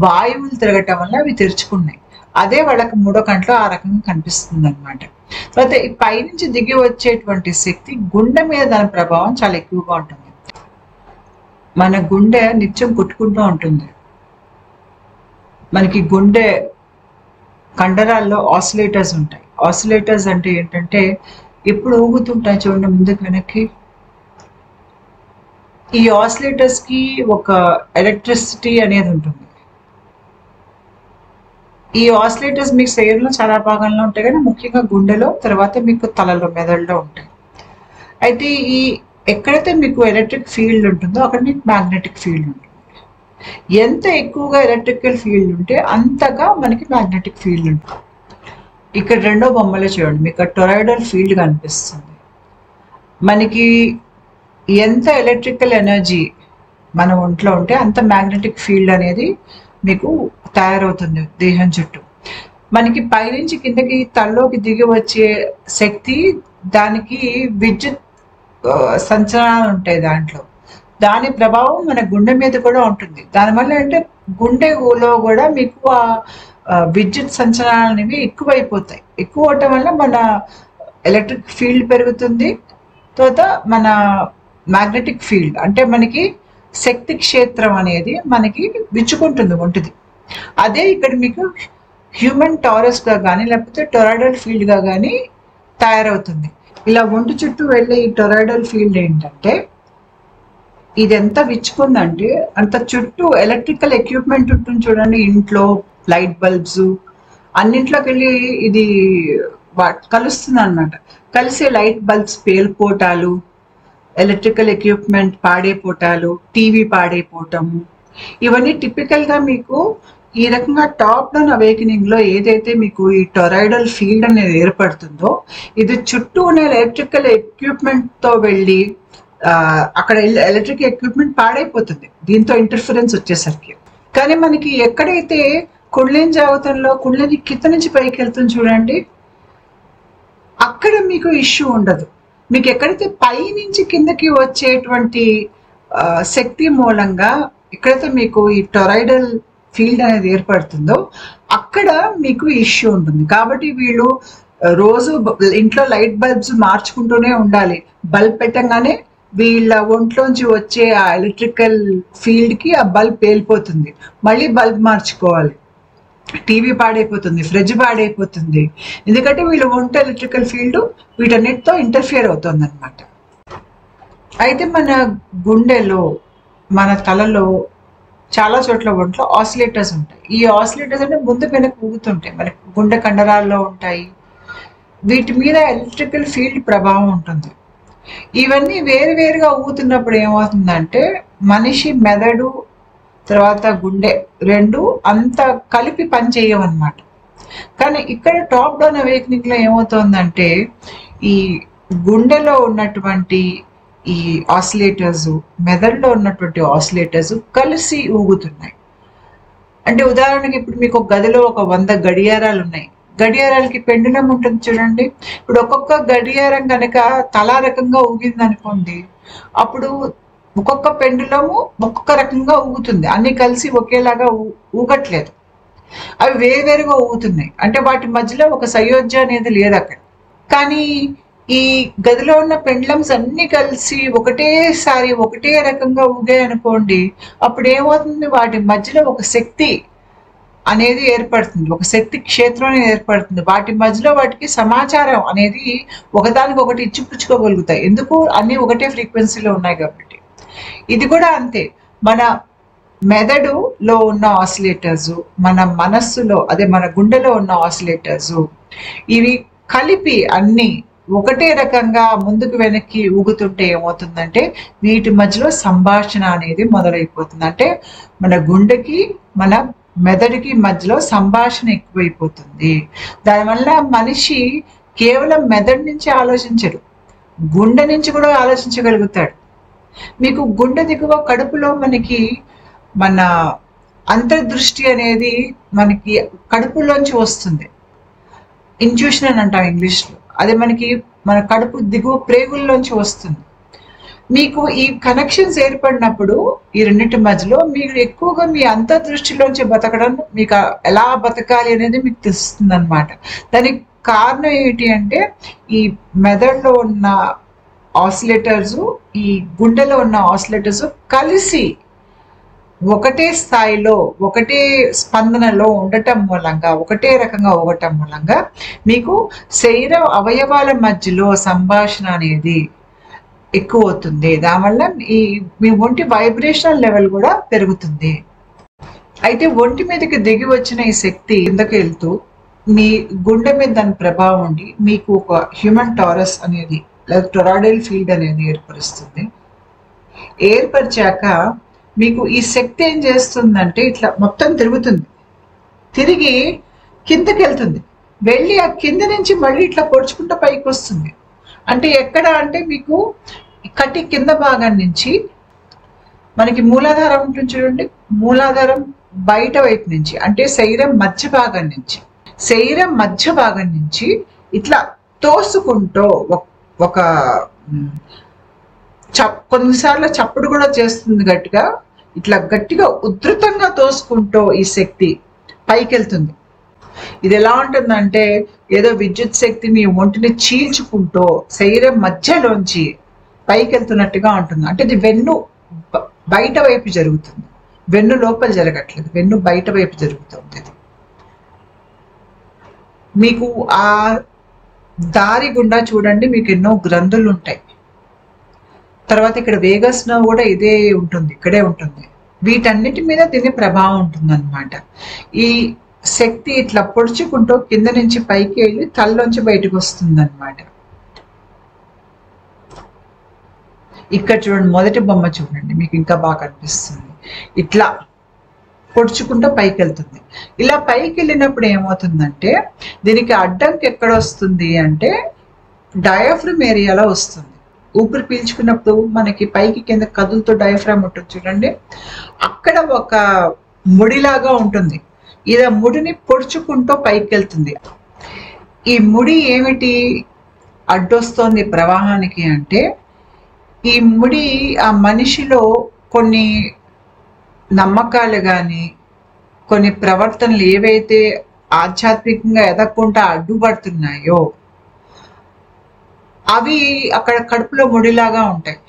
వాయువులు తిరగటం వల్ల అవి తెరుచుకున్నాయి. అదే వాళ్ళకి 3వ కంట్లో ఆ రకంగా కనిపిస్తుంది అనమాట. తర్వాత ఈ పైనుంచి దిగి వచ్చేటువంటి శక్తి గుండె మీద దాని ప్రభావం చాలా ఎక్కువగా ఉంటుంది. మన గుండె నిత్యం కొట్టుకుంటూ ఉంటుంది. మనకి గుండె కండరాల్లో ఆసిలేటర్స్ ఉంటాయి. ఆసిలేటర్స్ అంటే ఏంటంటే ఎప్పుడు ఊగుతుంటాయి చూడండి ముందుకు వెనక్కి. ఈ ఆసిలేటర్స్ కి ఒక ఎలక్ట్రిసిటీ అనేది ఉంటుంది. ఈ ఆసిలేటర్స్ మీకు శరీరంలో చాలా భాగంలో ఉంటాయి కానీ ముఖ్యంగా గుండెలో, తర్వాత మీకు తలలో మెదడులో ఉంటాయి. అయితే ఈ ఎక్కడైతే మీకు ఎలక్ట్రిక్ ఫీల్డ్ ఉంటుందో అక్కడ మీకు మ్యాగ్నెటిక్ ఫీల్డ్ ఉంటుంది. ఎంత ఎక్కువగా ఎలక్ట్రికల్ ఫీల్డ్ ఉంటే అంతగా మనకి మ్యాగ్నెటిక్ ఫీల్డ్ ఉంటుంది. ఇక్కడ 2వ బొమ్మలో చూడండి మీకు టొరాయిడల్ ఫీల్డ్ కనిపిస్తుంది. మనకి ఎంత ఎలక్ట్రికల్ ఎనర్జీ మన ఒంట్లో ఉంటే అంత మ్యాగ్నెటిక్ ఫీల్డ్ అనేది మీకు తయారవుతుంది దేహం చుట్టూ. మనకి పైనుంచి కిందకి తలలోకి దిగి వచ్చే శక్తి దానికి విద్యుత్ సంచలనాలు ఉంటాయి దాంట్లో. దాని ప్రభావం మన గుండె మీద కూడా ఉంటుంది. దానివల్ల అంటే గుండెలో కూడా మీకు ఆ విద్యుత్ సంచలనాలు అనేవి ఎక్కువైపోతాయి. ఎక్కువ అవటం వల్ల మన ఎలక్ట్రిక్ ఫీల్డ్ పెరుగుతుంది. తర్వాత మన మ్యాగ్నెటిక్ ఫీల్డ్ అంటే మనకి శక్తి క్షేత్రం అనేది మనకి విచ్చుకుంటుంది ఒంటిది. అదే ఇక్కడ మీకు హ్యూమన్ టారస్ గా కానీ లేకపోతే టొరాయిడల్ ఫీల్డ్ గా కానీ తయారవుతుంది. ఇలా ఒంటి చుట్టూ వెళ్ళే ఈ టొరాయిడల్ ఫీల్డ్ ఏంటంటే ఇది ఎంత విచ్చుకుందంటే అంత చుట్టూ ఎలక్ట్రికల్ ఎక్విప్మెంట్ ఉంటుంది చూడండి. ఇంట్లో లైట్ బల్బ్స్ అన్నింట్లోకి వెళ్ళి ఇది కలుస్తుంది అన్నమాట. కలిసి లైట్ బల్బ్స్ పేలిపోవటాలు, ఎలక్ట్రికల్ ఎక్విప్మెంట్ పాడైపోవటాలు, టీవీ పాడైపోవటము, ఇవన్నీ టిపికల్ గా మీకు ఈ రకంగా టాప్ డౌన్ అవేకనింగ్ లో ఏదైతే మీకు ఈ టొరాయిడల్ ఫీల్డ్ అనేది ఏర్పడుతుందో ఇది చుట్టూ ఉన్న ఎలక్ట్రికల్ ఎక్విప్మెంట్ తో వెళ్ళి అక్కడ ఎలక్ట్రిక్ ఎక్విప్మెంట్ పాడైపోతుంది దీంతో ఇంటర్ఫరెన్స్ వచ్చేసరికి. కానీ మనకి ఎక్కడైతే కుండలిని జాగృతంలో కుండలిని కింద నుంచి పైకి వెళ్తుంది చూడండి, అక్కడ మీకు ఇష్యూ ఉండదు. మీకు ఎక్కడైతే పై నుంచి కిందకి వచ్చేటువంటి శక్తి మూలంగా ఎక్కడైతే మీకు ఈ టొరాయిడల్ ఫీల్డ్ అనేది ఏర్పడుతుందో అక్కడ మీకు ఇష్యూ ఉంటుంది. కాబట్టి వీళ్ళు రోజు ఇంట్లో లైట్ బల్బ్స్ మార్చుకుంటూనే ఉండాలి. బల్బ్ పెట్టంగానే వీళ్ళ ఒంట్లోంచి వచ్చే ఆ ఎలక్ట్రికల్ ఫీల్డ్కి ఆ బల్బ్ పేలిపోతుంది, మళ్ళీ బల్బ్ మార్చుకోవాలి. టీవీ పాడైపోతుంది, ఫ్రిడ్జ్ పాడైపోతుంది, ఎందుకంటే వీళ్ళ ఒంట ఎలక్ట్రికల్ ఫీల్డ్ వీటన్నిటితో ఇంటర్ఫియర్ అవుతుంది అనమాట. అయితే మన గుండెలో, మన తలలో చాలా చోట్ల ఒంట్లో ఆసిలేటర్స్ ఉంటాయి. ఈ ఆసిలేటర్స్ అంటే ముందు వెనక ఊగుతుంటాయి, మనకి గుండె కండరాల్లో ఉంటాయి. వీటి మీద ఎలక్ట్రికల్ ఫీల్డ్ ప్రభావం ఉంటుంది. ఇవన్నీ వేరువేరుగా ఊగుతున్నప్పుడు ఏమవుతుందంటే మనిషి మెదడు తర్వాత గుండె రెండు అంత కలిపి పని చేయవన్నమాట. కానీ ఇక్కడ టాప్ డౌన్ అవేకనింగ్ లో ఏమవుతుందంటే ఈ గుండెలో ఉన్నటువంటి ఈ ఆసిలేటర్స్, మెదడులో ఉన్నటువంటి ఆసిలేటర్స్ కలిసి ఊగుతున్నాయి. అంటే ఉదాహరణకి ఇప్పుడు మీకు ఒక గదిలో ఒక 100 గడియారాలు ఉన్నాయి. గడియారాలకి పెండులం ఉంటుంది చూడండి. ఇప్పుడు ఒక్కొక్క గడియారం కనుక తలా రకంగా ఊగింది అనుకోండి, అప్పుడు ఒక్కొక్క పెండులము ఒక్కొక్క రకంగా ఊగుతుంది. అన్ని కలిసి ఒకేలాగా ఊగట్లేదు, అవి వేరువేరుగా ఊగుతున్నాయి. అంటే వాటి మధ్యలో ఒక సయోధ్య అనేది లేదు అక్కడ. కానీ ఈ గదిలో ఉన్న పెండ్లమ్స్ అన్ని కలిసి ఒకటేసారి ఒకటే రకంగా ఊగాయి అనుకోండి, అప్పుడు ఏమవుతుంది, వాటి మధ్యలో ఒక శక్తి అనేది ఏర్పడుతుంది, ఒక శక్తి క్షేత్రం అనేది ఏర్పడుతుంది. వాటి మధ్యలో వాటికి సమాచారం అనేది ఒకదానికొకటి ఇచ్చిపుచ్చుకోగలుగుతాయి. ఎందుకు, అన్ని ఒకటే ఫ్రీక్వెన్సీలో ఉన్నాయి కాబట్టి. ఇది కూడా అంతే. మన మెదడులో ఉన్న ఆసిలేటర్స్, మన మనస్సులో అదే మన గుండెలో ఉన్న ఆసిలేటర్స్, ఇవి కలిపి అన్ని ఒకటే రకంగా ముందుకు వెనక్కి ఊగుతుంటే ఏమవుతుందంటే వీటి మధ్యలో సంభాషణ అనేది మొదలైపోతుంది. అంటే మన గుండెకి మన మెదడుకి మధ్యలో సంభాషణ ఎక్కువైపోతుంది. దానివల్ల మనిషి కేవలం మెదడు నుంచి ఆలోచించడు, గుండె నుంచి కూడా ఆలోచించగలుగుతాడు. మీకు గుండె దిగువ కడుపులో మనకి మన అంతర్దృష్టి అనేది మనకి కడుపులోంచి వస్తుంది. ఇంట్యూషన్ అని అంటాం ఇంగ్లీష్లో. అది మనకి మన కడుపు దిగువ ప్రేగుల్లోంచి వస్తుంది. మీకు ఈ కనెక్షన్స్ ఏర్పడినప్పుడు ఈ రెండింటి మధ్యలో మీరు ఎక్కువగా మీ అంతర్దృష్టిలోంచి బతకడం, మీకు ఎలా బతకాలి అనేది మీకు తెలుస్తుంది అనమాట. దానికి కారణం ఏంటి అంటే ఈ మెదడులో ఉన్న ఆసిలేటర్స్, ఈ గుండెలో ఉన్న ఆసిలేటర్స్ కలిసి ఒకటే స్థాయిలో ఒకటే స్పందనలో ఉండటం మూలంగా, ఒకటే రకంగా ఉండటం మూలంగా మీకు శరీర అవయవాల మధ్యలో సంభాషణ అనేది ఎక్కువ అవుతుంది. దానివల్ల మీ ఒంటి వైబ్రేషనల్ లెవెల్ కూడా పెరుగుతుంది. అయితే ఒంటి మీదకి దిగి వచ్చిన ఈ శక్తి కిందకి వెళ్తూ మీ గుండె మీద దాని ప్రభావం ఉండి మీకు ఒక హ్యూమన్ టారస్ అనేది లేదా టొరాయిడల్ ఫీల్డ్ అనేది ఏర్పరుస్తుంది. ఏర్పరిచాక మీకు ఈ శక్తి ఏం చేస్తుందంటే ఇట్లా మొత్తం తిరుగుతుంది, తిరిగి కిందకి వెళ్తుంది, వెళ్ళి ఆ కింద నుంచి మళ్ళీ ఇట్లా పొడుచుకుంటూ పైకి వస్తుంది. అంటే ఎక్కడ అంటే మీకు కట్టి కింద భాగం నుంచి మనకి మూలాధారం ఉంటుంది చూడండి, మూలాధారం బయట వైపు నుంచి అంటే శరీరం మధ్య భాగం నుంచి ఇట్లా తోసుకుంటూ ఒక కొన్నిసార్లు చప్పుడు కూడా చేస్తుంది గట్టిగా, ఇట్లా గట్టిగా ఉధృతంగా తోసుకుంటూ ఈ శక్తి పైకి వెళ్తుంది. ఇది ఎలా ఉంటుందంటే ఏదో విద్యుత్ శక్తి మీ ఒంటిని చీల్చుకుంటూ శరీరం మధ్యలోంచి పైకి వెళ్తున్నట్టుగా ఉంటుంది. అంటే ఇది వెన్ను బయట వైపు జరుగుతుంది, వెన్ను లోపల జరగట్లేదు, వెన్ను బయట వైపు జరుగుతుంది. మీకు ఆ దారి గుండా చూడండి మీకు ఎన్నో గ్రంథులు ఉంటాయి. తర్వాత ఇక్కడ వేగస్ నర్వ్ కూడా ఇదే ఉంటుంది, ఇక్కడే ఉంటుంది. వీటన్నిటి మీద దీని ప్రభావం ఉంటుంది అనమాట. ఈ శక్తి ఇట్లా పొడుచుకుంటూ కింద నుంచి పైకి వెళ్ళి తలలోంచి బయటకు వస్తుంది అనమాట. ఇక్కడ చూడండి, మొదటి బొమ్మ చూడండి, మీకు ఇంకా బాగా కనిపిస్తుంది. ఇట్లా పొడుచుకుంటూ పైకి వెళ్తుంది. ఇలా పైకి వెళ్ళినప్పుడు ఏమవుతుందంటే దీనికి అడ్డంకి ఎక్కడ వస్తుంది అంటే డయాఫ్రమ్ ఏరియాలో వస్తుంది. ఊపిరి పీల్చుకున్నప్పుడు మనకి పైకి కింద కదులుతో డయాఫ్రామ్ ఉంటుంది చూడండి, అక్కడ ఒక ముడిలాగా ఉంటుంది. ఇది ముడిని పొడుచుకుంటూ పైకి వెళ్తుంది. ఈ ముడి ఏమిటి, అడ్డొస్తోంది ప్రవాహానికి అంటే ఈ ముడి ఆ మనిషిలో కొన్ని నమ్మకాలు కానీ కొన్ని ప్రవర్తనలు ఏవైతే ఆధ్యాత్మికంగా ఎదగకుండా అడ్డుపడుతున్నాయో అవి అక్కడ కడుపులో ముడిలాగా ఉంటాయి.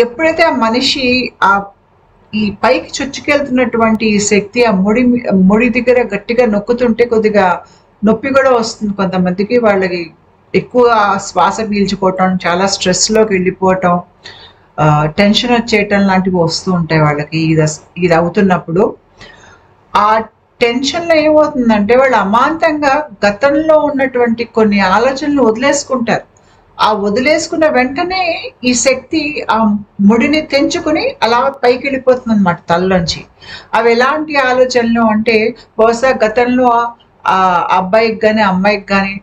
ఎప్పుడైతే ఆ మనిషి ఈ పైకి చొచ్చుకెళ్తున్నటువంటి ఈ శక్తి ఆ ముడి దగ్గర గట్టిగా నొక్కుతుంటే కొద్దిగా నొప్పి కూడా వస్తుంది కొంతమందికి. వాళ్ళకి ఎక్కువ శ్వాస పీల్చుకోవటం, చాలా స్ట్రెస్లోకి వెళ్ళిపోవటం, టెన్షన్ వచ్చేయటం లాంటివి వస్తూ ఉంటాయి వాళ్ళకి. ఇది అవుతున్నప్పుడు ఆ టెన్షన్లో ఏమవుతుందంటే వాళ్ళు అమాంతంగా గతంలో ఉన్నటువంటి కొన్ని ఆలోచనలు వదిలేసుకుంటారు. ఆ వదిలేసుకున్న వెంటనే ఈ శక్తి ఆ ముడిని తెంచుకుని అలా పైకి వెళ్ళిపోతుంది అనమాట తలలోంచి. అవి ఎలాంటి ఆలోచనలు అంటే బహుశా గతంలో ఆ అబ్బాయికి కానీ అమ్మాయికి కానీ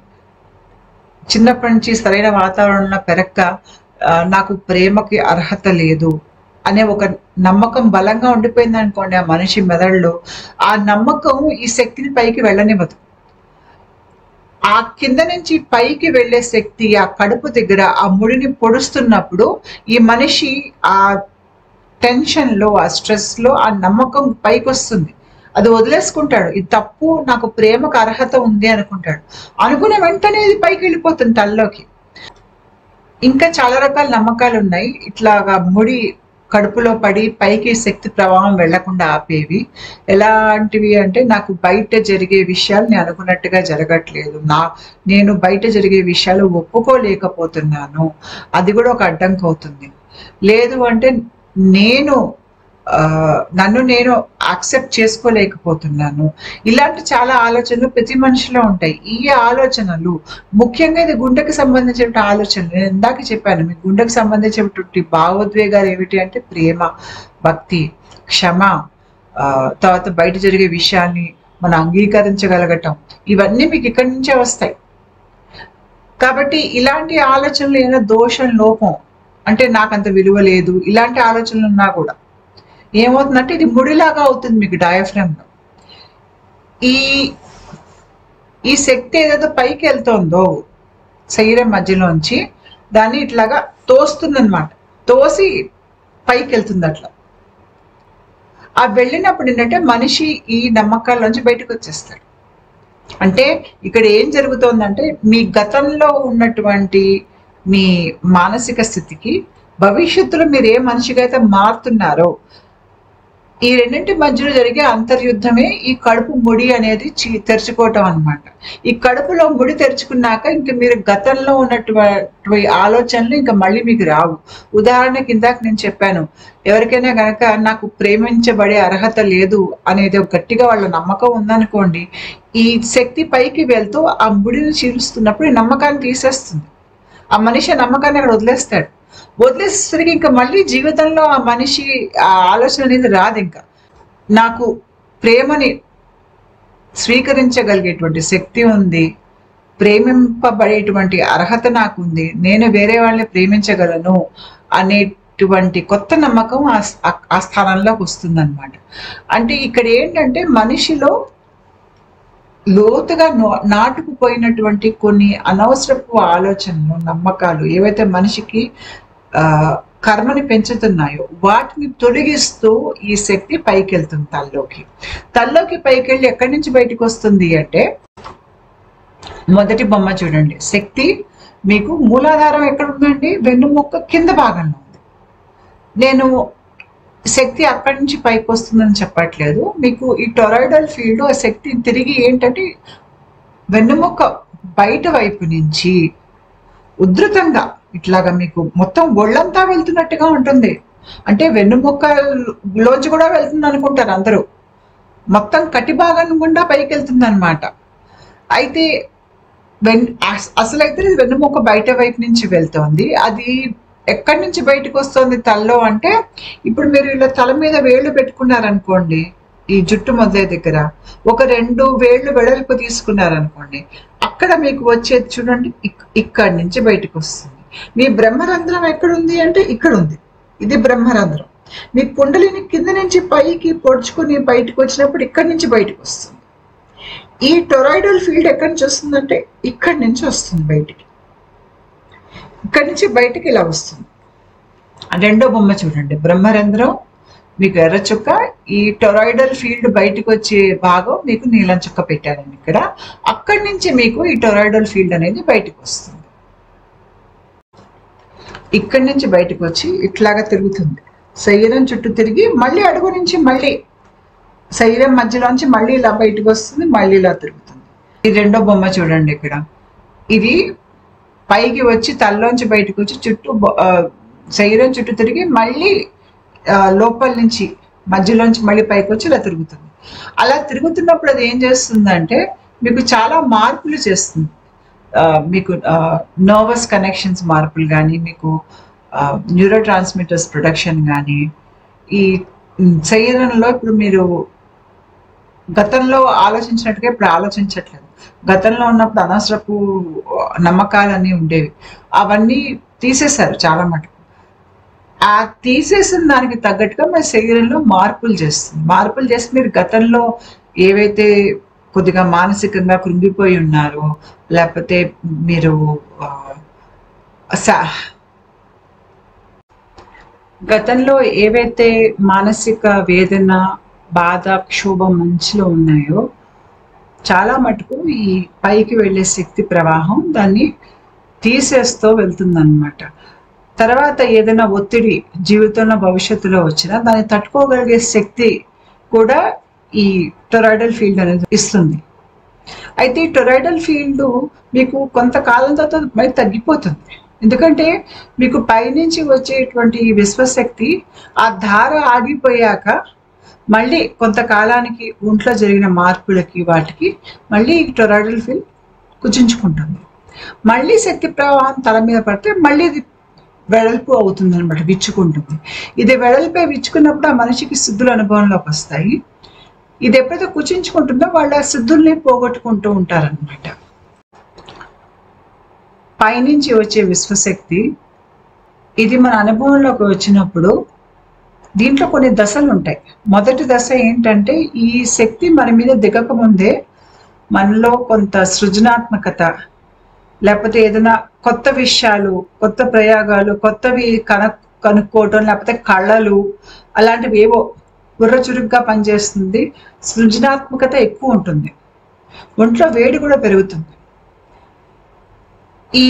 చిన్నప్పటి నుంచి సరైన వాతావరణంలో పెరక్క నాకు ప్రేమకి అర్హత లేదు అనే ఒక నమ్మకం బలంగా ఉండిపోయింది అనుకోండి ఆ మనిషి మెదడులో. ఆ నమ్మకం ఈ శక్తిని పైకి వెళ్ళనివ్వదు. ఆ కింద నుంచి పైకి వెళ్ళే శక్తి ఆ కడుపు దగ్గర ఆ ముడిని పొడుస్తున్నప్పుడు ఈ మనిషి ఆ టెన్షన్లో, ఆ స్ట్రెస్లో ఆ నమ్మకం పైకి వస్తుంది. అది వదిలేసుకుంటాడు. ఇది తప్పు, నాకు ప్రేమకు అర్హత ఉంది అనుకుంటాడు. అనుకునే వెంటనే ఇది పైకి వెళ్ళిపోతుంది తలలోకి. ఇంకా చాలా రకాల నమ్మకాలు ఉన్నాయి ఇట్లాగా ముడి కడుపులో పడి పైకి శక్తి ప్రవాహం వెళ్లకుండా ఆపేవి. ఎలాంటివి అంటే నాకు బయట జరిగే విషయాలు నేను అనుకున్నట్టుగా జరగట్లేదు, నేను బయట జరిగే విషయాలు ఒప్పుకోలేకపోతున్నాను, అది కూడా ఒక అడ్డంకి అవుతుంది. లేదు అంటే నన్ను నేను యాక్సెప్ట్ చేసుకోలేకపోతున్నాను. ఇలాంటి చాలా ఆలోచనలు ప్రతి మనిషిలో ఉంటాయి. ఈ ఆలోచనలు ముఖ్యంగా ఇది గుండెకి సంబంధించిన ఆలోచనలు. నేను ఇందాక చెప్పాను మీకు గుండెకి సంబంధించినటువంటి భావోద్వేగాలు ఏమిటి అంటే ప్రేమ, భక్తి, క్షమ, తర్వాత బయట జరిగే విషయాన్ని మనం అంగీకరించగలగటం, ఇవన్నీ మీకు ఇక్కడి నుంచే వస్తాయి. కాబట్టి ఇలాంటి ఆలోచనలు ఏదైనా దోషం, లోపం అంటే నాకంత విలువ లేదు, ఇలాంటి ఆలోచనలు ఉన్నా కూడా ఏమవుతుందంటే ఇది ముడిలాగా అవుతుంది మీకు డయాఫ్రమ్ లో. ఈ శక్తి ఏదైతే పైకి వెళ్తుందో శరీరం మధ్యలోంచి దాన్ని ఇట్లాగా తోస్తుందన్నమాట. తోసి పైకి వెళ్తుంది అట్లా. ఆ వెళ్ళినప్పుడు ఏంటంటే మనిషి ఈ నమ్మకాల్లోంచి బయటకు వచ్చేస్తాడు. అంటే ఇక్కడ ఏం జరుగుతోందంటే మీ గతంలో ఉన్నటువంటి మీ మానసిక స్థితికి భవిష్యత్తులో మీరు ఏ మనిషిగా అయితే మారుతున్నారో ఈ రెండింటి మధ్యలో జరిగే అంతర్యుద్ధమే ఈ కడుపు ముడి అనేది తెరుచుకోవటం అనమాట. ఈ కడుపులో ముడి తెరుచుకున్నాక ఇంక మీరు గతంలో ఉన్నటువంటి ఆలోచనలు ఇంకా మళ్ళీ మీకు రావు. ఉదాహరణకి ఇందాక నేను చెప్పాను, ఎవరికైనా గనక నాకు ప్రేమించబడే అర్హత లేదు అనేది గట్టిగా వాళ్ళ నమ్మకం ఉందనుకోండి, ఈ శక్తి పైకి వెళ్తూ ఆ ముడిని చీలుస్తున్నప్పుడు ఈ నమ్మకాన్ని తీసేస్తుంది. ఆ మనిషి ఆ నమ్మకాన్ని అక్కడ వదిలేస్తాడు. వదిలేసరికి ఇంకా మళ్ళీ జీవితంలో ఆ మనిషి ఆ ఆలోచన అనేది రాదు. ఇంకా నాకు ప్రేమని స్వీకరించగలిగేటువంటి శక్తి ఉంది, ప్రేమింపబడేటువంటి అర్హత నాకు ఉంది, నేను వేరే వాళ్ళని ప్రేమించగలను అనేటువంటి కొత్త నమ్మకం ఆ స్థానంలోకి వస్తుందన్నమాట. అంటే ఇక్కడ ఏంటంటే మనిషిలో లోతుగా నాటుకుపోయినటువంటి కొన్ని అనవసరపు ఆలోచనలు, నమ్మకాలు ఏవైతే మనిషికి కర్మని పెంచుతున్నాయో వాటిని తొలగిస్తూ ఈ శక్తి పైకి వెళ్తుంది తల్లోకి పైకి వెళ్ళి ఎక్కడి నుంచి బయటకు వస్తుంది అంటే మొదటి బొమ్మ చూడండి. శక్తి మీకు మూలాధారం ఎక్కడ ఉందండి? వెన్నుముక్క కింద భాగంలో ఉంది. నేను శక్తి అక్కడి నుంచి పైకి వస్తుందని చెప్పట్లేదు. మీకు ఈ టొరాయిడల్ ఫీల్డ్ ఆ శక్తి తిరిగి ఏంటంటే వెన్నుముక్క బయట వైపు నుంచి ఉధృతంగా ఇట్లాగా మీకు మొత్తం ఒళ్ళంతా వెళ్తున్నట్టుగా ఉంటుంది. అంటే వెన్నుముక్కలోంచి కూడా వెళ్తుంది అనుకుంటారు అందరూ. మొత్తం కటి భాగం గుండా పైకి వెళ్తుంది అనమాట. అయితే అసలైతే వెన్నుముక్క బయట వైపు నుంచి వెళ్తోంది. అది ఎక్కడి నుంచి బయటకు వస్తుంది తలలో అంటే, ఇప్పుడు మీరు ఇలా తల మీద వేళ్ళు పెట్టుకున్నారనుకోండి, ఈ జుట్టు మొదలే దగ్గర ఒక 2 వేళ్ళు వెడల్పు తీసుకున్నారనుకోండి, అక్కడ మీకు వచ్చేది చూడండి, ఇక్కడి నుంచి బయటకు వస్తుంది. మీ బ్రహ్మరంధ్రం ఎక్కడుంది అంటే ఇక్కడ ఉంది, ఇది బ్రహ్మరంధ్రం. మీ కుండలిని కింద నుంచి పైకి పొడుచుకుని బయటకు వచ్చినప్పుడు ఇక్కడి నుంచి బయటకు వస్తుంది. ఈ టొరాయిడల్ ఫీల్డ్ ఎక్కడి నుంచి వస్తుందంటే ఇక్కడి నుంచి వస్తుంది బయటికి. ఇక్కడి నుంచి బయటికి ఇలా వస్తుంది. రెండో బొమ్మ చూడండి, బ్రహ్మరంధ్రం మీకు ఎర్ర చుక్క, ఈ టొరాయిడల్ ఫీల్డ్ బయటకు వచ్చే భాగం మీకు నీలం చుక్క పెట్టారండి ఇక్కడ. అక్కడి నుంచి మీకు ఈ టొరాయిడల్ ఫీల్డ్ అనేది బయటకు వస్తుంది. ఇక్కడి నుంచి బయటకు వచ్చి ఇట్లాగా తిరుగుతుంది, శరీరం చుట్టూ తిరిగి మళ్ళీ అడుగు నుంచి మళ్ళీ శరీరం మధ్యలోంచి మళ్ళీ ఇలా బయటకు వస్తుంది, మళ్ళీ ఇలా తిరుగుతుంది. ఈ రెండో బొమ్మ చూడండి ఇక్కడ, ఇది పైకి వచ్చి తల్లోంచి బయటకు వచ్చి చుట్టూ శరీరం చుట్టూ తిరిగి మళ్ళీ లోపల నుంచి మధ్యలోంచి మళ్ళీ పైకి వచ్చి ఇలా తిరుగుతుంది. అలా తిరుగుతున్నప్పుడు అది ఏం చేస్తుందంటే మీకు చాలా మార్పులు చేస్తుంది. మీకు నర్వస్ కనెక్షన్స్ మార్పులు కానీ, మీకు న్యూరో ట్రాన్స్మిటర్స్ ప్రొడక్షన్ కానీ, ఈ శరీరంలో ఇప్పుడు మీరు గతంలో ఆలోచించినట్టుగా ఇప్పుడు ఆలోచించట్లేదు. గతంలో ఉన్నప్పుడు అనవసరపు నమ్మకాలన్నీ ఉండేవి, అవన్నీ తీసేశారు చాలా మటుకు. ఆ తీసేసిన దానికి తగ్గట్టుగా మీ శరీరంలో మార్పులు చేస్తుంది. మార్పులు చేసి మీరు గతంలో ఏవైతే కొద్దిగా మానసికంగా కృంగిపోయి ఉన్నారో, లేకపోతే మీరు గతంలో ఏవైతే మానసిక వేదన, బాధ, క్షోభం మంచిలో ఉన్నాయో చాలా మటుకు ఈ పైకి వెళ్ళే శక్తి ప్రవాహం దాన్ని తీసేస్తూ వెళ్తుందన్నమాట. తర్వాత ఏదైనా ఒత్తిడి జీవితంలో భవిష్యత్తులో వచ్చినా దాన్ని తట్టుకోగలిగే శక్తి కూడా ఈ టొరాయిడల్ ఫీల్డ్ అనేది ఇస్తుంది. అయితే ఈ టొరాయిడల్ ఫీల్డ్ మీకు కొంతకాలం తర్వాత మరి తగ్గిపోతుంది. ఎందుకంటే మీకు పైనుంచి వచ్చేటువంటి విశ్వశక్తి ఆ ధార ఆగిపోయాక మళ్ళీ కొంతకాలానికి ఒంట్లో జరిగిన మార్పులకి వాటికి మళ్ళీ ఈ టొరాయిడల్ ఫీల్డ్ కుచించుకుంటుంది. మళ్ళీ శక్తి ప్రవాహం తల మీద పడితే మళ్ళీ ఇది వెడల్పు అవుతుంది అనమాట, విచ్చుకుంటుంది. ఇది వెడల్పై విచ్చుకున్నప్పుడు ఆ మనిషికి సిద్ధుల అనుభవంలోకి వస్తాయి. ఇది ఎప్పుడైతే కుచించుకుంటుందో వాళ్ళు ఆ సిద్ధుల్ని పోగొట్టుకుంటూ ఉంటారనమాట. పైనుంచి వచ్చే విశ్వశక్తి ఇది మన అనుభవంలోకి వచ్చినప్పుడు దీంట్లో కొన్ని దశలు ఉంటాయి. మొదటి దశ ఏంటంటే ఈ శక్తి మన మీద దిగక ముందే మనలో కొంత సృజనాత్మకత, లేకపోతే ఏదైనా కొత్త విషయాలు, కొత్త ప్రయోగాలు, కొత్తవి కనుక్కోవటం, లేకపోతే కళలు అలాంటివి ఏవో బుర్ర చురుగ్గా పనిచేస్తుంది. సృజనాత్మకత ఎక్కువ ఉంటుంది, ఒంట్లో వేడి కూడా పెరుగుతుంది. ఈ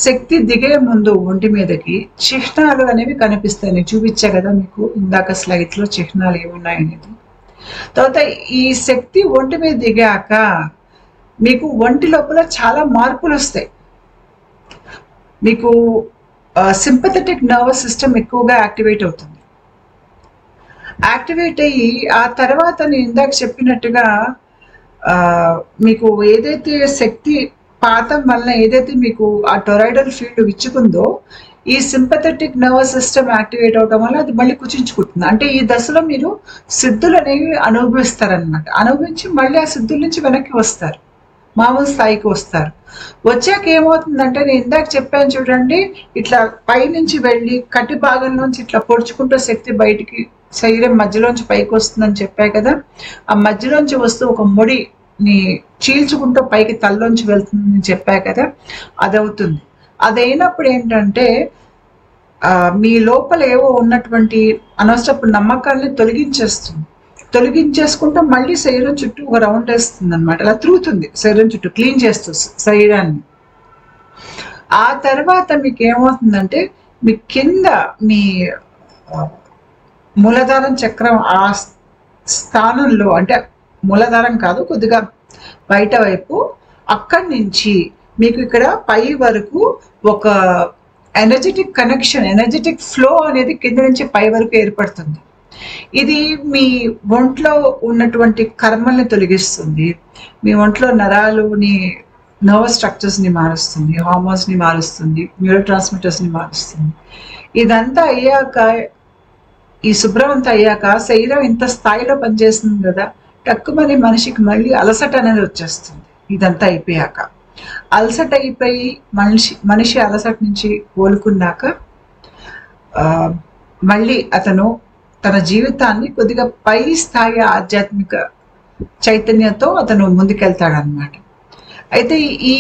శక్తి దిగే ముందు ఒంటి మీదకి చిహ్నాలు అనేవి కనిపిస్తాయి. నేను చూపించా కదా మీకు ఇందాక స్లైడ్లో చిహ్నాలు ఏమున్నాయనేది. తర్వాత ఈ శక్తి ఒంటి మీద దిగాక మీకు ఒంటి లోపల చాలా మార్పులు వస్తాయి. మీకు సింపథెటిక్ నర్వస్ సిస్టమ్ ఎక్కువగా యాక్టివేట్ అవుతుంది. యాక్టివేట్ అయ్యి ఆ తర్వాత నేను ఇందాక చెప్పినట్టుగా మీకు ఏదైతే శక్తి పాతం వలన ఏదైతే మీకు ఆ టొరాయిడల్ ఫీల్డ్ విచ్చుకుందో ఈ సింపథెటిక్ నర్వస్ సిస్టమ్ యాక్టివేట్ అవడం వల్ల అది మళ్ళీ కుచించుకుంటుంది. అంటే ఈ దశలో మీరు సిద్ధులు అనేవి అనుభవిస్తారనమాట. అనుభవించి మళ్ళీ ఆ సిద్ధుల నుంచి వెనక్కి వస్తారు, మామూలు స్థాయికి వస్తారు. వచ్చాక ఏమవుతుందంటే నేను ఇందాక చెప్పాను చూడండి, ఇట్లా పైనుంచి వెళ్ళి కటి భాగంలోంచి ఇట్లా పొడుచుకుంటూ శక్తి బయటికి శరీరం మధ్యలోంచి పైకి వస్తుందని చెప్పా కదా. ఆ మధ్యలోంచి వస్తూ ఒక ముడిని చీల్చుకుంటూ పైకి తల్లోంచి వెళ్తుందని చెప్పా కదా, అదవుతుంది. అదైనప్పుడు ఏంటంటే మీ లోపల ఏవో ఉన్నటువంటి అనవసరపు నమ్మకాలని తొలగించేసుకుంటూ మళ్ళీ శరీరం చుట్టూ ఒక రౌండ్ వేస్తుంది అనమాట. అలా తిరుగుతుంది శరీరం చుట్టూ, క్లీన్ చేస్తూ శరీరాన్ని. ఆ తర్వాత మీకు ఏమవుతుందంటే మీ కింద మీ మూలాధారం చక్రం ఆ స్థానంలో, అంటే మూలాధారం కాదు కొద్దిగా బయట వైపు, అక్కడి నుంచి మీకు ఇక్కడ పై వరకు ఒక ఎనర్జెటిక్ కనెక్షన్, ఎనర్జెటిక్ ఫ్లో అనేది కింద నుంచి పై వరకు ఏర్పడుతుంది. ఇది మీ ఒంట్లో ఉన్నటువంటి కర్మల్ని తొలగిస్తుంది, మీ ఒంట్లో నరాలుని, నర్వస్ స్ట్రక్చర్స్ని మారుస్తుంది, హార్మోన్స్ని మారుస్తుంది, న్యూరో ట్రాన్స్మిటర్స్ని మారుస్తుంది. ఇదంతా అయ్యాక, ఈ శుభ్రం అంతా అయ్యాక శరీరం ఇంత స్థాయిలో పనిచేస్తుంది కదా, టక్కుమని మనిషికి మళ్ళీ అలసట అనేది వచ్చేస్తుంది. ఇదంతా అయిపోయాక అలసట అయిపోయి మనిషి అలసట నుంచి కోలుకున్నాక మళ్ళీ అతను తన జీవితాన్ని కొద్దిగా పై స్థాయి ఆధ్యాత్మిక చైతన్యంతో అతను ముందుకెళ్తాడనమాట. అయితే ఈ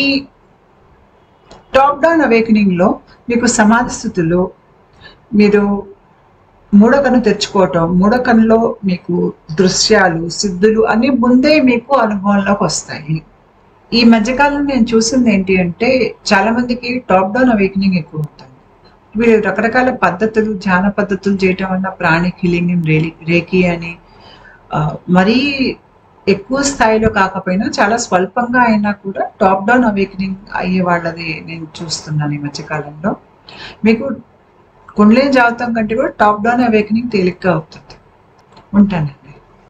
టాప్ డౌన్ అవేకనింగ్ లో మీకు సమాధి స్థితిలో మీరు మూడో కన్ను తెరుచుకోవటం, మూడో కన్నులో మీకు దృశ్యాలు, సిద్ధులు అన్ని ముందే మీకు అనుభవంలోకి వస్తాయి. ఈ మధ్యకాలంలో నేను చూసింది ఏంటి అంటే, చాలా మందికి టాప్ డౌన్ అవేకనింగ్ ఎక్కువ అవుతుంది. వీళ్ళు రకరకాల పద్ధతులు, ధ్యాన పద్ధతులు చేయటం వల్ల ప్రాణిక్ హీలింగ్, రేకి అని మరీ ఎక్కువ స్థాయిలో కాకపోయినా చాలా స్వల్పంగా అయినా కూడా టాప్ డౌన్ అవేకనింగ్ అయ్యే వాళ్ళది నేను చూస్తున్నాను ఈ మధ్యకాలంలో. మీకు కుండలిని జాతకం కంటే కూడా టాప్ డౌన్ అవేకనింగ్ తేలిగ్గా అవుతుంది. ఉంటాను.